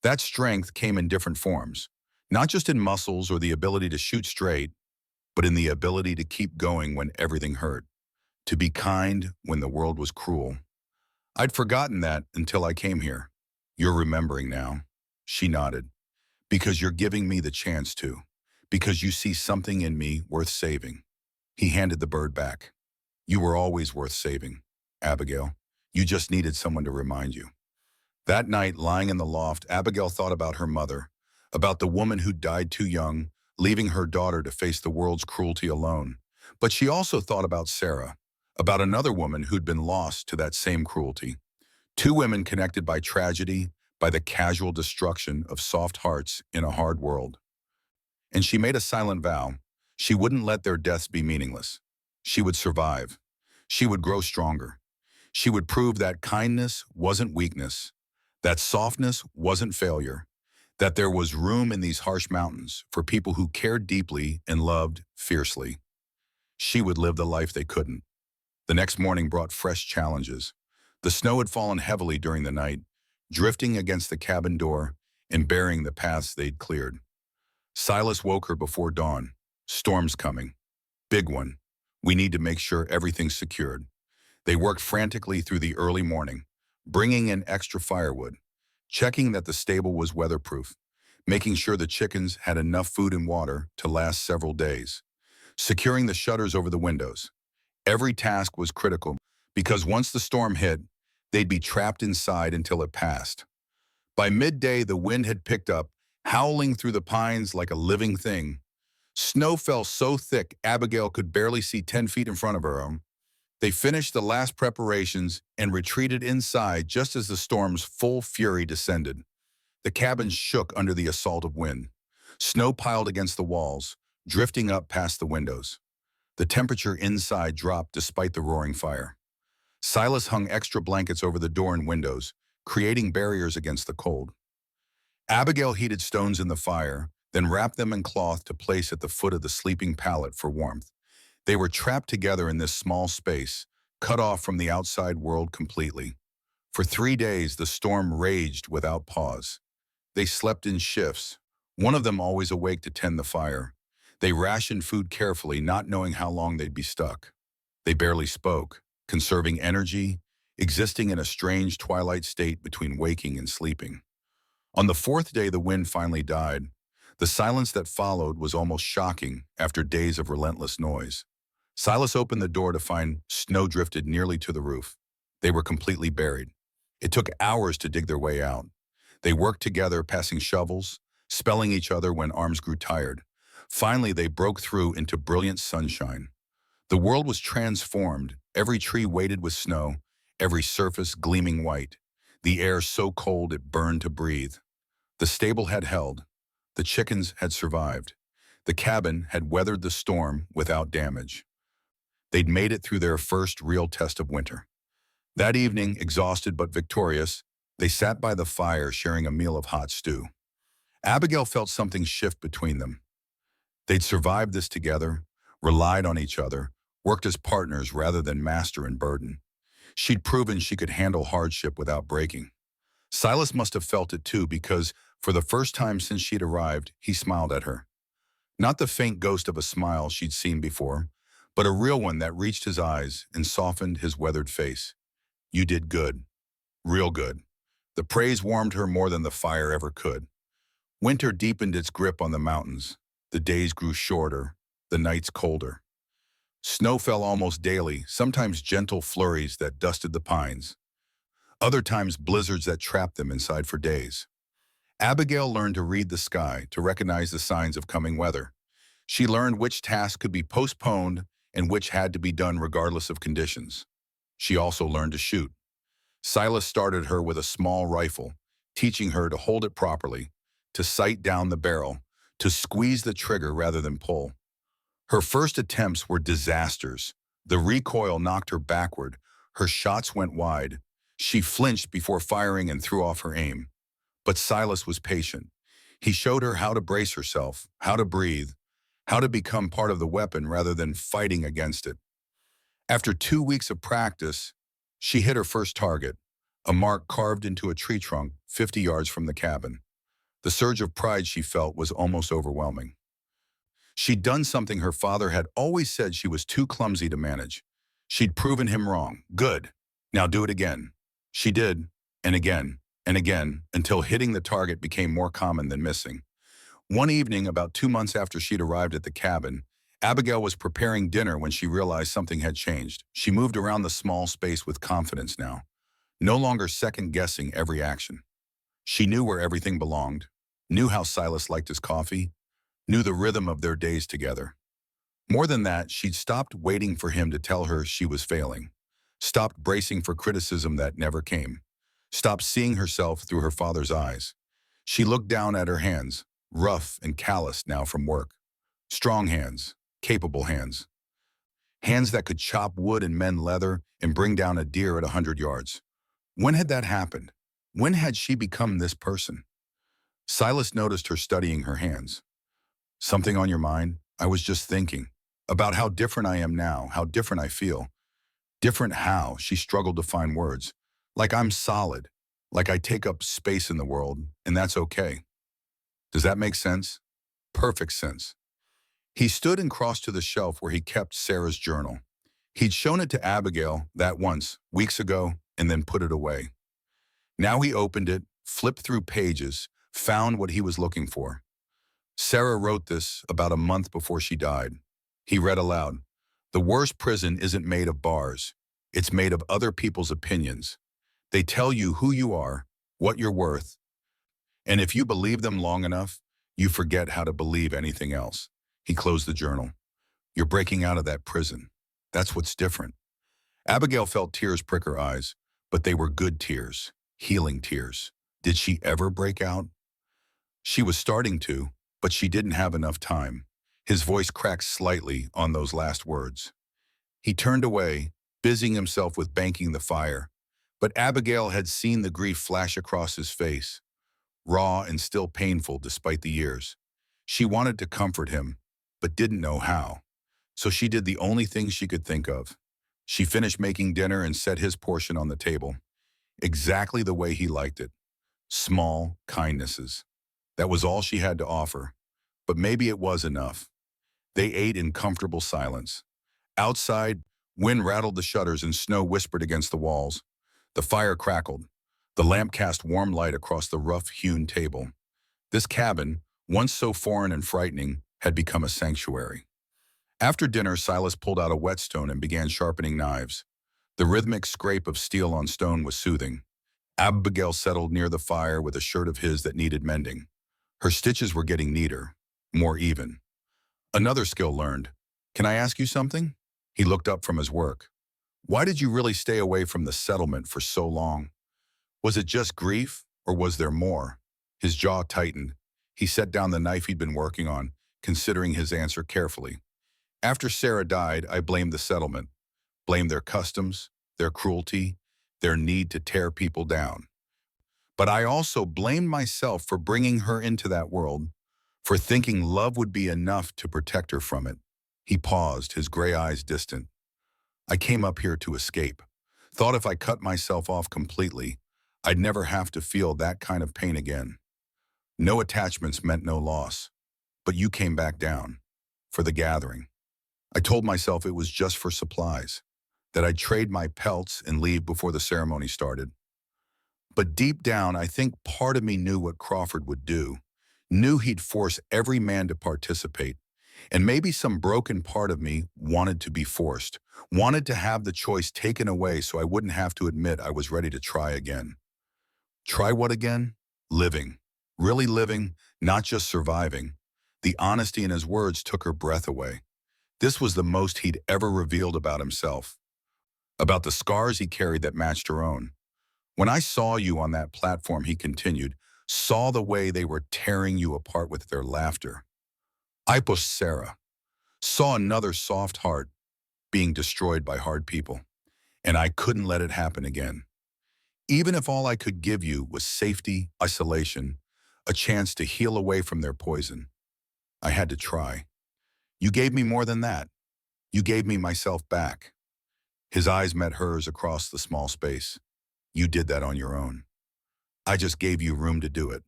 That strength came in different forms, not just in muscles or the ability to shoot straight, but in the ability to keep going when everything hurt, to be kind when the world was cruel. "I'd forgotten that until I came here. You're remembering now." She nodded. "Because you're giving me the chance to. Because you see something in me worth saving." He handed the bird back. "You were always worth saving, Abigail. You just needed someone to remind you." That night, lying in the loft, Abigail thought about her mother, about the woman who died too young, leaving her daughter to face the world's cruelty alone. But she also thought about Sarah, about another woman who'd been lost to that same cruelty. Two women connected by tragedy, by the casual destruction of soft hearts in a hard world. And she made a silent vow. She wouldn't let their deaths be meaningless. She would survive. She would grow stronger. She would prove that kindness wasn't weakness, that softness wasn't failure, that there was room in these harsh mountains for people who cared deeply and loved fiercely. She would live the life they couldn't. The next morning brought fresh challenges. The snow had fallen heavily during the night, drifting against the cabin door and burying the paths they'd cleared. Silas woke her before dawn. "Storm's coming. Big one. We need to make sure everything's secured." They worked frantically through the early morning, bringing in extra firewood, checking that the stable was weatherproof, making sure the chickens had enough food and water to last several days, securing the shutters over the windows. Every task was critical because once the storm hit, they'd be trapped inside until it passed. By midday, the wind had picked up, howling through the pines like a living thing. Snow fell so thick Abigail could barely see 10 feet in front of her. They finished the last preparations and retreated inside just as the storm's full fury descended. The cabin shook under the assault of wind. Snow piled against the walls, drifting up past the windows. The temperature inside dropped despite the roaring fire. Silas hung extra blankets over the door and windows, creating barriers against the cold. Abigail heated stones in the fire, then wrapped them in cloth to place at the foot of the sleeping pallet for warmth. They were trapped together in this small space, cut off from the outside world completely. For 3 days, the storm raged without pause. They slept in shifts, one of them always awake to tend the fire. They rationed food carefully, not knowing how long they'd be stuck. They barely spoke, conserving energy, existing in a strange twilight state between waking and sleeping. On the 4th day, the wind finally died. The silence that followed was almost shocking after days of relentless noise. Silas opened the door to find snow drifted nearly to the roof. They were completely buried. It took hours to dig their way out. They worked together, passing shovels, spelling each other when arms grew tired. Finally, they broke through into brilliant sunshine. The world was transformed, every tree weighted with snow, every surface gleaming white, the air so cold it burned to breathe. The stable had held. The chickens had survived. The cabin had weathered the storm without damage. They'd made it through their first real test of winter. That evening, exhausted but victorious, they sat by the fire sharing a meal of hot stew. Abigail felt something shift between them. They'd survived this together, relied on each other, worked as partners rather than master and burden. She'd proven she could handle hardship without breaking. Silas must have felt it too because, for the first time since she'd arrived, he smiled at her. Not the faint ghost of a smile she'd seen before, but a real one that reached his eyes and softened his weathered face. You did good. Real good. The praise warmed her more than the fire ever could. Winter deepened its grip on the mountains. The days grew shorter, the nights colder. Snow fell almost daily, sometimes gentle flurries that dusted the pines, other times blizzards that trapped them inside for days. Abigail learned to read the sky, to recognize the signs of coming weather. She learned which tasks could be postponed and which had to be done regardless of conditions. She also learned to shoot. Silas started her with a small rifle, teaching her to hold it properly, to sight down the barrel, to squeeze the trigger rather than pull. Her first attempts were disasters. The recoil knocked her backward. Her shots went wide. She flinched before firing and threw off her aim. But Silas was patient. He showed her how to brace herself, how to breathe, how to become part of the weapon rather than fighting against it. After 2 weeks of practice, she hit her first target, a mark carved into a tree trunk 50 yards from the cabin. The surge of pride she felt was almost overwhelming. She'd done something her father had always said she was too clumsy to manage. She'd proven him wrong. Good. Now do it again. She did, and again, until hitting the target became more common than missing. One evening, about 2 months after she'd arrived at the cabin, Abigail was preparing dinner when she realized something had changed. She moved around the small space with confidence now, no longer second-guessing every action. She knew where everything belonged, knew how Silas liked his coffee, knew the rhythm of their days together. More than that, she'd stopped waiting for him to tell her she was failing, stopped bracing for criticism that never came, stopped seeing herself through her father's eyes. She looked down at her hands, rough and calloused now from work. Strong hands, capable hands. Hands that could chop wood and mend leather and bring down a deer at 100 yards. When had that happened? When had she become this person? Silas noticed her studying her hands. Something on your mind? I was just thinking about how different I am now, how different I feel. Different how? She struggled to find words. Like I'm solid, like I take up space in the world, and that's okay. Does that make sense? Perfect sense. He stood and crossed to the shelf where he kept Sarah's journal. He'd shown it to Abigail that once, weeks ago, and then put it away. Now he opened it, flipped through pages, found what he was looking for. Sarah wrote this about a month before she died. He read aloud, "The worst prison isn't made of bars. It's made of other people's opinions. They tell you who you are, what you're worth, and if you believe them long enough, you forget how to believe anything else." He closed the journal. You're breaking out of that prison. That's what's different. Abigail felt tears prick her eyes, but they were good tears, healing tears. Did she ever break out? She was starting to, but she didn't have enough time. His voice cracked slightly on those last words. He turned away, busying himself with banking the fire, but Abigail had seen the grief flash across his face, raw and still painful despite the years. She wanted to comfort him, but didn't know how. So she did the only thing she could think of. She finished making dinner and set his portion on the table, exactly the way he liked it. Small kindnesses. That was all she had to offer, but maybe it was enough. They ate in comfortable silence. Outside, wind rattled the shutters and snow whispered against the walls. The fire crackled. The lamp cast warm light across the rough-hewn table. This cabin, once so foreign and frightening, had become a sanctuary. After dinner, Silas pulled out a whetstone and began sharpening knives. The rhythmic scrape of steel on stone was soothing. Abigail settled near the fire with a shirt of his that needed mending. Her stitches were getting neater, more even. Another skill learned. Can I ask you something? He looked up from his work. Why did you really stay away from the settlement for so long? Was it just grief, or was there more? His jaw tightened. He set down the knife he'd been working on, considering his answer carefully. After Sarah died, I blamed the settlement, blamed their customs, their cruelty, their need to tear people down. But I also blamed myself for bringing her into that world, for thinking love would be enough to protect her from it. He paused, his gray eyes distant. I came up here to escape. Thought if I cut myself off completely, I'd never have to feel that kind of pain again. No attachments meant no loss. But you came back down. For the gathering. I told myself it was just for supplies, that I'd trade my pelts and leave before the ceremony started. But deep down, I think part of me knew what Crawford would do, knew he'd force every man to participate, and maybe some broken part of me wanted to be forced, wanted to have the choice taken away so I wouldn't have to admit I was ready to try again. Try what again? Living. Really living, not just surviving. The honesty in his words took her breath away. This was the most he'd ever revealed about himself, about the scars he carried that matched her own. When I saw you on that platform, he continued, saw the way they were tearing you apart with their laughter. I pushed Sarah, saw another soft heart being destroyed by hard people, and I couldn't let it happen again. Even if all I could give you was safety, isolation, a chance to heal away from their poison, I had to try. You gave me more than that. You gave me myself back. His eyes met hers across the small space. You did that on your own. I just gave you room to do it.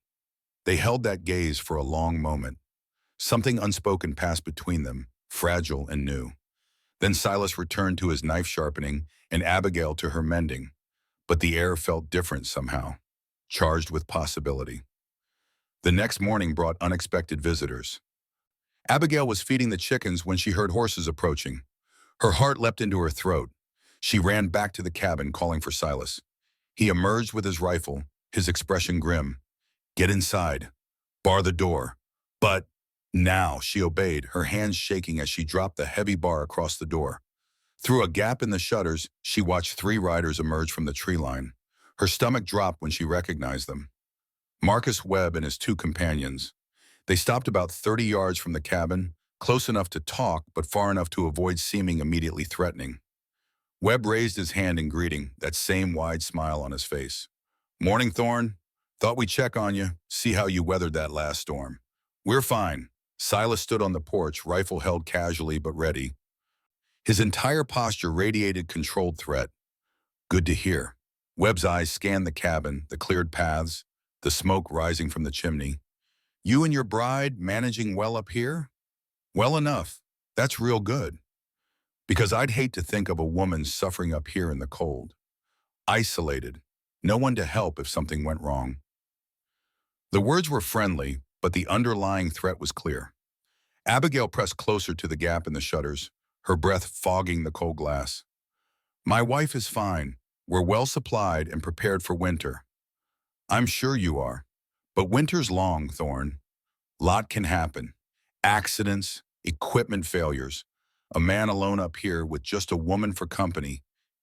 They held that gaze for a long moment. Something unspoken passed between them, fragile and new. Then Silas returned to his knife sharpening and Abigail to her mending. But the air felt different somehow, charged with possibility. The next morning brought unexpected visitors. Abigail was feeding the chickens when she heard horses approaching. Her heart leapt into her throat. She ran back to the cabin, calling for Silas. He emerged with his rifle, his expression grim. Get inside. Bar the door. But now she obeyed, her hands shaking as she dropped the heavy bar across the door. Through a gap in the shutters, she watched 3 riders emerge from the tree line. Her stomach dropped when she recognized them. Marcus Webb and his 2 companions. They stopped about 30 yards from the cabin, close enough to talk but far enough to avoid seeming immediately threatening. Webb raised his hand in greeting, that same wide smile on his face. Morning, Thorne. Thought we'd check on you, see how you weathered that last storm. We're fine. Silas stood on the porch, rifle held casually but ready. His entire posture radiated controlled threat. Good to hear. Webb's eyes scanned the cabin, the cleared paths, the smoke rising from the chimney. You and your bride managing well up here? Well enough. That's real good. Because I'd hate to think of a woman suffering up here in the cold. Isolated. No one to help if something went wrong. The words were friendly, but the underlying threat was clear. Abigail pressed closer to the gap in the shutters, her breath fogging the cold glass. My wife is fine. We're well supplied and prepared for winter. I'm sure you are. But winter's long, Thorne. Lot can happen. Accidents, equipment failures. A man alone up here with just a woman for company.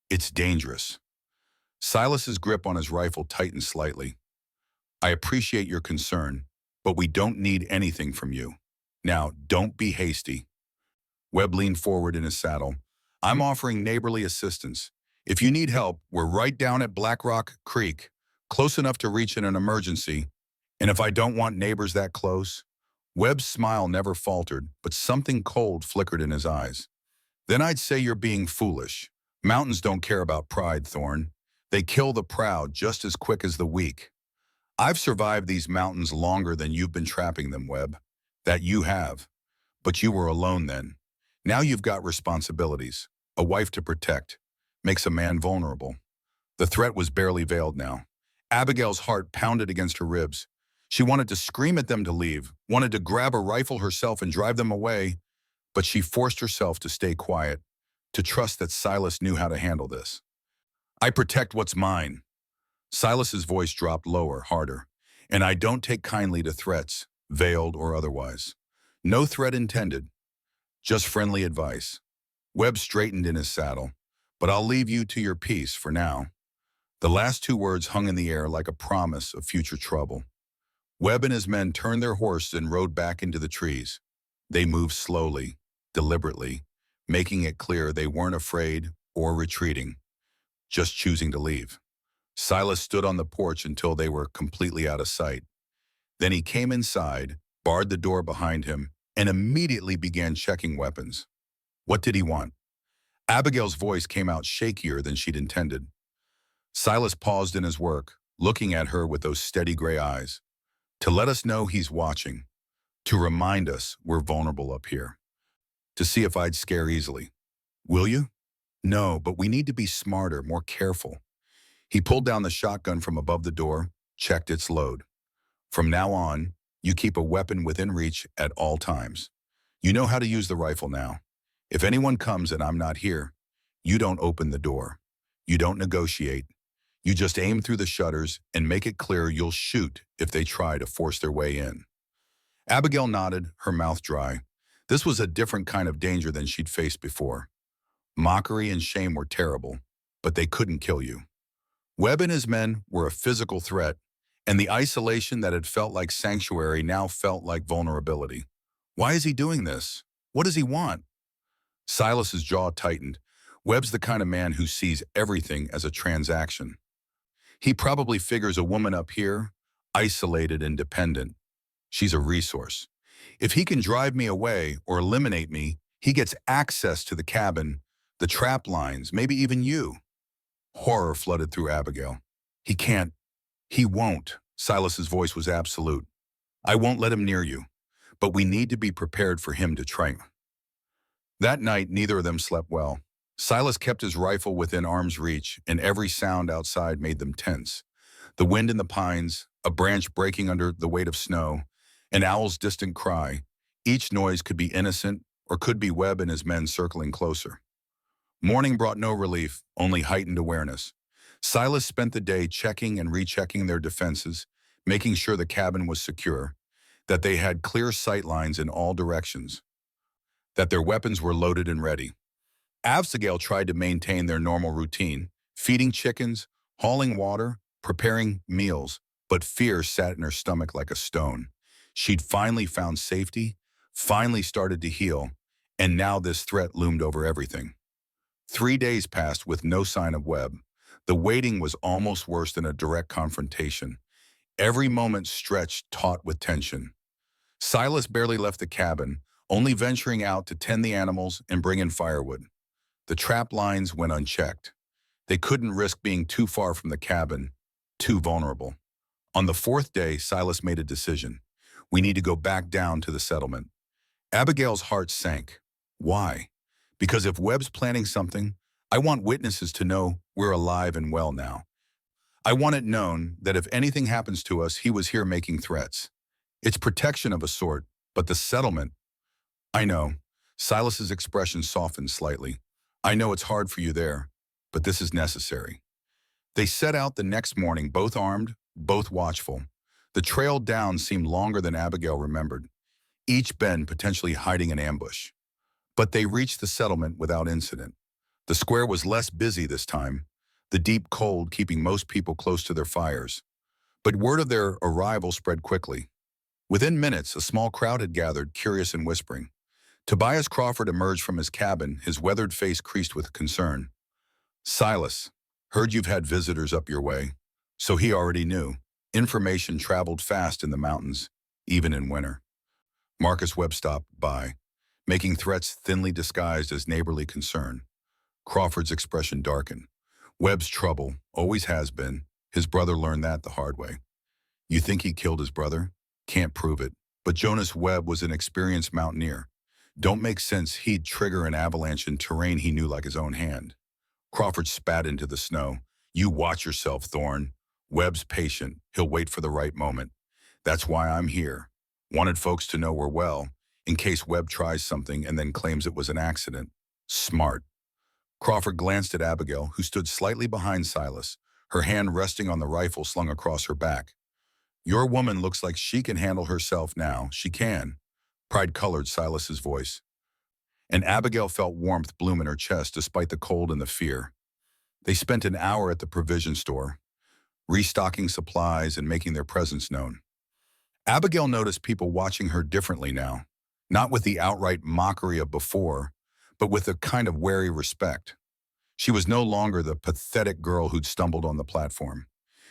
It's dangerous. Silas's grip on his rifle tightened slightly. I appreciate your concern, but we don't need anything from you. Now, don't be hasty. Webb leaned forward in his saddle. I'm offering neighborly assistance. If you need help, we're right down at Black Rock Creek, close enough to reach in an emergency. And if I don't want neighbors that close? Webb's smile never faltered, but something cold flickered in his eyes. Then I'd say you're being foolish. Mountains don't care about pride, Thorne. They kill the proud just as quick as the weak. I've survived these mountains longer than you've been trapping them, Webb. That you have. But you were alone then. Now you've got responsibilities. A wife to protect. Makes a man vulnerable. The threat was barely veiled now. Abigail's heart pounded against her ribs. She wanted to scream at them to leave, wanted to grab a rifle herself and drive them away, but she forced herself to stay quiet, to trust that Silas knew how to handle this. I protect what's mine. Silas's voice dropped lower, harder. And I don't take kindly to threats, veiled or otherwise. No threat intended, just friendly advice. Webb straightened in his saddle. but I'll leave you to your peace for now." The last two words hung in the air like a promise of future trouble. Webb and his men turned their horses and rode back into the trees. They moved slowly, deliberately, making it clear they weren't afraid or retreating, just choosing to leave. Silas stood on the porch until they were completely out of sight. Then he came inside, barred the door behind him, and immediately began checking weapons. What did he want? Abigail's voice came out shakier than she'd intended. Silas paused in his work, looking at her with those steady gray eyes. To let us know he's watching. To remind us we're vulnerable up here. To see if I'd scare easily. Will you? No, but we need to be smarter, more careful. He pulled down the shotgun from above the door, checked its load. From now on, you keep a weapon within reach at all times. You know how to use the rifle now. If anyone comes and I'm not here, you don't open the door. You don't negotiate. You just aim through the shutters and make it clear you'll shoot if they try to force their way in. Abigail nodded, her mouth dry. This was a different kind of danger than she'd faced before. Mockery and shame were terrible, but they couldn't kill you. Webb and his men were a physical threat, and the isolation that had felt like sanctuary now felt like vulnerability. Why is he doing this? What does he want? Silas's jaw tightened. Webb's the kind of man who sees everything as a transaction. He probably figures a woman up here, isolated and dependent. She's a resource. If he can drive me away or eliminate me, he gets access to the cabin, the trap lines, maybe even you. Horror flooded through Abigail. He can't. He won't. Silas's voice was absolute. I won't let him near you, but we need to be prepared for him to try. That night, neither of them slept well. Silas kept his rifle within arm's reach, and every sound outside made them tense. The wind in the pines, a branch breaking under the weight of snow, an owl's distant cry. Each noise could be innocent or could be Webb and his men circling closer. Morning brought no relief, only heightened awareness. Silas spent the day checking and rechecking their defenses, making sure the cabin was secure, that they had clear sight lines in all directions, that their weapons were loaded and ready. Abigail tried to maintain their normal routine, feeding chickens, hauling water, preparing meals, but fear sat in her stomach like a stone. She'd finally found safety, finally started to heal, and now this threat loomed over everything. 3 days passed with no sign of Webb. The waiting was almost worse than a direct confrontation. Every moment stretched taut with tension. Silas barely left the cabin, only venturing out to tend the animals and bring in firewood. The trap lines went unchecked. They couldn't risk being too far from the cabin, too vulnerable. On the 4th day, Silas made a decision. We need to go back down to the settlement. Abigail's heart sank. Why? Because if Webb's planning something, I want witnesses to know we're alive and well now. I want it known that if anything happens to us, he was here making threats. It's protection of a sort, but the settlement... I know. Silas's expression softened slightly. I know it's hard for you there, but this is necessary. They set out the next morning, both armed, both watchful. The trail down seemed longer than Abigail remembered, each bend potentially hiding an ambush. But they reached the settlement without incident. The square was less busy this time, the deep cold keeping most people close to their fires. But word of their arrival spread quickly. Within minutes, a small crowd had gathered, curious and whispering. Tobias Crawford emerged from his cabin, his weathered face creased with concern. Silas, heard you've had visitors up your way. So he already knew. Information traveled fast in the mountains, even in winter. Marcus Webb stopped by, making threats thinly disguised as neighborly concern. Crawford's expression darkened. Webb's trouble, always has been. His brother learned that the hard way. You think he killed his brother? Can't prove it. But Jonas Webb was an experienced mountaineer. Don't make sense he'd trigger an avalanche in terrain he knew like his own hand. Crawford spat into the snow. You watch yourself, Thorne. Webb's patient. He'll wait for the right moment. That's why I'm here. Wanted folks to know we're well, in case Webb tries something and then claims it was an accident. Smart. Crawford glanced at Abigail, who stood slightly behind Silas, her hand resting on the rifle slung across her back. Your woman looks like she can handle herself now. She can. Pride colored Silas's voice. and Abigail felt warmth bloom in her chest despite the cold and the fear. They spent an hour at the provision store, restocking supplies and making their presence known. Abigail noticed people watching her differently now, not with the outright mockery of before, but with a kind of wary respect. She was no longer the pathetic girl who'd stumbled on the platform.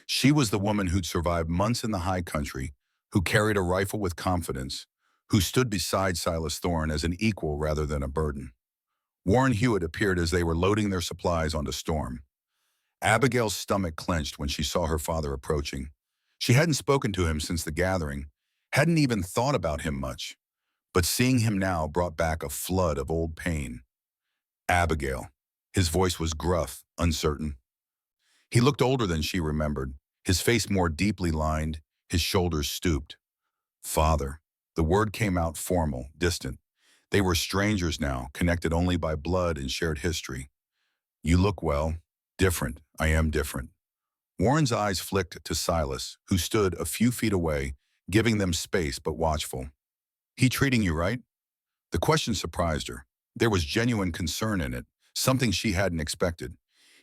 She was the woman who'd survived months in the high country, who carried a rifle with confidence, who stood beside Silas Thorne as an equal rather than a burden. Warren Hewitt appeared as they were loading their supplies onto Storm. Abigail's stomach clenched when she saw her father approaching. She hadn't spoken to him since the gathering, hadn't even thought about him much, but seeing him now brought back a flood of old pain. Abigail. His voice was gruff, uncertain. He looked older than she remembered, his face more deeply lined, his shoulders stooped. Father. The word came out formal, distant. They were strangers now, connected only by blood and shared history. You look well. Different. I am different. Warren's eyes flicked to Silas, who stood a few feet away, giving them space but watchful. He treating you right? The question surprised her. There was genuine concern in it, something she hadn't expected.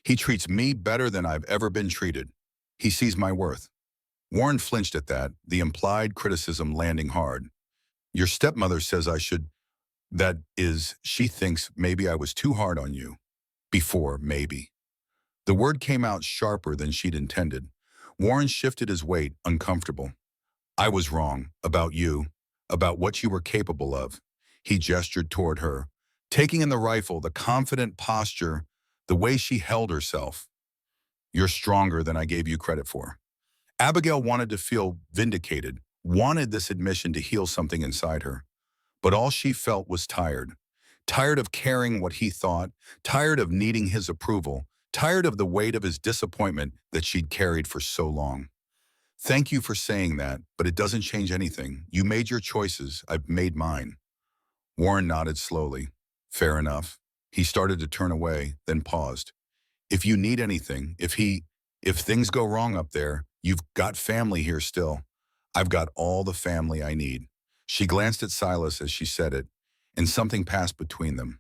He treats me better than I've ever been treated. He sees my worth. Warren flinched at that, the implied criticism landing hard. Your stepmother says I should. That is, she thinks maybe I was too hard on you. Before, maybe. The word came out sharper than she'd intended. Warren shifted his weight, uncomfortable. I was wrong, about you, about what you were capable of. He gestured toward her, taking in the rifle, the confident posture, the way she held herself. You're stronger than I gave you credit for. Abigail wanted to feel vindicated, wanted this admission to heal something inside her. But all she felt was tired. Tired of caring what he thought, tired of needing his approval, tired of the weight of his disappointment that she'd carried for so long. Thank you for saying that, but it doesn't change anything. You made your choices, I've made mine. Warren nodded slowly. Fair enough. He started to turn away, then paused. If you need anything, if things go wrong up there, you've got family here still. I've got all the family I need. She glanced at Silas as she said it, and something passed between them.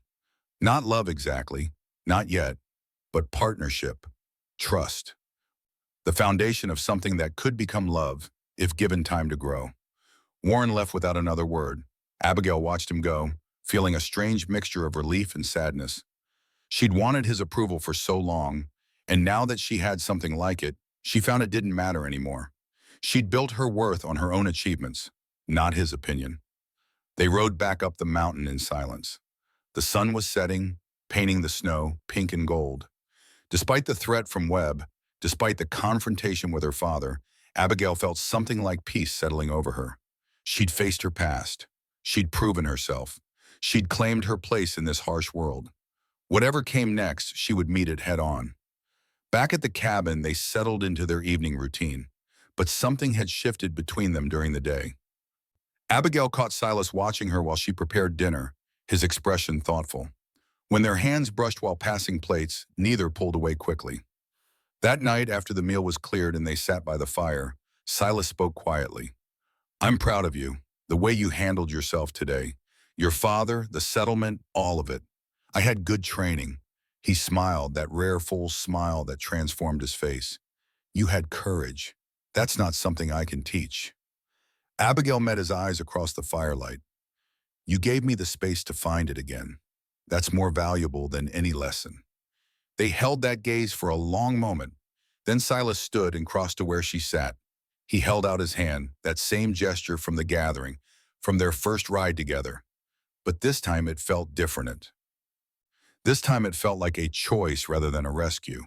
Not love exactly, not yet, but partnership, trust. The foundation of something that could become love, if given time to grow. Warren left without another word. Abigail watched him go, feeling a strange mixture of relief and sadness. She'd wanted his approval for so long, and now that she had something like it, she found it didn't matter anymore. She'd built her worth on her own achievements, not his opinion. They rode back up the mountain in silence. The sun was setting, painting the snow pink and gold. Despite the threat from Webb, despite the confrontation with her father, Abigail felt something like peace settling over her. She'd faced her past. She'd proven herself. She'd claimed her place in this harsh world. Whatever came next, she would meet it head on. Back at the cabin, they settled into their evening routine, but something had shifted between them during the day. Abigail caught Silas watching her while she prepared dinner, his expression thoughtful. When their hands brushed while passing plates, neither pulled away quickly. That night, after the meal was cleared and they sat by the fire, Silas spoke quietly. I'm proud of you, the way you handled yourself today. Your father, the settlement, all of it. I had good training. He smiled, that rare full smile that transformed his face. You had courage. That's not something I can teach. Abigail met his eyes across the firelight. You gave me the space to find it again. That's more valuable than any lesson. They held that gaze for a long moment. Then Silas stood and crossed to where she sat. He held out his hand, that same gesture from the gathering, from their first ride together. But this time it felt different. This time it felt like a choice rather than a rescue.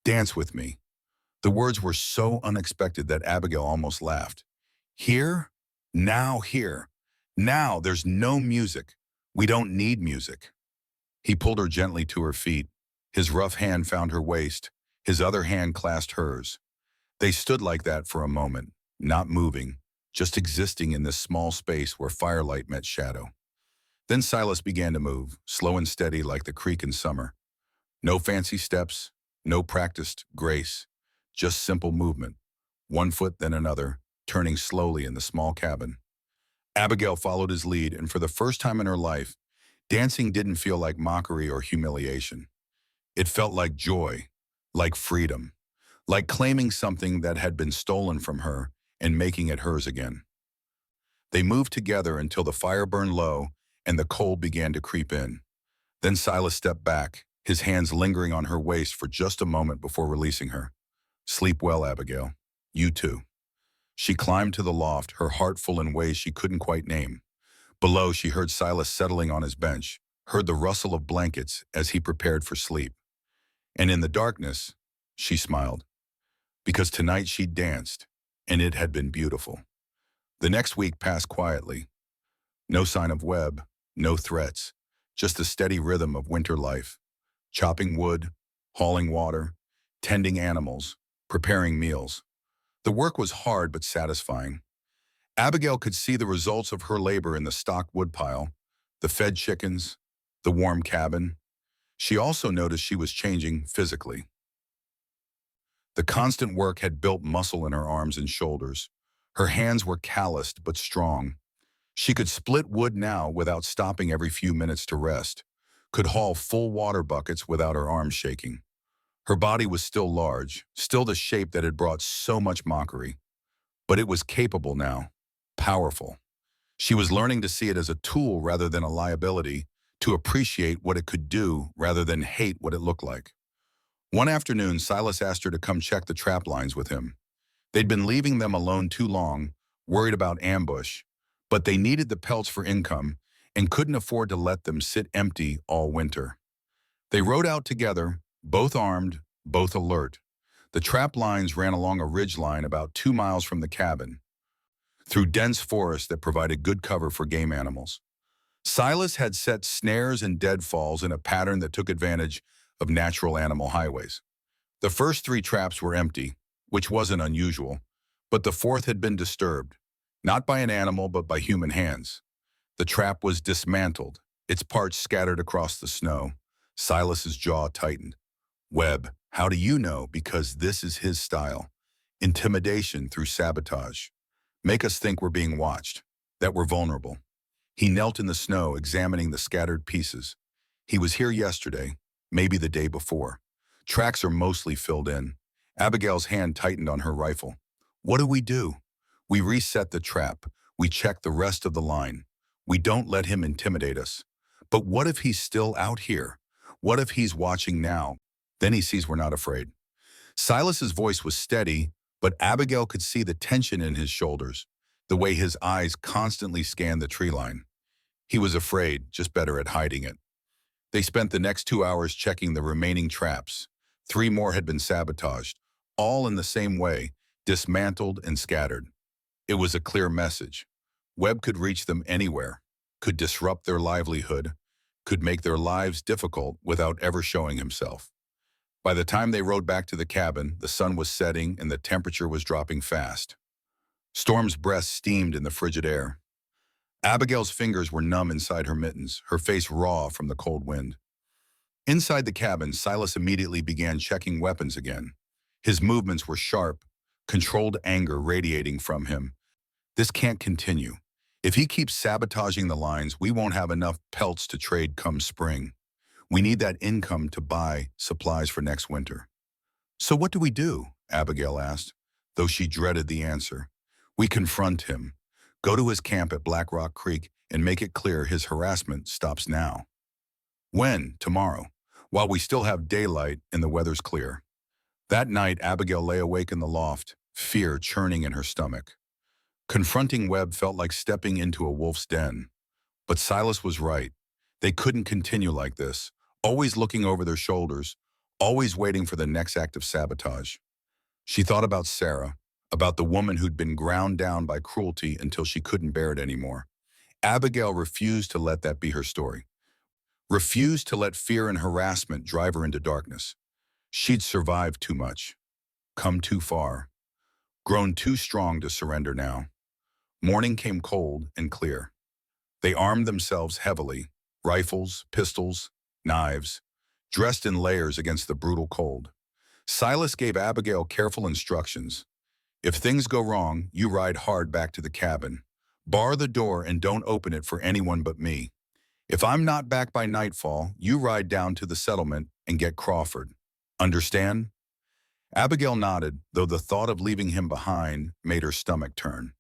Dance with me. The words were so unexpected that Abigail almost laughed. Here? Now here. Now there's no music. We don't need music. He pulled her gently to her feet. His rough hand found her waist. His other hand clasped hers. They stood like that for a moment, not moving, just existing in this small space where firelight met shadow. Then Silas began to move, slow and steady like the creek in summer. No fancy steps, no practiced grace, just simple movement, one foot then another, turning slowly in the small cabin. Abigail followed his lead, and for the first time in her life, Dancing didn't feel like mockery or humiliation. It felt like joy, like freedom, like claiming something that had been stolen from her and making it hers again. They moved together until the fire burned low and the cold began to creep in. Then Silas stepped back, his hands lingering on her waist for just a moment before releasing her. Sleep well, Abigail. You too. She climbed to the loft, her heart full in ways she couldn't quite name. Below, she heard Silas settling on his bench, heard the rustle of blankets as he prepared for sleep. And in the darkness, she smiled, because tonight she'd danced, and it had been beautiful. The next week passed quietly. No sign of Webb, no threats, just the steady rhythm of winter life. Chopping wood, hauling water, tending animals, preparing meals. The work was hard but satisfying. Abigail could see the results of her labor in the stocked woodpile, the fed chickens, the warm cabin. She also noticed she was changing physically. The constant work had built muscle in her arms and shoulders. Her hands were calloused but strong. She could split wood now without stopping every few minutes to rest, could haul full water buckets without her arms shaking. Her body was still large, still the shape that had brought so much mockery. But it was capable now, powerful. She was learning to see it as a tool rather than a liability, to appreciate what it could do rather than hate what it looked like. One afternoon, Silas asked her to come check the trap lines with him. They'd been leaving them alone too long, worried about ambush, but they needed the pelts for income and couldn't afford to let them sit empty all winter. They rode out together, both armed, both alert. The trap lines ran along a ridge line about 2 miles from the cabin, through dense forest that provided good cover for game animals. Silas had set snares and deadfalls in a pattern that took advantage of natural animal highways. The first 3 traps were empty, which wasn't unusual, but the 4th had been disturbed, not by an animal but by human hands. The trap was dismantled, its parts scattered across the snow. Silas's jaw tightened. Webb, how do you know? Because this is his style. Intimidation through sabotage. Make us think we're being watched, that we're vulnerable. He knelt in the snow, examining the scattered pieces. He was here yesterday, maybe the day before. Tracks are mostly filled in. Abigail's hand tightened on her rifle. What do? We reset the trap. We check the rest of the line. We don't let him intimidate us. But what if he's still out here? What if he's watching now? Then he sees we're not afraid. Silas's voice was steady, but Abigail could see the tension in his shoulders, the way his eyes constantly scanned the tree line. He was afraid, just better at hiding it. They spent the next 2 hours checking the remaining traps. 3 more had been sabotaged, all in the same way, dismantled and scattered. It was a clear message. Webb could reach them anywhere, could disrupt their livelihood, could make their lives difficult without ever showing himself. By the time they rode back to the cabin, the sun was setting and the temperature was dropping fast. Storm's breath steamed in the frigid air. Abigail's fingers were numb inside her mittens, her face raw from the cold wind. Inside the cabin, Silas immediately began checking weapons again. His movements were sharp, controlled anger radiating from him. This can't continue. If he keeps sabotaging the lines, we won't have enough pelts to trade come spring. We need that income to buy supplies for next winter. So what do? Abigail asked, though she dreaded the answer. We confront him, go to his camp at Black Rock Creek, and make it clear his harassment stops now. When? Tomorrow, while we still have daylight and the weather's clear. That night, Abigail lay awake in the loft, fear churning in her stomach. Confronting Webb felt like stepping into a wolf's den. But Silas was right. They couldn't continue like this, always looking over their shoulders, always waiting for the next act of sabotage. She thought about Sarah, about the woman who'd been ground down by cruelty until she couldn't bear it anymore. Abigail refused to let that be her story. Refused to let fear and harassment drive her into darkness. She'd survived too much, come too far, grown too strong to surrender now. Morning came cold and clear. They armed themselves heavily, rifles, pistols, knives, dressed in layers against the brutal cold. Silas gave Abigail careful instructions. If things go wrong, you ride hard back to the cabin. Bar the door and don't open it for anyone but me. If I'm not back by nightfall, you ride down to the settlement and get Crawford. Understand? Abigail nodded, though the thought of leaving him behind made her stomach turn.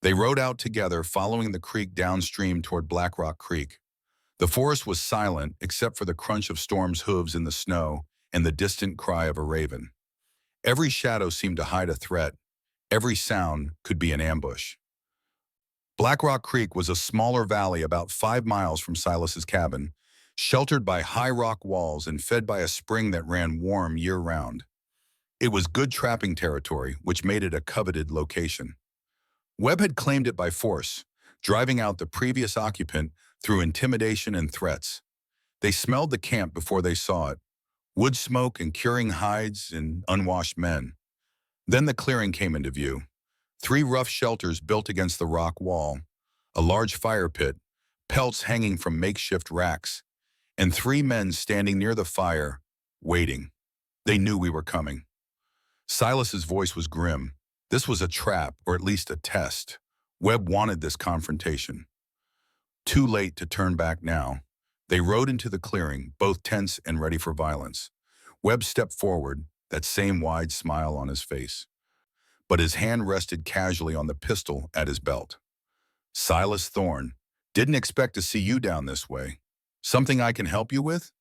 They rode out together, following the creek downstream toward Black Rock Creek. The forest was silent except for the crunch of Storm's hooves in the snow and the distant cry of a raven. Every shadow seemed to hide a threat. Every sound could be an ambush. Black Rock Creek was a smaller valley about 5 miles from Silas's cabin, sheltered by high rock walls and fed by a spring that ran warm year-round. It was good trapping territory, which made it a coveted location. Webb had claimed it by force, driving out the previous occupant through intimidation and threats. They smelled the camp before they saw it, wood smoke and curing hides and unwashed men. Then the clearing came into view. 3 rough shelters built against the rock wall, a large fire pit, pelts hanging from makeshift racks, and 3 men standing near the fire, waiting. They knew we were coming. Silas's voice was grim. This was a trap, or at least a test. Webb wanted this confrontation. Too late to turn back now. They rode into the clearing, both tense and ready for violence. Webb stepped forward, that same wide smile on his face. But his hand rested casually on the pistol at his belt. Silas Thorne, didn't expect to see you down this way. Something I can help you with?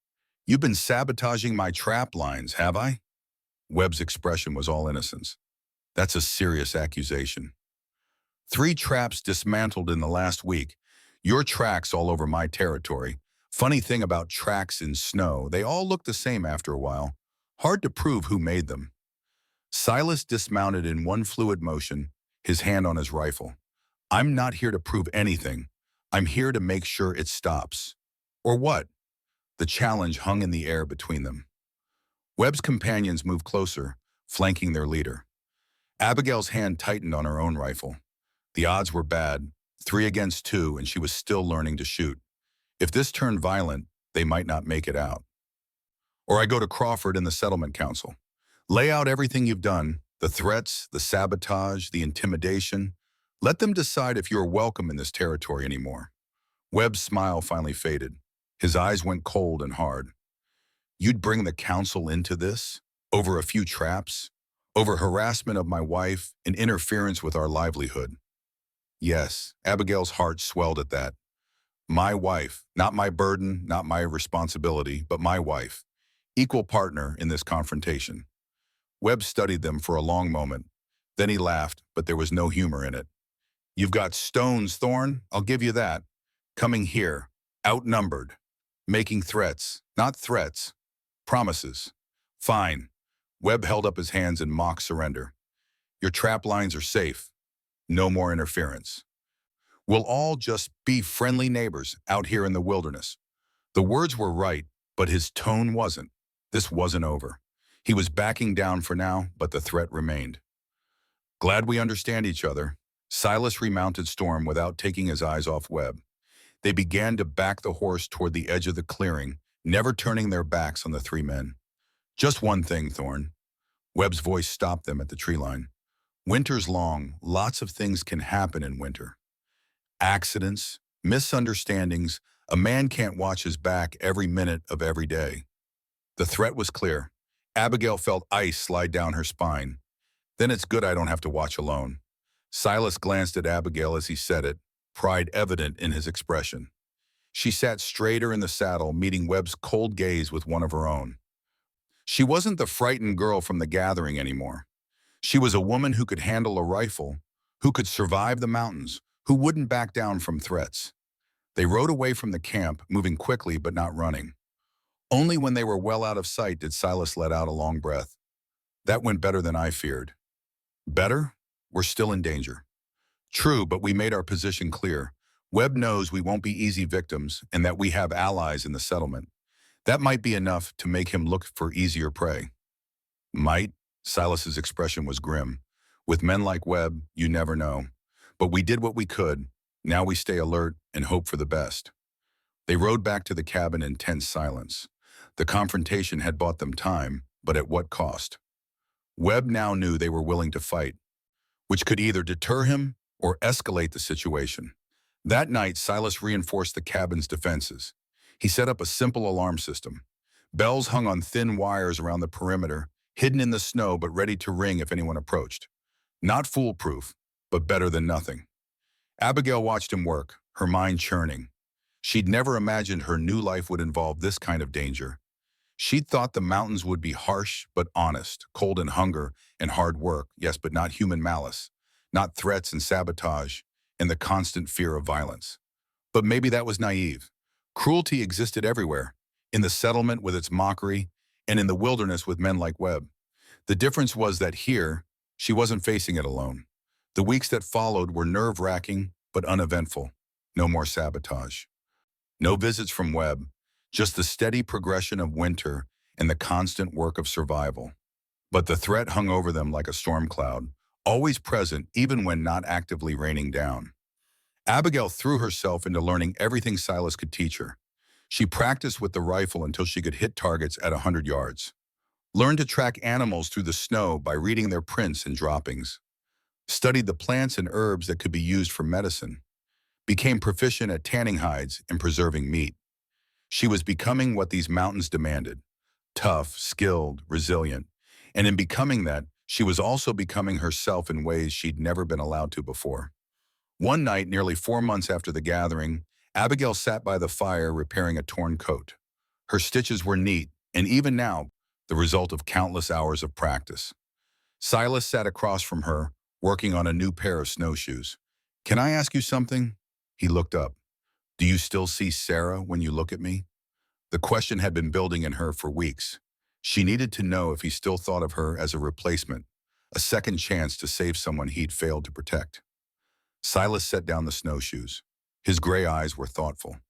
You've been sabotaging my trap lines, have I? Webb's expression was all innocence. That's a serious accusation. 3 traps dismantled in the last week. Your tracks all over my territory. Funny thing about tracks in snow, they all look the same after a while. Hard to prove who made them. Silas dismounted in one fluid motion, his hand on his rifle. I'm not here to prove anything. I'm here to make sure it stops. Or what? The challenge hung in the air between them. Webb's companions moved closer, flanking their leader. Abigail's hand tightened on her own rifle. The odds were bad, 3 against 2, and she was still learning to shoot. If this turned violent, they might not make it out. Or I go to Crawford and the Settlement Council. Lay out everything you've done, the threats, the sabotage, the intimidation. Let them decide if you're welcome in this territory anymore. Webb's smile finally faded. His eyes went cold and hard. You'd bring the council into this? Over a few traps? Over harassment of my wife and interference with our livelihood? Yes, Abigail's heart swelled at that. My wife, not my burden, not my responsibility, but my wife. Equal partner in this confrontation. Webb studied them for a long moment. Then he laughed, but there was no humor in it. You've got stones, Thorne, I'll give you that. Coming here, outnumbered. Making threats, not threats. Promises. Fine. Webb held up his hands in mock surrender. Your trap lines are safe. No more interference. We'll all just be friendly neighbors out here in the wilderness. The words were right, but his tone wasn't. This wasn't over. He was backing down for now, but the threat remained. Glad we understand each other. Silas remounted Storm without taking his eyes off Webb. They began to back the horse toward the edge of the clearing, never turning their backs on the 3 men. Just one thing, Thorne. Webb's voice stopped them at the tree line. Winter's long. Lots of things can happen in winter. Accidents, misunderstandings. A man can't watch his back every minute of every day. The threat was clear. Abigail felt ice slide down her spine. Then it's good I don't have to watch alone. Silas glanced at Abigail as he said it, pride evident in his expression. She sat straighter in the saddle, meeting Webb's cold gaze with one of her own. She wasn't the frightened girl from the gathering anymore. She was a woman who could handle a rifle, who could survive the mountains, who wouldn't back down from threats. They rode away from the camp, moving quickly but not running. Only when they were well out of sight did Silas let out a long breath. That went better than I feared. Better? We're still in danger. True, but we made our position clear. Webb knows we won't be easy victims and that we have allies in the settlement. That might be enough to make him look for easier prey. Might? Silas's expression was grim. With men like Webb, you never know. But we did what we could. Now we stay alert and hope for the best. They rode back to the cabin in tense silence. The confrontation had bought them time, but at what cost? Webb now knew they were willing to fight, which could either deter him or escalate the situation. That night, Silas reinforced the cabin's defenses. He set up a simple alarm system. Bells hung on thin wires around the perimeter, hidden in the snow but ready to ring if anyone approached. Not foolproof, but better than nothing. Abigail watched him work, her mind churning. She'd never imagined her new life would involve this kind of danger. She'd thought the mountains would be harsh but honest, cold in hunger and hard work, yes, but not human malice, not threats and sabotage, and the constant fear of violence. But maybe that was naive. Cruelty existed everywhere, in the settlement with its mockery, and in the wilderness with men like Webb. The difference was that here, she wasn't facing it alone. The weeks that followed were nerve-wracking but uneventful. No more sabotage. No visits from Webb, just the steady progression of winter and the constant work of survival. But the threat hung over them like a storm cloud, always present even when not actively raining down. Abigail threw herself into learning everything Silas could teach her. She practiced with the rifle until she could hit targets at 100 yards. Learned to track animals through the snow by reading their prints and droppings. Studied the plants and herbs that could be used for medicine. Became proficient at tanning hides and preserving meat. She was becoming what these mountains demanded: tough, skilled, resilient. And in becoming that, she was also becoming herself in ways she'd never been allowed to before. One night, nearly 4 months after the gathering, Abigail sat by the fire repairing a torn coat. Her stitches were neat, and even now, the result of countless hours of practice. Silas sat across from her, working on a new pair of snowshoes. "Can I ask you something?" He looked up. "Do you still see Sarah when you look at me?" The question had been building in her for weeks. She needed to know if he still thought of her as a replacement, a second chance to save someone he'd failed to protect. Silas set down the snowshoes. His gray eyes were thoughtful.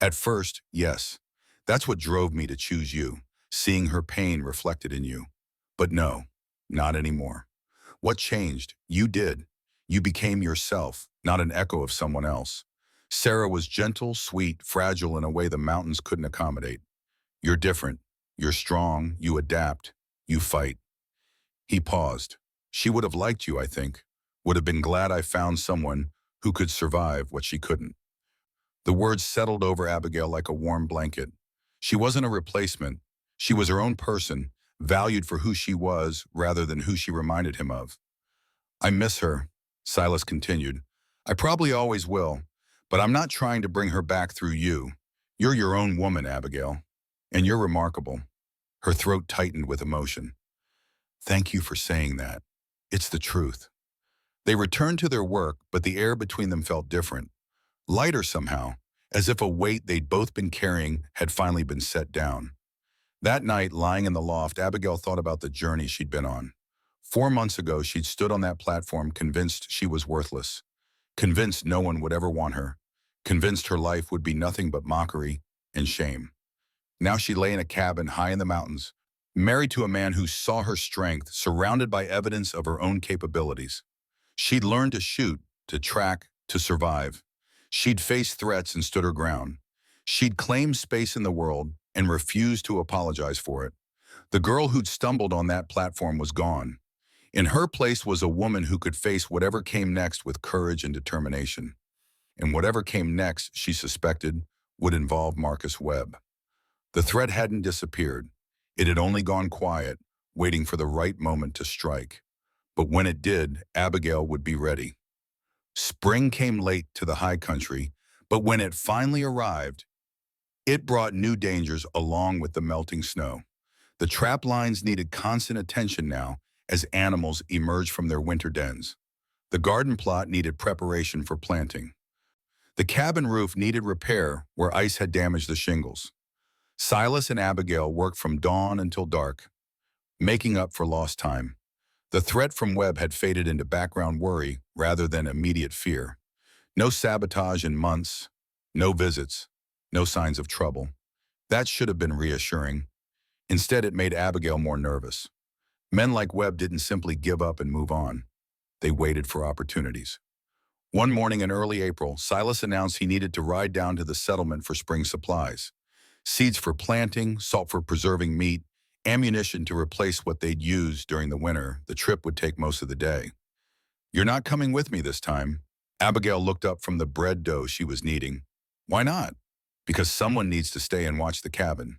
"At first, yes. That's what drove me to choose you, seeing her pain reflected in you. But no, not anymore. What changed? You did. You became yourself, not an echo of someone else. Sarah was gentle, sweet, fragile in a way the mountains couldn't accommodate. You're different. You're strong. You adapt. You fight." He paused. "She would have liked you, I think. Would have been glad I found someone who could survive what she couldn't." The words settled over Abigail like a warm blanket. She wasn't a replacement. She was her own person, valued for who she was rather than who she reminded him of. "I miss her," Silas continued. "I probably always will, but I'm not trying to bring her back through you. You're your own woman, Abigail, and you're remarkable." Her throat tightened with emotion. "Thank you for saying that. It's the truth." They returned to their work, but the air between them felt different. Lighter somehow, as if a weight they'd both been carrying had finally been set down. That night, lying in the loft, Abigail thought about the journey she'd been on. 4 months ago, she'd stood on that platform convinced she was worthless, convinced no one would ever want her, convinced her life would be nothing but mockery and shame. Now she lay in a cabin high in the mountains, married to a man who saw her strength, surrounded by evidence of her own capabilities. She'd learned to shoot, to track, to survive. She'd faced threats and stood her ground. She'd claimed space in the world and refused to apologize for it. The girl who'd stumbled on that platform was gone. In her place was a woman who could face whatever came next with courage and determination. And whatever came next, she suspected, would involve Marcus Webb. The threat hadn't disappeared. It had only gone quiet, waiting for the right moment to strike. But when it did, Abigail would be ready. Spring came late to the high country, but when it finally arrived, it brought new dangers along with the melting snow. The trap lines needed constant attention now as animals emerged from their winter dens. The garden plot needed preparation for planting. The cabin roof needed repair where ice had damaged the shingles. Silas and Abigail worked from dawn until dark, making up for lost time. The threat from Webb had faded into background worry rather than immediate fear. No sabotage in months, no visits, no signs of trouble. That should have been reassuring. Instead, it made Abigail more nervous. Men like Webb didn't simply give up and move on. They waited for opportunities. One morning in early April, Silas announced he needed to ride down to the settlement for spring supplies. Seeds for planting, salt for preserving meat, ammunition to replace what they'd used during the winter. The trip would take most of the day. "You're not coming with me this time," Abigail looked up from the bread dough she was kneading. Why not? Because someone needs to stay and watch the cabin.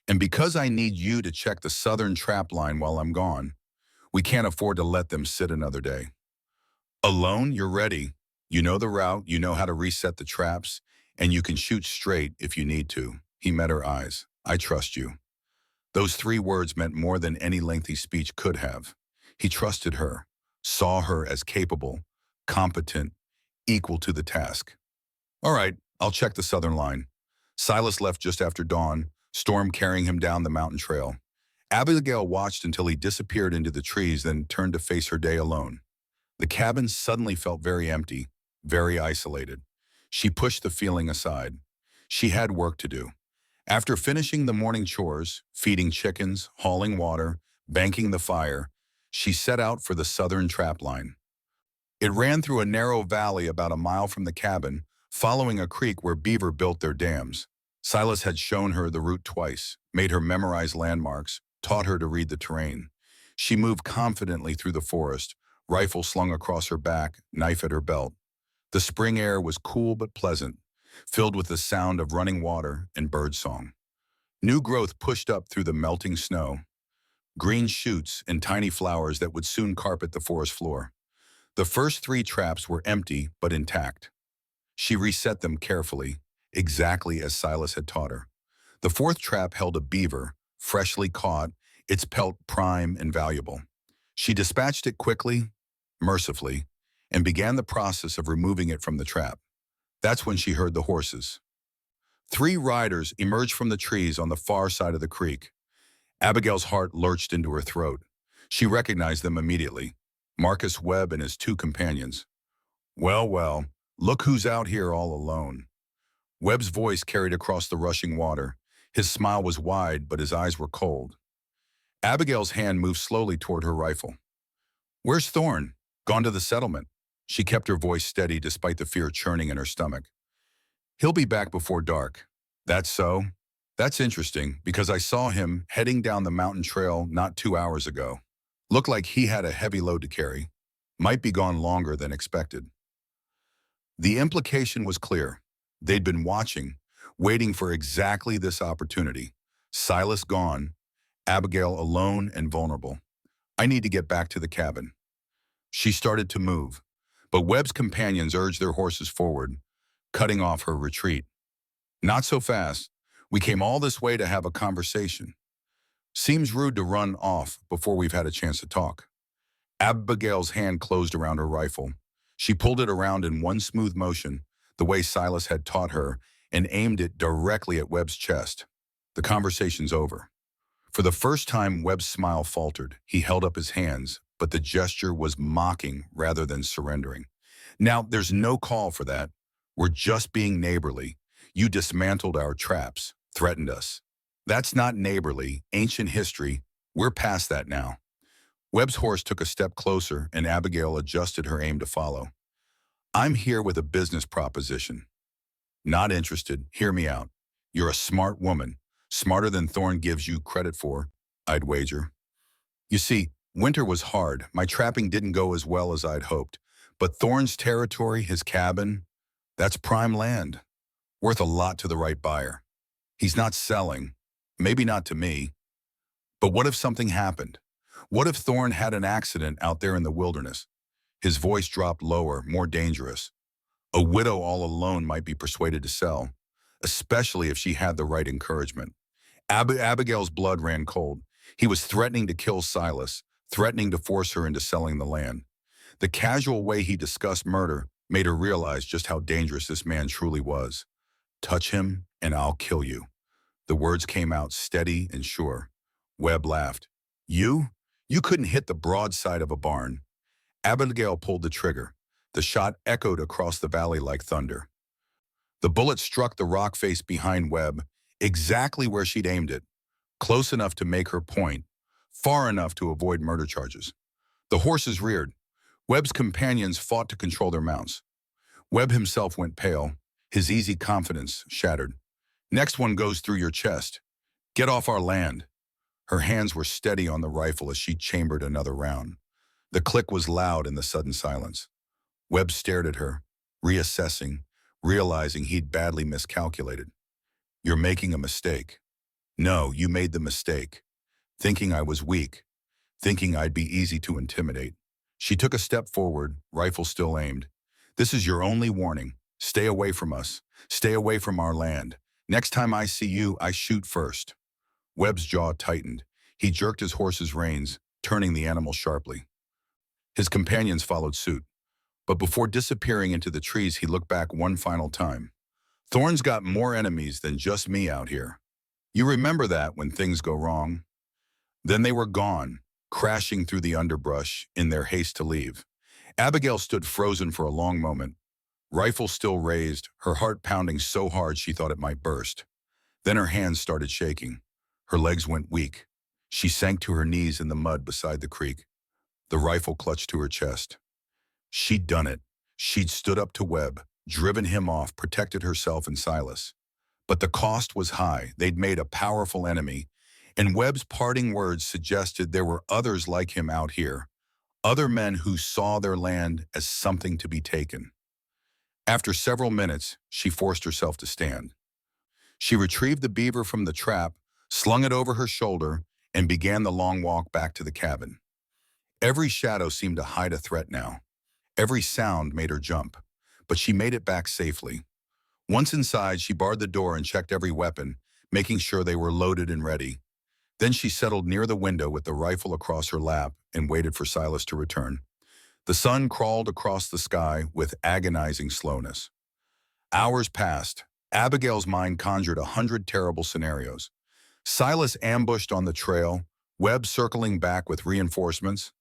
And because I need you to check the southern trap line while I'm gone, we can't afford to let them sit another day. Alone, you're ready. You know the route, you know how to reset the traps, and you can shoot straight if you need to. He met her eyes. I trust you. Those 3 words meant more than any lengthy speech could have. He trusted her, saw her as capable, competent, equal to the task. All right, I'll check the southern line. Silas left just after dawn, Storm carrying him down the mountain trail. Abigail watched until he disappeared into the trees, then turned to face her day alone. The cabin suddenly felt very empty, very isolated. She pushed the feeling aside. She had work to do. After finishing the morning chores, feeding chickens, hauling water, banking the fire, she set out for the southern trap line. It ran through a narrow valley about a mile from the cabin, following a creek where beaver built their dams. Silas had shown her the route twice, made her memorize landmarks, taught her to read the terrain. She moved confidently through the forest, rifle slung across her back, knife at her belt. The spring air was cool but pleasant, filled with the sound of running water and birdsong. New growth pushed up through the melting snow, green shoots and tiny flowers that would soon carpet the forest floor. The first 3 traps were empty but intact. She reset them carefully, exactly as Silas had taught her. The 4th trap held a beaver, freshly caught, its pelt prime and valuable. She dispatched it quickly, mercifully, and began the process of removing it from the trap. That's when she heard the horses. 3 riders emerged from the trees on the far side of the creek. Abigail's heart lurched into her throat. She recognized them immediately. Marcus Webb and his 2 companions. Well, well, look who's out here all alone. Webb's voice carried across the rushing water. His smile was wide, but his eyes were cold. Abigail's hand moved slowly toward her rifle. Where's Thorn? Gone to the settlement. She kept her voice steady despite the fear churning in her stomach. He'll be back before dark. That's so? That's interesting, because I saw him heading down the mountain trail not 2 hours ago. Looked like he had a heavy load to carry. Might be gone longer than expected. The implication was clear. They'd been watching, waiting for exactly this opportunity. Silas gone, Abigail alone and vulnerable. I need to get back to the cabin. She started to move, but Webb's companions urged their horses forward, cutting off her retreat. Not so fast. We came all this way to have a conversation. Seems rude to run off before we've had a chance to talk. Abigail's hand closed around her rifle. She pulled it around in one smooth motion, the way Silas had taught her, and aimed it directly at Webb's chest. The conversation's over. For the first time, Webb's smile faltered. He held up his hands, but the gesture was mocking rather than surrendering. Now, there's no call for that. We're just being neighborly. You dismantled our traps, threatened us. That's not neighborly, ancient history. We're past that now. Webb's horse took a step closer, and Abigail adjusted her aim to follow. I'm here with a business proposition. Not interested. Hear me out. You're a smart woman, smarter than Thorn gives you credit for, I'd wager. You see, winter was hard. My trapping didn't go as well as I'd hoped. But Thorn's territory, his cabin, that's prime land, worth a lot to the right buyer. He's not selling, maybe not to me. But what if something happened? What if Thorn had an accident out there in the wilderness? His voice dropped lower, more dangerous. A widow all alone might be persuaded to sell, especially if she had the right encouragement. Abigail's blood ran cold. He was threatening to kill Silas, threatening to force her into selling the land. The casual way he discussed murder made her realize just how dangerous this man truly was. Touch him, and I'll kill you. The words came out steady and sure. Webb laughed. You? You couldn't hit the broadside of a barn. Abigail pulled the trigger. The shot echoed across the valley like thunder. The bullet struck the rock face behind Webb, exactly where she'd aimed it, close enough to make her point, far enough to avoid murder charges. The horses reared. Webb's companions fought to control their mounts. Webb himself went pale, his easy confidence shattered. Next one goes through your chest. Get off our land. Her hands were steady on the rifle as she chambered another round. The click was loud in the sudden silence. Webb stared at her, reassessing, realizing he'd badly miscalculated. You're making a mistake. No, you made the mistake. Thinking I was weak, thinking I'd be easy to intimidate. She took a step forward, rifle still aimed. This is your only warning. Stay away from us. Stay away from our land. Next time I see you, I shoot first. Webb's jaw tightened. He jerked his horse's reins, turning the animal sharply. His companions followed suit, but before disappearing into the trees, he looked back one final time. Thorn's got more enemies than just me out here. You remember that when things go wrong? Then they were gone, crashing through the underbrush in their haste to leave. Abigail stood frozen for a long moment, rifle still raised, her heart pounding so hard she thought it might burst. Then her hands started shaking. Her legs went weak. She sank to her knees in the mud beside the creek, the rifle clutched to her chest. She'd done it. She'd stood up to Webb, driven him off, protected herself and Silas. But the cost was high. They'd made a powerful enemy, and Webb's parting words suggested there were others like him out here, other men who saw their land as something to be taken. After several minutes, she forced herself to stand. She retrieved the beaver from the trap, slung it over her shoulder, and began the long walk back to the cabin. Every shadow seemed to hide a threat now. Every sound made her jump, but she made it back safely. Once inside, she barred the door and checked every weapon, making sure they were loaded and ready. Then she settled near the window with the rifle across her lap and waited for Silas to return. The sun crawled across the sky with agonizing slowness. Hours passed. Abigail's mind conjured 100 terrible scenarios. Silas ambushed on the trail, Webb circling back with reinforcements,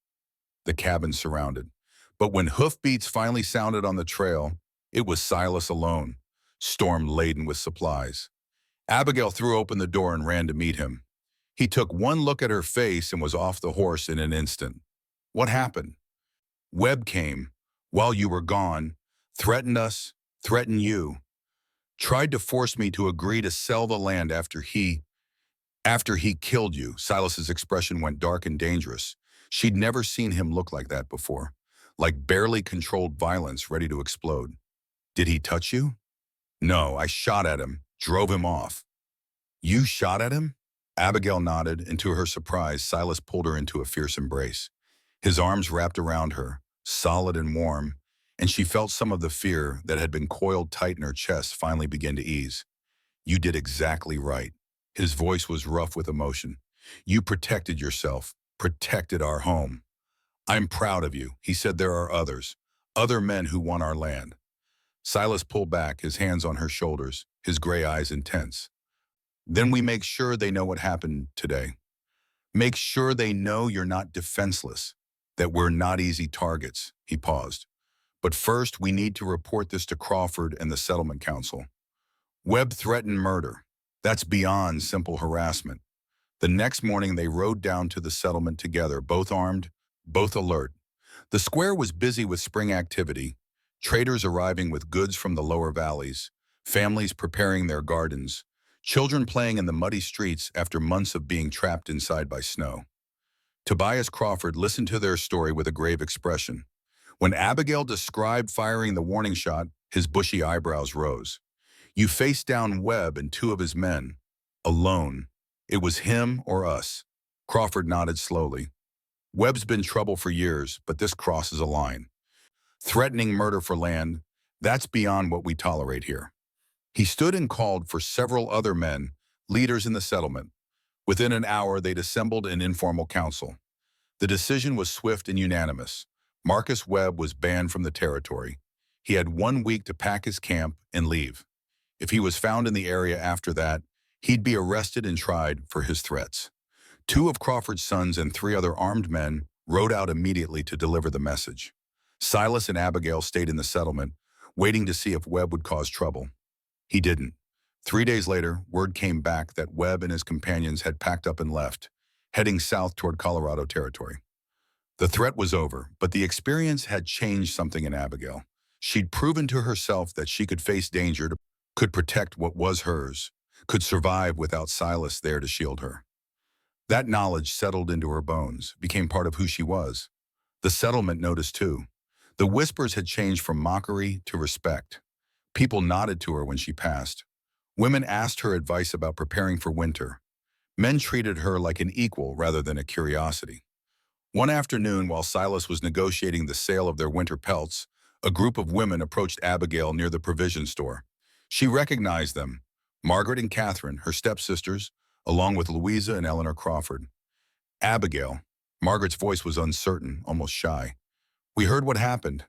the cabin surrounded. But when hoofbeats finally sounded on the trail, it was Silas alone, storm-laden with supplies. Abigail threw open the door and ran to meet him. He took one look at her face and was off the horse in an instant. What happened? Webb came, while you were gone, threatened us, threatened you, tried to force me to agree to sell the land after he killed you. Silas's expression went dark and dangerous. She'd never seen him look like that before, like barely controlled violence ready to explode. Did he touch you? No, I shot at him, drove him off. You shot at him? Abigail nodded, and to her surprise, Silas pulled her into a fierce embrace. His arms wrapped around her, solid and warm, and she felt some of the fear that had been coiled tight in her chest finally begin to ease. You did exactly right. His voice was rough with emotion. You protected yourself, protected our home. I'm proud of you. He said there are others, other men who want our land. Silas pulled back, his hands on her shoulders, his gray eyes intense. Then we make sure they know what happened today. Make sure they know you're not defenseless, that we're not easy targets. He paused. But first, we need to report this to Crawford and the Settlement Council. Webb threatened murder. That's beyond simple harassment. The next morning, they rode down to the settlement together, both armed, both alert. The square was busy with spring activity, traders arriving with goods from the lower valleys, families preparing their gardens, children playing in the muddy streets after months of being trapped inside by snow. Tobias Crawford listened to their story with a grave expression. When Abigail described firing the warning shot, his bushy eyebrows rose. You faced down Webb and two of his men, alone. It was him or us. Crawford nodded slowly. Webb's been trouble for years, but this crosses a line. Threatening murder for land, that's beyond what we tolerate here. He stood and called for several other men, leaders in the settlement. Within an hour, they'd assembled an informal council. The decision was swift and unanimous. Marcus Webb was banned from the territory. He had 1 week to pack his camp and leave. If he was found in the area after that, he'd be arrested and tried for his threats. 2 of Crawford's sons and 3 other armed men rode out immediately to deliver the message. Silas and Abigail stayed in the settlement, waiting to see if Webb would cause trouble. He didn't. 3 days later, word came back that Webb and his companions had packed up and left, heading south toward Colorado territory. The threat was over, but the experience had changed something in Abigail. She'd proven to herself that she could face danger, could protect what was hers, could survive without Silas there to shield her. That knowledge settled into her bones, became part of who she was. The settlement noticed too. The whispers had changed from mockery to respect. People nodded to her when she passed. Women asked her advice about preparing for winter. Men treated her like an equal rather than a curiosity. One afternoon, while Silas was negotiating the sale of their winter pelts, a group of women approached Abigail near the provision store. She recognized them, Margaret and Catherine, her stepsisters, along with Louisa and Eleanor Crawford. Abigail. Margaret's voice was uncertain, almost shy. We heard what happened.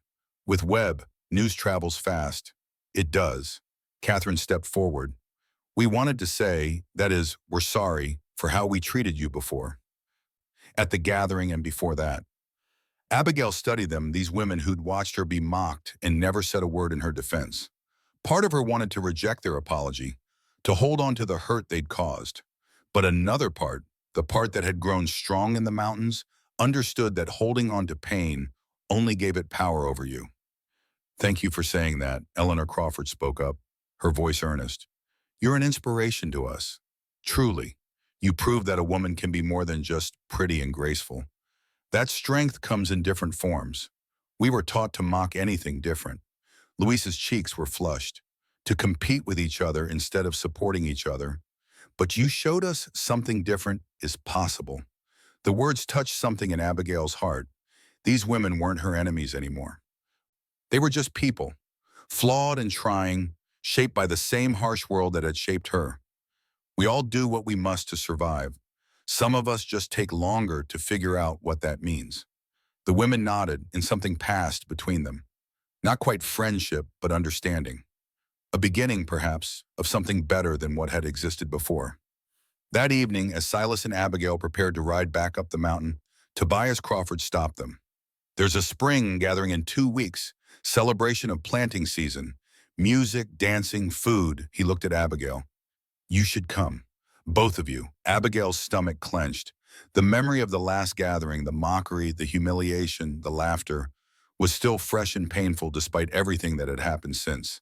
With Webb, news travels fast. It does. Catherine stepped forward. We wanted to say, that is, we're sorry for how we treated you before. At the gathering and before that. Abigail studied them, these women who'd watched her be mocked and never said a word in her defense. Part of her wanted to reject their apology, to hold on to the hurt they'd caused. But another part, the part that had grown strong in the mountains, understood that holding on to pain only gave it power over you. Thank you for saying that, Eleanor Crawford spoke up, her voice earnest. You're an inspiration to us. Truly, you prove that a woman can be more than just pretty and graceful. That strength comes in different forms. We were taught to mock anything different. Louisa's cheeks were flushed, to compete with each other instead of supporting each other. But you showed us something different is possible. The words touched something in Abigail's heart. These women weren't her enemies anymore. They were just people, flawed and trying, shaped by the same harsh world that had shaped her. We all do what we must to survive. Some of us just take longer to figure out what that means. The women nodded, and something passed between them. Not quite friendship, but understanding. A beginning, perhaps, of something better than what had existed before. That evening, as Silas and Abigail prepared to ride back up the mountain, Tobias Crawford stopped them. There's a spring gathering in 2 weeks, celebration of planting season. Music, dancing, food. He looked at Abigail. You should come. Both of you. Abigail's stomach clenched. The memory of the last gathering, the mockery, the humiliation, the laughter, was still fresh and painful despite everything that had happened since.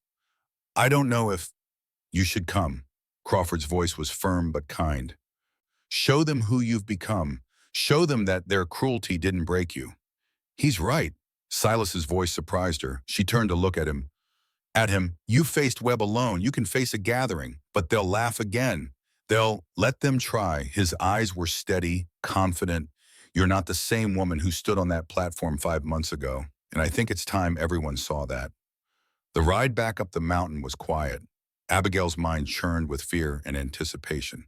I don't know if you should come. Crawford's voice was firm but kind. Show them who you've become. Show them that their cruelty didn't break you. He's right. Silas's voice surprised her. She turned to look at him. You faced Webb alone. You can face a gathering, but they'll laugh again. They'll let them try. His eyes were steady, confident. You're not the same woman who stood on that platform 5 months ago, and I think it's time everyone saw that. The ride back up the mountain was quiet. Abigail's mind churned with fear and anticipation.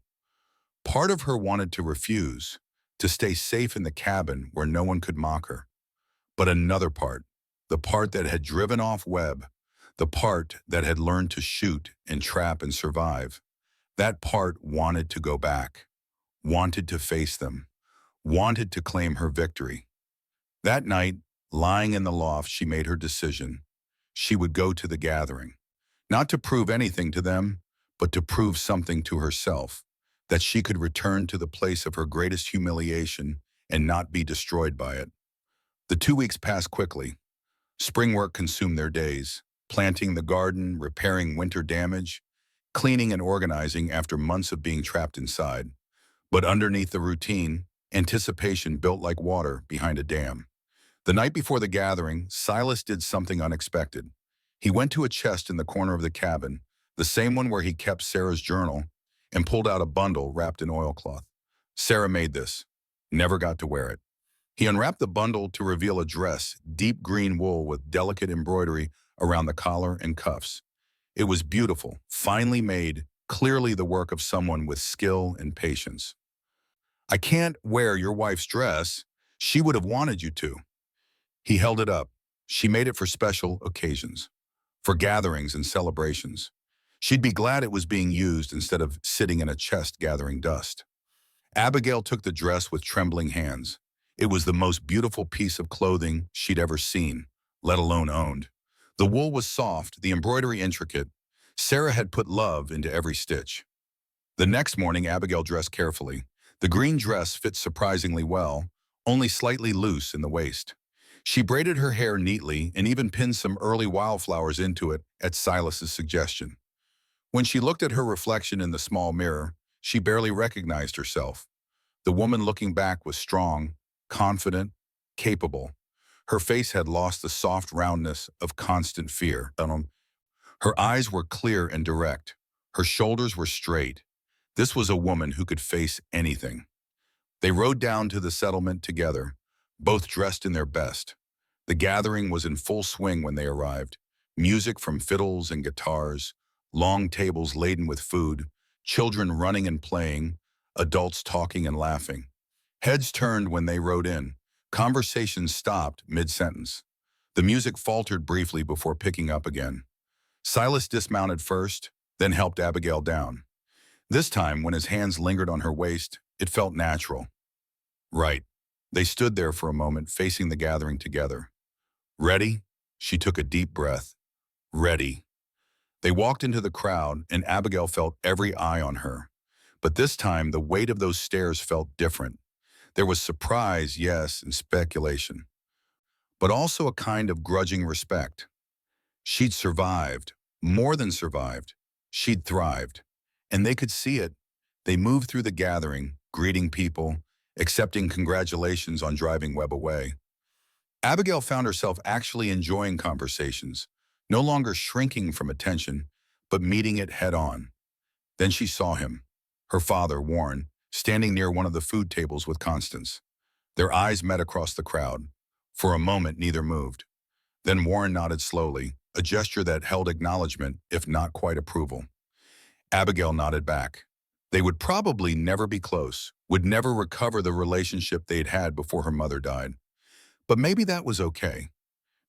Part of her wanted to refuse, to stay safe in the cabin where no one could mock her. But another part, the part that had driven off Webb, the part that had learned to shoot and trap and survive, that part wanted to go back, wanted to face them, wanted to claim her victory. That night, lying in the loft, she made her decision. She would go to the gathering, not to prove anything to them, but to prove something to herself, that she could return to the place of her greatest humiliation and not be destroyed by it. The 2 weeks passed quickly. Spring work consumed their days, planting the garden, repairing winter damage, cleaning and organizing after months of being trapped inside. But underneath the routine, anticipation built like water behind a dam. The night before the gathering, Silas did something unexpected. He went to a chest in the corner of the cabin, the same one where he kept Sarah's journal, and pulled out a bundle wrapped in oilcloth. Sarah made this. Never got to wear it. He unwrapped the bundle to reveal a dress, deep green wool with delicate embroidery around the collar and cuffs. It was beautiful, finely made, clearly the work of someone with skill and patience. I can't wear your wife's dress. She would have wanted you to. He held it up. She made it for special occasions, for gatherings and celebrations. She'd be glad it was being used instead of sitting in a chest gathering dust. Abigail took the dress with trembling hands. It was the most beautiful piece of clothing she'd ever seen, let alone owned. The wool was soft, the embroidery intricate. Sarah had put love into every stitch. The next morning, Abigail dressed carefully. The green dress fit surprisingly well, only slightly loose in the waist. She braided her hair neatly and even pinned some early wildflowers into it at Silas's suggestion. When she looked at her reflection in the small mirror, she barely recognized herself. The woman looking back was strong, confident, capable. Her face had lost the soft roundness of constant fear. Her eyes were clear and direct. Her shoulders were straight. This was a woman who could face anything. They rode down to the settlement together, both dressed in their best. The gathering was in full swing when they arrived. Music from fiddles and guitars, long tables laden with food, children running and playing, adults talking and laughing. Heads turned when they rode in. Conversations stopped mid-sentence. The music faltered briefly before picking up again. Silas dismounted first, then helped Abigail down. This time, when his hands lingered on her waist, it felt natural. Right. They stood there for a moment, facing the gathering together. Ready? She took a deep breath. Ready. They walked into the crowd, and Abigail felt every eye on her. But this time, the weight of those stares felt different. There was surprise, yes, and speculation, but also a kind of grudging respect. She'd survived, more than survived. She'd thrived. And they could see it. They moved through the gathering, greeting people, accepting congratulations on driving Webb away. Abigail found herself actually enjoying conversations, no longer shrinking from attention, but meeting it head on. Then she saw him, her father, Warren, standing near one of the food tables with Constance. Their eyes met across the crowd. For a moment, neither moved. Then Warren nodded slowly, a gesture that held acknowledgement, if not quite approval. Abigail nodded back. They would probably never be close, would never recover the relationship they'd had before her mother died. But maybe that was okay.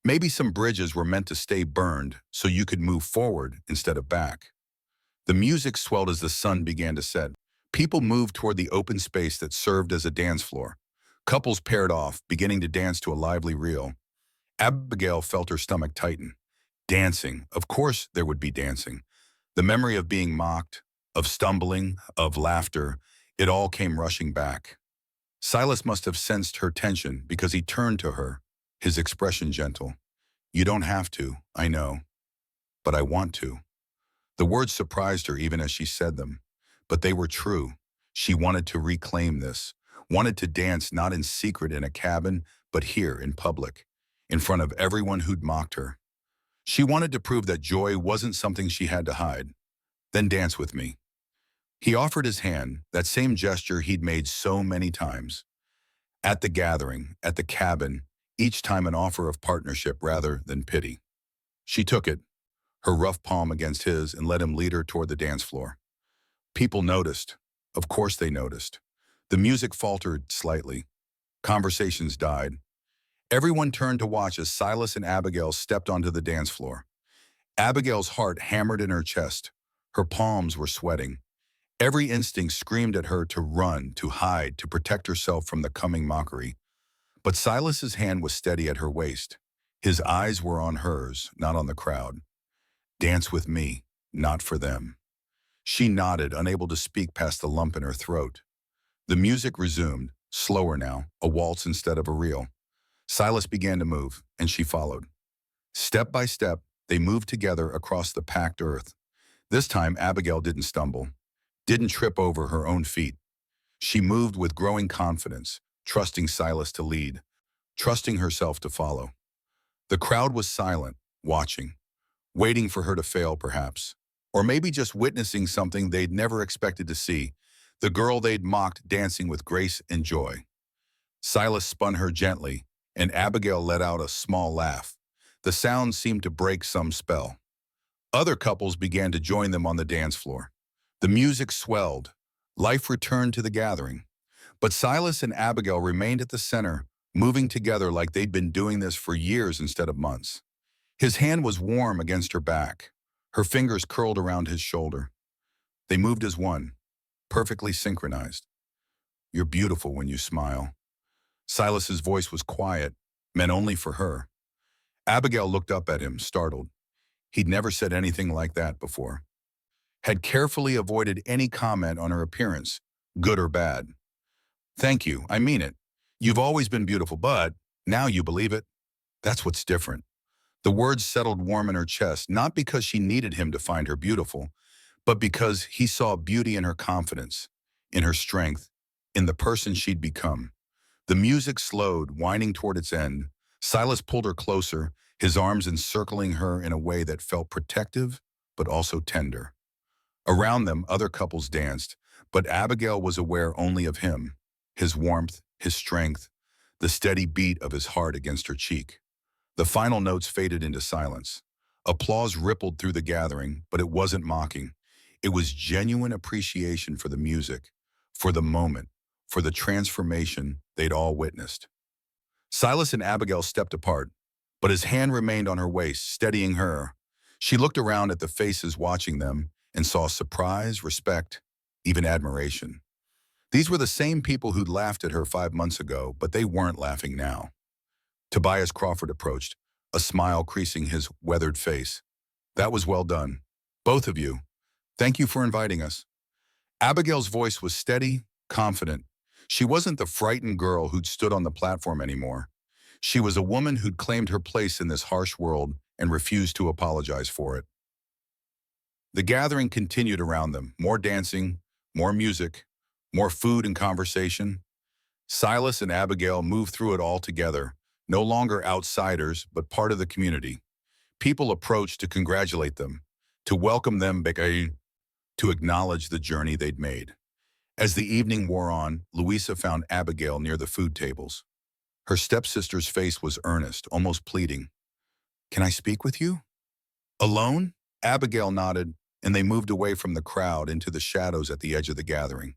Maybe some bridges were meant to stay burned so you could move forward instead of back. The music swelled as the sun began to set. People moved toward the open space that served as a dance floor. Couples paired off, beginning to dance to a lively reel. Abigail felt her stomach tighten. Dancing. Of course there would be dancing. The memory of being mocked, of stumbling, of laughter, it all came rushing back. Silas must have sensed her tension because he turned to her, his expression gentle. You don't have to, I know, but I want to. The words surprised her even as she said them, but they were true. She wanted to reclaim this, wanted to dance not in secret in a cabin, but here in public, in front of everyone who'd mocked her. She wanted to prove that joy wasn't something she had to hide. Then dance with me. He offered his hand, that same gesture he'd made so many times. At the gathering, at the cabin, each time an offer of partnership rather than pity. She took it, her rough palm against his, and let him lead her toward the dance floor. People noticed. Of course they noticed. The music faltered slightly. Conversations died. Everyone turned to watch as Silas and Abigail stepped onto the dance floor. Abigail's heart hammered in her chest. Her palms were sweating. Every instinct screamed at her to run, to hide, to protect herself from the coming mockery. But Silas's hand was steady at her waist. His eyes were on hers, not on the crowd. Dance with me, not for them. She nodded, unable to speak past the lump in her throat. The music resumed, slower now, a waltz instead of a reel. Silas began to move, and she followed. Step by step, they moved together across the packed earth. This time, Abigail didn't stumble, didn't trip over her own feet. She moved with growing confidence, trusting Silas to lead, trusting herself to follow. The crowd was silent, watching, waiting for her to fail perhaps, or maybe just witnessing something they'd never expected to see, the girl they'd mocked dancing with grace and joy. Silas spun her gently, and Abigail let out a small laugh. The sound seemed to break some spell. Other couples began to join them on the dance floor. The music swelled. Life returned to the gathering. But Silas and Abigail remained at the center, moving together like they'd been doing this for years instead of months. His hand was warm against her back, her fingers curled around his shoulder. They moved as one, perfectly synchronized. You're beautiful when you smile. Silas's voice was quiet, meant only for her. Abigail looked up at him, startled. He'd never said anything like that before. Had carefully avoided any comment on her appearance, good or bad. Thank you, I mean it. You've always been beautiful, but now you believe it. That's what's different. The words settled warm in her chest, not because she needed him to find her beautiful, but because he saw beauty in her confidence, in her strength, in the person she'd become. The music slowed, winding toward its end. Silas pulled her closer, his arms encircling her in a way that felt protective, but also tender. Around them, other couples danced, but Abigail was aware only of him, his warmth, his strength, the steady beat of his heart against her cheek. The final notes faded into silence. Applause rippled through the gathering, but it wasn't mocking. It was genuine appreciation for the music, for the moment, for the transformation they'd all witnessed. Silas and Abigail stepped apart, but his hand remained on her waist, steadying her. She looked around at the faces watching them and saw surprise, respect, even admiration. These were the same people who'd laughed at her 5 months ago, but they weren't laughing now. Tobias Crawford approached, a smile creasing his weathered face. That was well done. Both of you. Thank you for inviting us. Abigail's voice was steady, confident. She wasn't the frightened girl who'd stood on the platform anymore. She was a woman who'd claimed her place in this harsh world and refused to apologize for it. The gathering continued around them, more dancing, more music, more food and conversation. Silas and Abigail moved through it all together, no longer outsiders, but part of the community. People approached to congratulate them, to welcome them back, to acknowledge the journey they'd made. As the evening wore on, Louisa found Abigail near the food tables. Her stepsister's face was earnest, almost pleading. Can I speak with you? Alone? Abigail nodded, and they moved away from the crowd into the shadows at the edge of the gathering.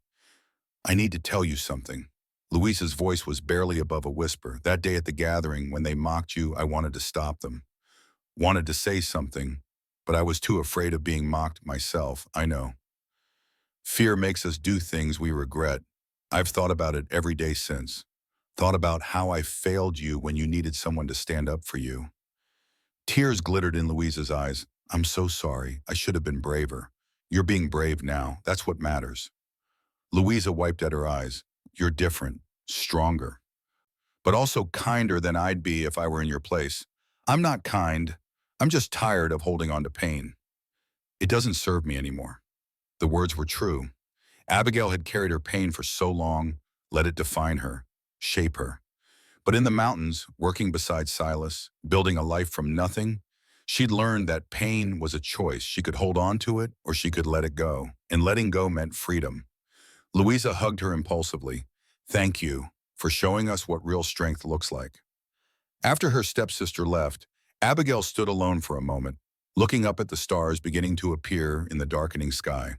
I need to tell you something. Louisa's voice was barely above a whisper. That day at the gathering, when they mocked you, I wanted to stop them. Wanted to say something, but I was too afraid of being mocked myself, I know. Fear makes us do things we regret. I've thought about it every day since. Thought about how I failed you when you needed someone to stand up for you. Tears glittered in Louisa's eyes. I'm so sorry. I should have been braver. You're being brave now. That's what matters. Louisa wiped at her eyes. You're different, stronger, but also kinder than I'd be if I were in your place. I'm not kind. I'm just tired of holding on to pain. It doesn't serve me anymore. The words were true. Abigail had carried her pain for so long, let it define her, shape her. But in the mountains, working beside Silas, building a life from nothing, she'd learned that pain was a choice. She could hold on to it or she could let it go. And letting go meant freedom. Louisa hugged her impulsively. Thank you for showing us what real strength looks like. After her stepsister left, Abigail stood alone for a moment, looking up at the stars beginning to appear in the darkening sky.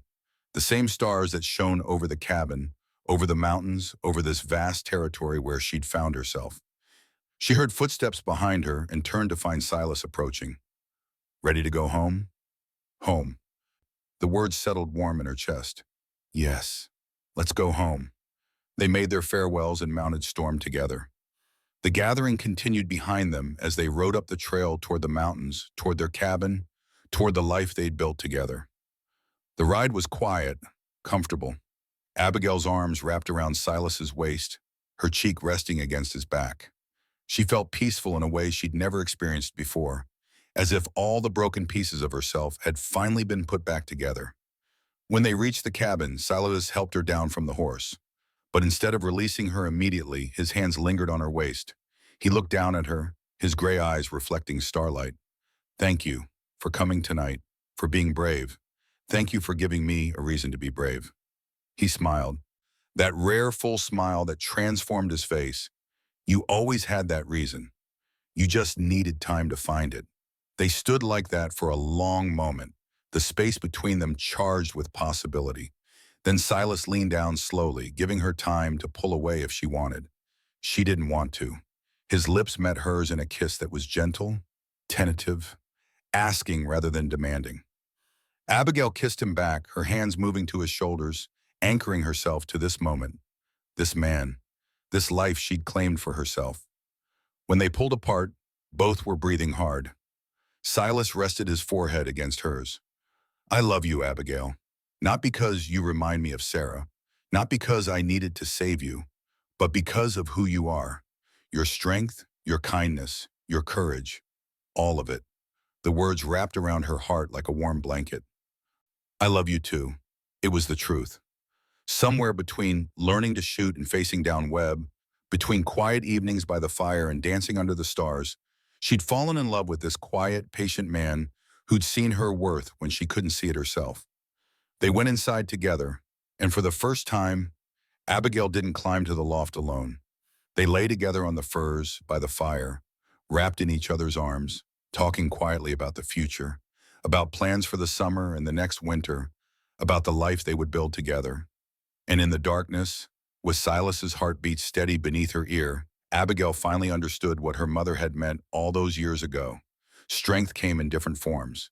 The same stars that shone over the cabin, over the mountains, over this vast territory where she'd found herself. She heard footsteps behind her and turned to find Silas approaching. Ready to go home? Home. The words settled warm in her chest. Yes, let's go home. They made their farewells and mounted Storm together. The gathering continued behind them as they rode up the trail toward the mountains, toward their cabin, toward the life they'd built together. The ride was quiet, comfortable. Abigail's arms wrapped around Silas's waist, her cheek resting against his back. She felt peaceful in a way she'd never experienced before, as if all the broken pieces of herself had finally been put back together. When they reached the cabin, Silas helped her down from the horse. But instead of releasing her immediately, his hands lingered on her waist. He looked down at her, his gray eyes reflecting starlight. Thank you for coming tonight, for being brave. Thank you for giving me a reason to be brave. He smiled, that rare full smile that transformed his face. You always had that reason. You just needed time to find it. They stood like that for a long moment, the space between them charged with possibility. Then Silas leaned down slowly, giving her time to pull away if she wanted. She didn't want to. His lips met hers in a kiss that was gentle, tentative, asking rather than demanding. Abigail kissed him back, her hands moving to his shoulders, anchoring herself to this moment, this man, this life she'd claimed for herself. When they pulled apart, both were breathing hard. Silas rested his forehead against hers. I love you, Abigail. Not because you remind me of Sarah, not because I needed to save you, but because of who you are. Your strength, your kindness, your courage, all of it. The words wrapped around her heart like a warm blanket. I love you too. It was the truth. Somewhere between learning to shoot and facing down Webb, Between quiet evenings by the fire and dancing under the stars, she'd fallen in love with this quiet, patient man who'd seen her worth when she couldn't see it herself. They went inside together, and for the first time, Abigail didn't climb to the loft alone. They lay together on the furs by the fire, wrapped in each other's arms, talking quietly about the future, about plans for the summer and the next winter, about the life they would build together. And in the darkness, with Silas's heartbeat steady beneath her ear, Abigail finally understood what her mother had meant all those years ago. Strength came in different forms.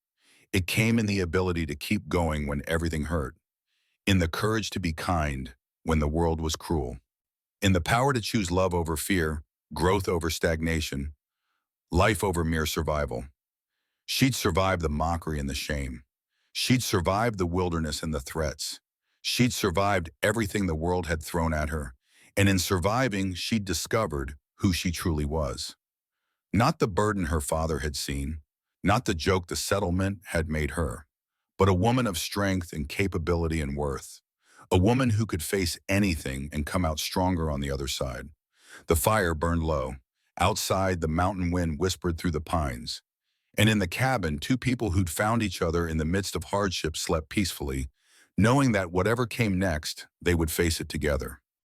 It came in the ability to keep going when everything hurt, in the courage to be kind when the world was cruel, in the power to choose love over fear, growth over stagnation, life over mere survival. She'd survived the mockery and the shame. She'd survived the wilderness and the threats. She'd survived everything the world had thrown at her. And in surviving, she'd discovered who she truly was. Not the burden her father had seen, not the joke the settlement had made her, but a woman of strength and capability and worth. A woman who could face anything and come out stronger on the other side. The fire burned low. Outside, the mountain wind whispered through the pines. And in the cabin, two people who'd found each other in the midst of hardship slept peacefully, knowing that whatever came next, they would face it together.